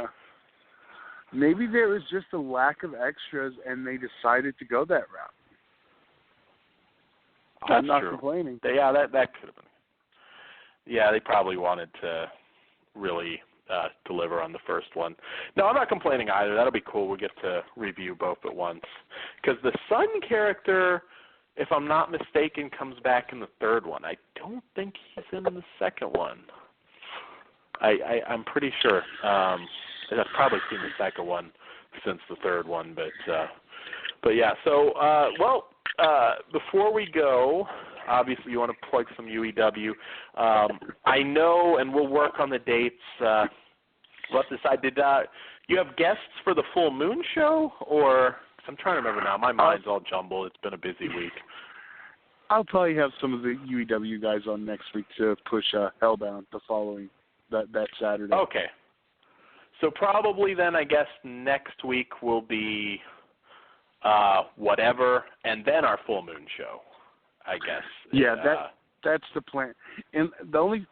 Maybe there was just a lack of extras and they decided to go that route. I'm not complaining. Yeah, that could have been. Yeah, they probably wanted to really deliver on the first one. No, I'm not complaining either. That'll be cool. We'll get to review both at once. Because the son character, if I'm not mistaken, comes back in the third one. I don't think he's in the second one. I'm pretty sure. I've probably seen the second one since the third one. But yeah, so, before we go, obviously, you want to plug some UEW. I know, and we'll work on the dates. We'll have to decide. Did you have guests for the Full Moon show? Or, I'm trying to remember now. My mind's all jumbled. It's been a busy week. I'll probably have some of the UEW guys on next week to push Hellbound the following, that Saturday. Okay. So probably then, I guess, next week will be whatever, and then our Full Moon show. I guess. Yeah, that's the plan. And the only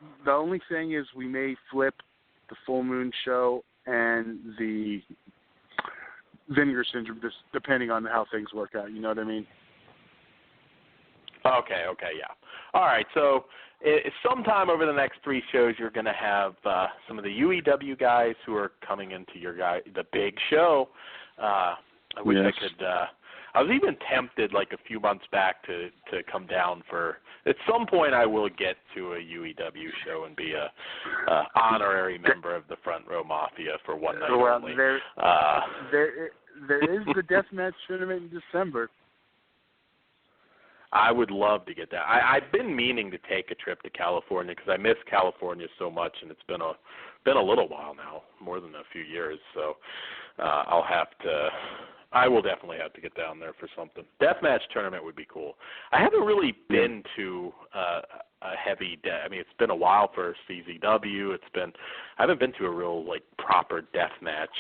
thing is we may flip the Full Moon show and the Vinegar Syndrome, just depending on how things work out. You know what I mean? Okay, yeah. All right, so sometime over the next 3 shows, you're going to have some of the UEW guys who are coming into the big show. I wish I could. I was even tempted, like a few months back, to come down for. At some point, I will get to a UEW show and be a honorary member of the Front Row Mafia for one night only. There is the deathmatch tournament in December. I would love to get that. I've been meaning to take a trip to California because I miss California so much, and it's been a little while now, more than a few years. So I will definitely have to get down there for something. Deathmatch tournament would be cool. I haven't really been to a heavy. I mean, it's been a while for CZW. I haven't been to a real proper deathmatch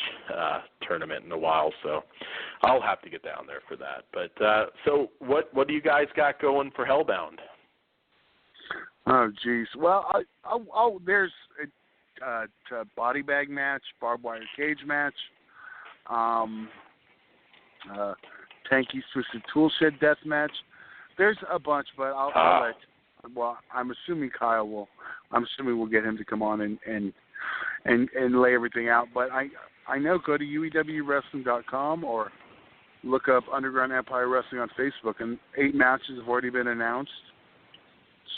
tournament in a while. So I'll have to get down there for that. But so what do you guys got going for Hellbound? Oh geez. Well, there's a body bag match, barbed wire cage match. Tanky Twisted Toolshed death match. There's a bunch, but I'll let. Well, I'm assuming Kyle will. I'm assuming we'll get him to come on and lay everything out. But I know, go to uewwrestling.com or look up Underground Empire Wrestling on Facebook, and 8 matches have already been announced.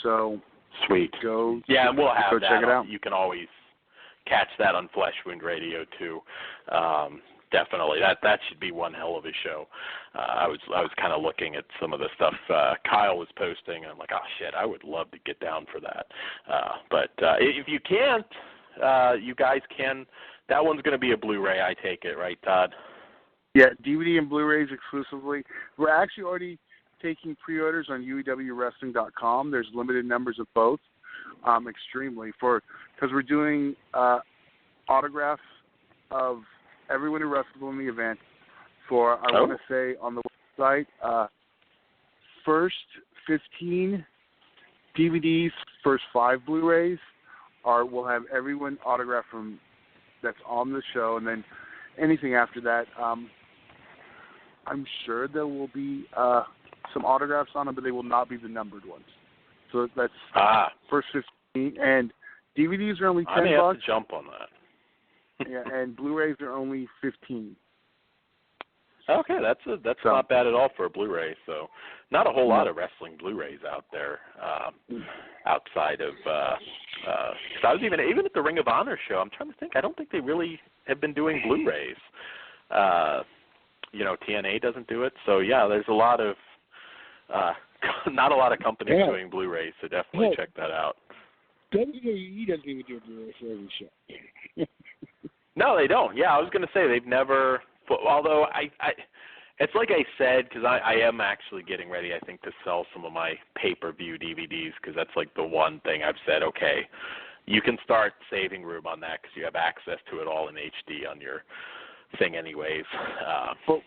So sweet. Go. Yeah, and we'll have go that. Check it out. You can always catch that on Flesh Wound Radio too. Definitely, that should be one hell of a show. I was kind of looking at some of the stuff Kyle was posting, and I'm like, oh shit, I would love to get down for that. But if you can't, you guys can. That one's going to be a Blu-ray, I take it, right, Todd? Yeah, DVD and Blu-rays exclusively. We're actually already taking pre-orders on UEWWrestling.com. There's limited numbers of both, extremely, because we're doing autographs of everyone who wrestled in the event for, I want to say, on the website, first 15 DVDs, first 5 Blu-rays will have everyone autographed from that's on the show, and then anything after that, I'm sure there will be some autographs on them, but they will not be the numbered ones. So that's first 15, and DVDs are only $10. I may have to jump on that. Yeah, and Blu-rays are only 15. Okay, that's not bad at all for a Blu-ray. So, not a whole lot of wrestling Blu-rays out there outside of. Cause I was even at the Ring of Honor show. I'm trying to think. I don't think they really have been doing Blu-rays. TNA doesn't do it. So yeah, there's a lot of not a lot of companies doing Blu-rays. So definitely check that out. WWE doesn't even do a Blu-ray for every show. No, they don't. Yeah, I was going to say they've never. Although it's like I said, because I am actually getting ready, I think, to sell some of my pay-per-view DVDs, because that's like the one thing I've said. Okay, you can start saving room on that because you have access to it all in HD on your thing, anyways. But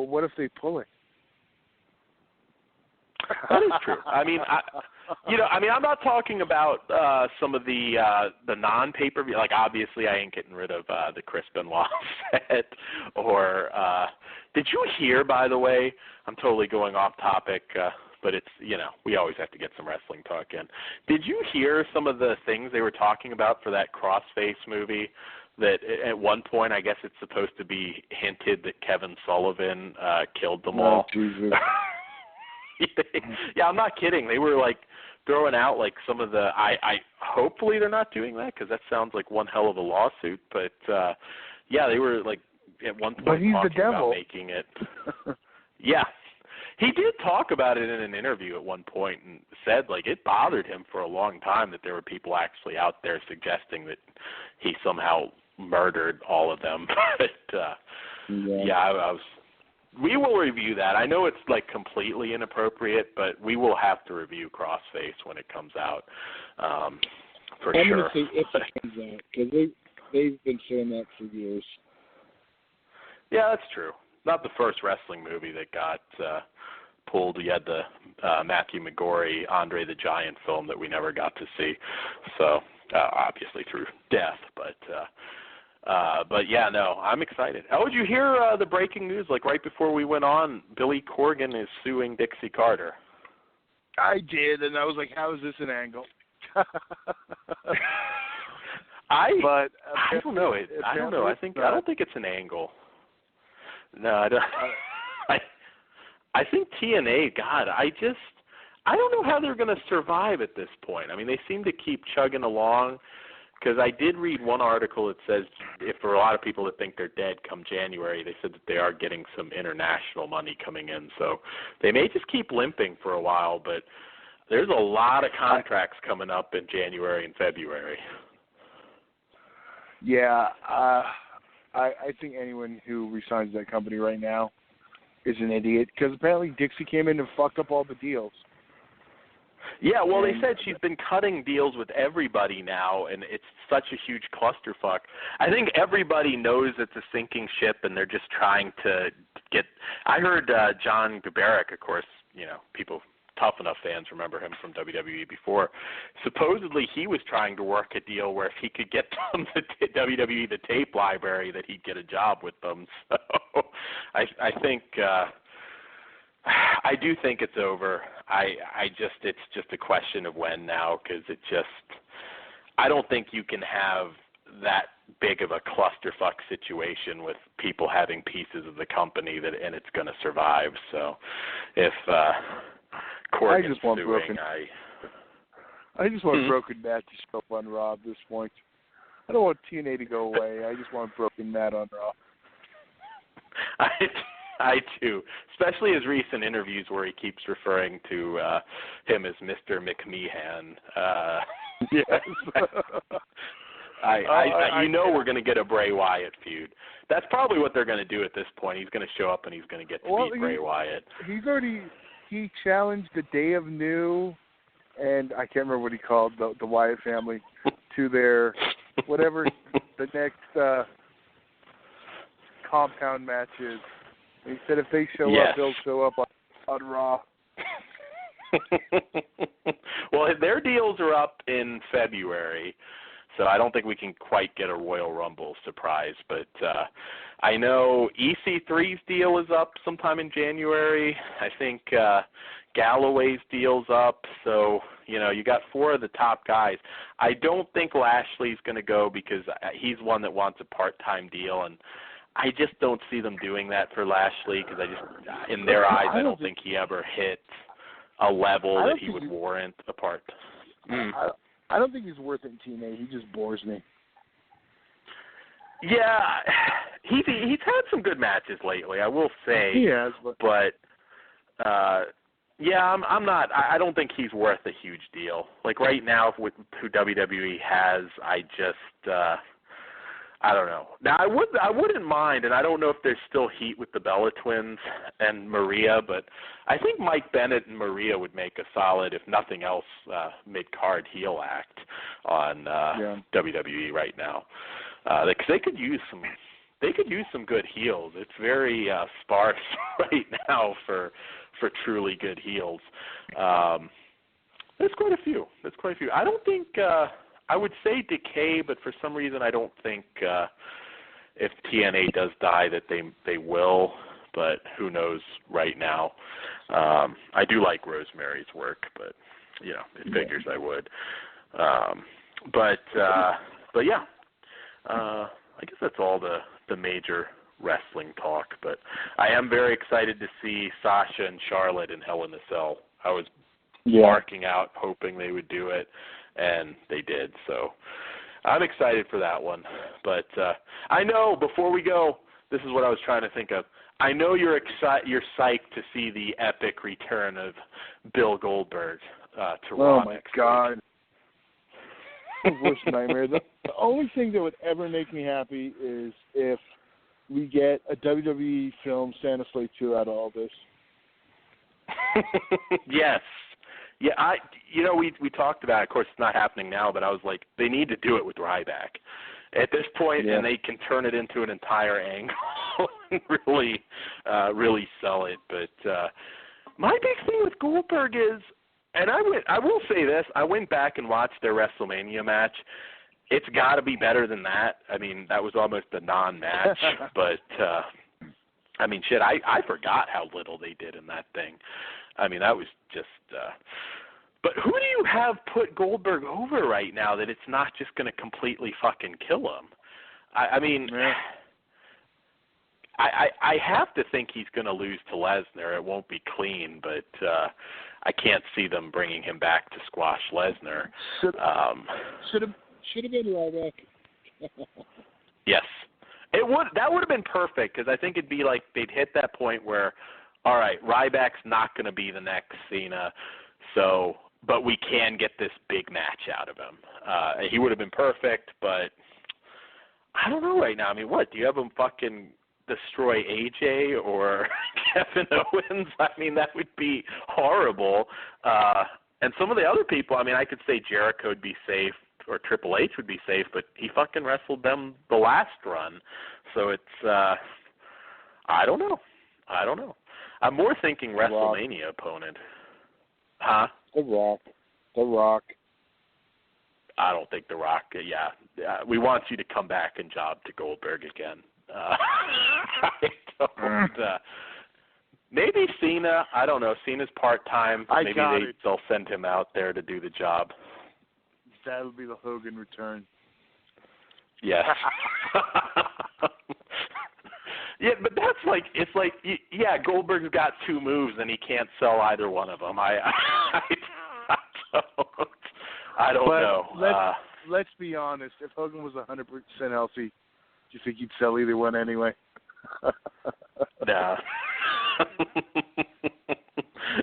what if they pull it? That is true. I'm not talking about some of the non-pay-per-view. Like, obviously, I ain't getting rid of the Chris Benoit set. Or did you hear, by the way? I'm totally going off topic, but it's we always have to get some wrestling talk in. Did you hear some of the things they were talking about for that Crossface movie? That at one point, I guess it's supposed to be hinted that Kevin Sullivan killed them all. Jesus. Yeah, I'm not kidding. They were like throwing out like some of the. I hopefully they're not doing that because that sounds like one hell of a lawsuit. But yeah, they were like at one point talking about making it. Yeah, he did talk about it in an interview at one point and said like it bothered him for a long time that there were people actually out there suggesting that he somehow murdered all of them. But I was. We will review that. I know it's like completely inappropriate, but we will have to review Crossface when it comes out, for sure. I'm going to say if it comes out, because they've been saying that for years. Yeah, that's true. Not the first wrestling movie that got pulled. You had the Matthew McGorry, Andre the Giant film that we never got to see, so obviously through death, but yeah, no, I'm excited. Oh, did you hear the breaking news? Like right before we went on, Billy Corgan is suing Dixie Carter. I did, and I was like, how is this an angle? I don't know. I don't know. I don't think it's an angle. No, I don't. I think TNA. God, I don't know how they're going to survive at this point. I mean, they seem to keep chugging along. Because I did read one article that says if for a lot of people that think they're dead come January, they said that they are getting some international money coming in. So they may just keep limping for a while, but there's a lot of contracts coming up in January and February. Yeah, I think anyone who resigns that company right now is an idiot. Because apparently Dixie came in and fucked up all the deals. Yeah, well, they said she's been cutting deals with everybody now, and it's such a huge clusterfuck. I think everybody knows it's a sinking ship, and they're just trying to get – I heard John Gabarek, of course, people, Tough Enough fans remember him from WWE before. Supposedly he was trying to work a deal where if he could get them the WWE the tape library that he'd get a job with them. So I think I do think it's over. It's just a question of when now, because I don't think you can have that big of a clusterfuck situation with people having pieces of the company and it's going to survive. So if Corgan's suing, I just want Broken Matt to show up on Raw at this point. I don't want TNA to go away. I just want Broken Matt on Raw. I too, especially his recent interviews where he keeps referring to him as Mr. McMeehan. Yes. We're going to get a Bray Wyatt feud. That's probably what they're going to do at this point. He's going to show up and he's going to get to beat Bray Wyatt. He challenged the Day of New, and I can't remember what he called the Wyatt family to their whatever the next compound match is. He said if they show up, they'll show up on Raw. Well, their deals are up in February, so I don't think we can quite get a Royal Rumble surprise. But I know EC3's deal is up sometime in January. I think Galloway's deal's up. So, you got 4 of the top guys. I don't think Lashley's going to go because he's one that wants a part-time deal, and I just don't see them doing that for Lashley because in their eyes, I don't think he ever hit a level that he would warrant a part. I don't think he's worth it in TNA. He just bores me. Yeah, he's had some good matches lately, I will say. He has, but I'm not. I don't think he's worth a huge deal. Like right now, with who WWE has, I just. I don't know. Now I wouldn't mind, and I don't know if there's still heat with the Bella Twins and Maria, but I think Mike Bennett and Maria would make a solid, if nothing else, mid-card heel act on WWE right now. Because they could use some good heels. It's very sparse right now for truly good heels. There's quite a few. I don't think. I would say Decay, but for some reason I don't think if TNA does die that they will, but who knows right now. I do like Rosemary's work, but it figures I would. But yeah, I guess that's all the major wrestling talk. But I am very excited to see Sasha and Charlotte in Hell in a Cell. I was marking out, hoping they would do it. And they did, so I'm excited for that one. But I know, before we go, this is what I was trying to think of. I know you're psyched to see the epic return of Bill Goldberg to Raw. Oh, my God. Worst nightmare. The only thing that would ever make me happy is if we get a WWE film, Santa Slate 2, out of all this. Yes. Yeah, we talked about it. Of course, it's not happening now, but I was like, they need to do it with Ryback at this point, and they can turn it into an entire angle and really sell it. But my big thing with Goldberg is, and I will say this, I went back and watched their WrestleMania match. It's got to be better than that. I mean, that was almost a non-match, but I mean, shit, I forgot how little they did in that thing. I mean, that was just but who do you have put Goldberg over right now that it's not just going to completely fucking kill him? I mean, I have to think he's going to lose to Lesnar. It won't be clean, but I can't see them bringing him back to squash Lesnar. Should have been Ryback. Yes. That would have been perfect, because I think it'd be like they'd hit that point where, all right, Ryback's not going to be the next Cena, but we can get this big match out of him. He would have been perfect, but I don't know right now. I mean, what, do you have him fucking destroy AJ or Kevin Owens? I mean, that would be horrible. And some of the other people, I mean, I could say Jericho would be safe or Triple H would be safe, but he fucking wrestled them the last run. So it's, I don't know. I'm more thinking WrestleMania opponent. Huh? The Rock. I don't think The Rock, we want you to come back and job to Goldberg again. I don't, maybe Cena, I don't know. Cena's part-time. Maybe they'll send him out there to do the job. That'll be the Hogan return. Yes. Yeah, but that's like, it's like, yeah, Goldberg's got two moves and he can't sell either one of them. I don't know. Let's be honest. If Hogan was 100% healthy, do you think he'd sell either one anyway? No.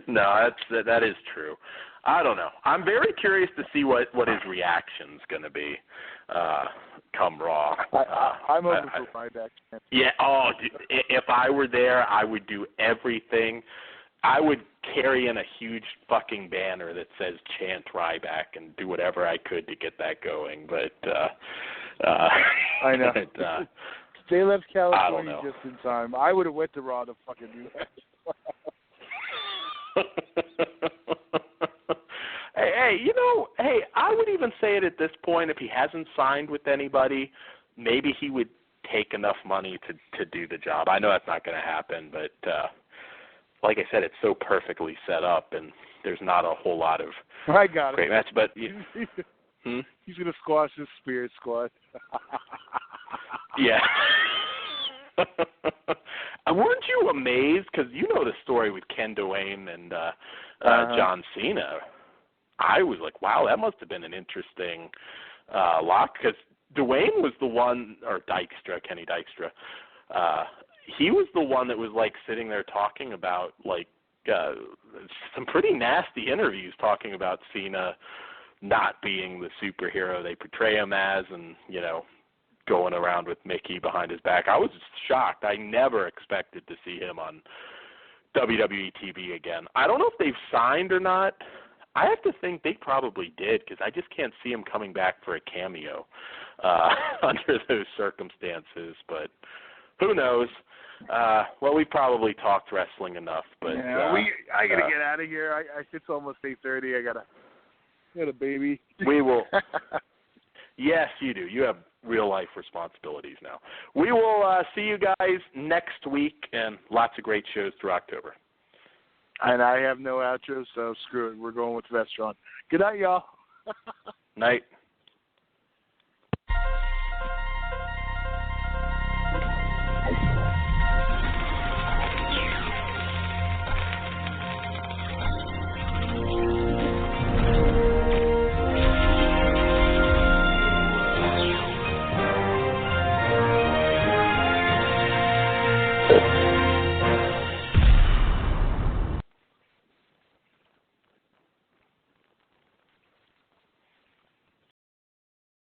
No, that is true. I don't know. I'm very curious to see what his reaction's going to be come Raw. I'm open for Ryback. Yeah. Oh, dude, if I were there, I would do everything. I would carry in a huge fucking banner that says "Chant Ryback" and do whatever I could to get that going. But I know. They left California I don't know. just in time. I would have went to Raw to fucking do that. Hey, I would even say it at this point, if he hasn't signed with anybody, maybe he would take enough money to do the job. I know that's not going to happen, but like I said, it's so perfectly set up, and there's not a whole lot of great matches. But he's going to squash his Spirit Squad. Yeah. Weren't you amazed? Because you know the story with Ken Dwayne and John Cena. I was like, wow, that must have been an interesting lock, because Dwayne was the one, or Kenny Dykstra, he was the one that was like sitting there talking about like some pretty nasty interviews talking about Cena not being the superhero they portray him as, and, you know, going around with Mickey behind his back. I was shocked. I never expected to see him on WWE TV again. I don't know if they've signed or not. I have to think they probably did, because I just can't see him coming back for a cameo under those circumstances. But who knows? Well, we probably talked wrestling enough. But yeah, I gotta get out of here. It's almost 8:30. I got a baby. We will. Yes, you do. You have real life responsibilities now. We will see you guys next week, and lots of great shows through October. And I have no outro, so screw it. We're going with Vestron. Good night, y'all. Night.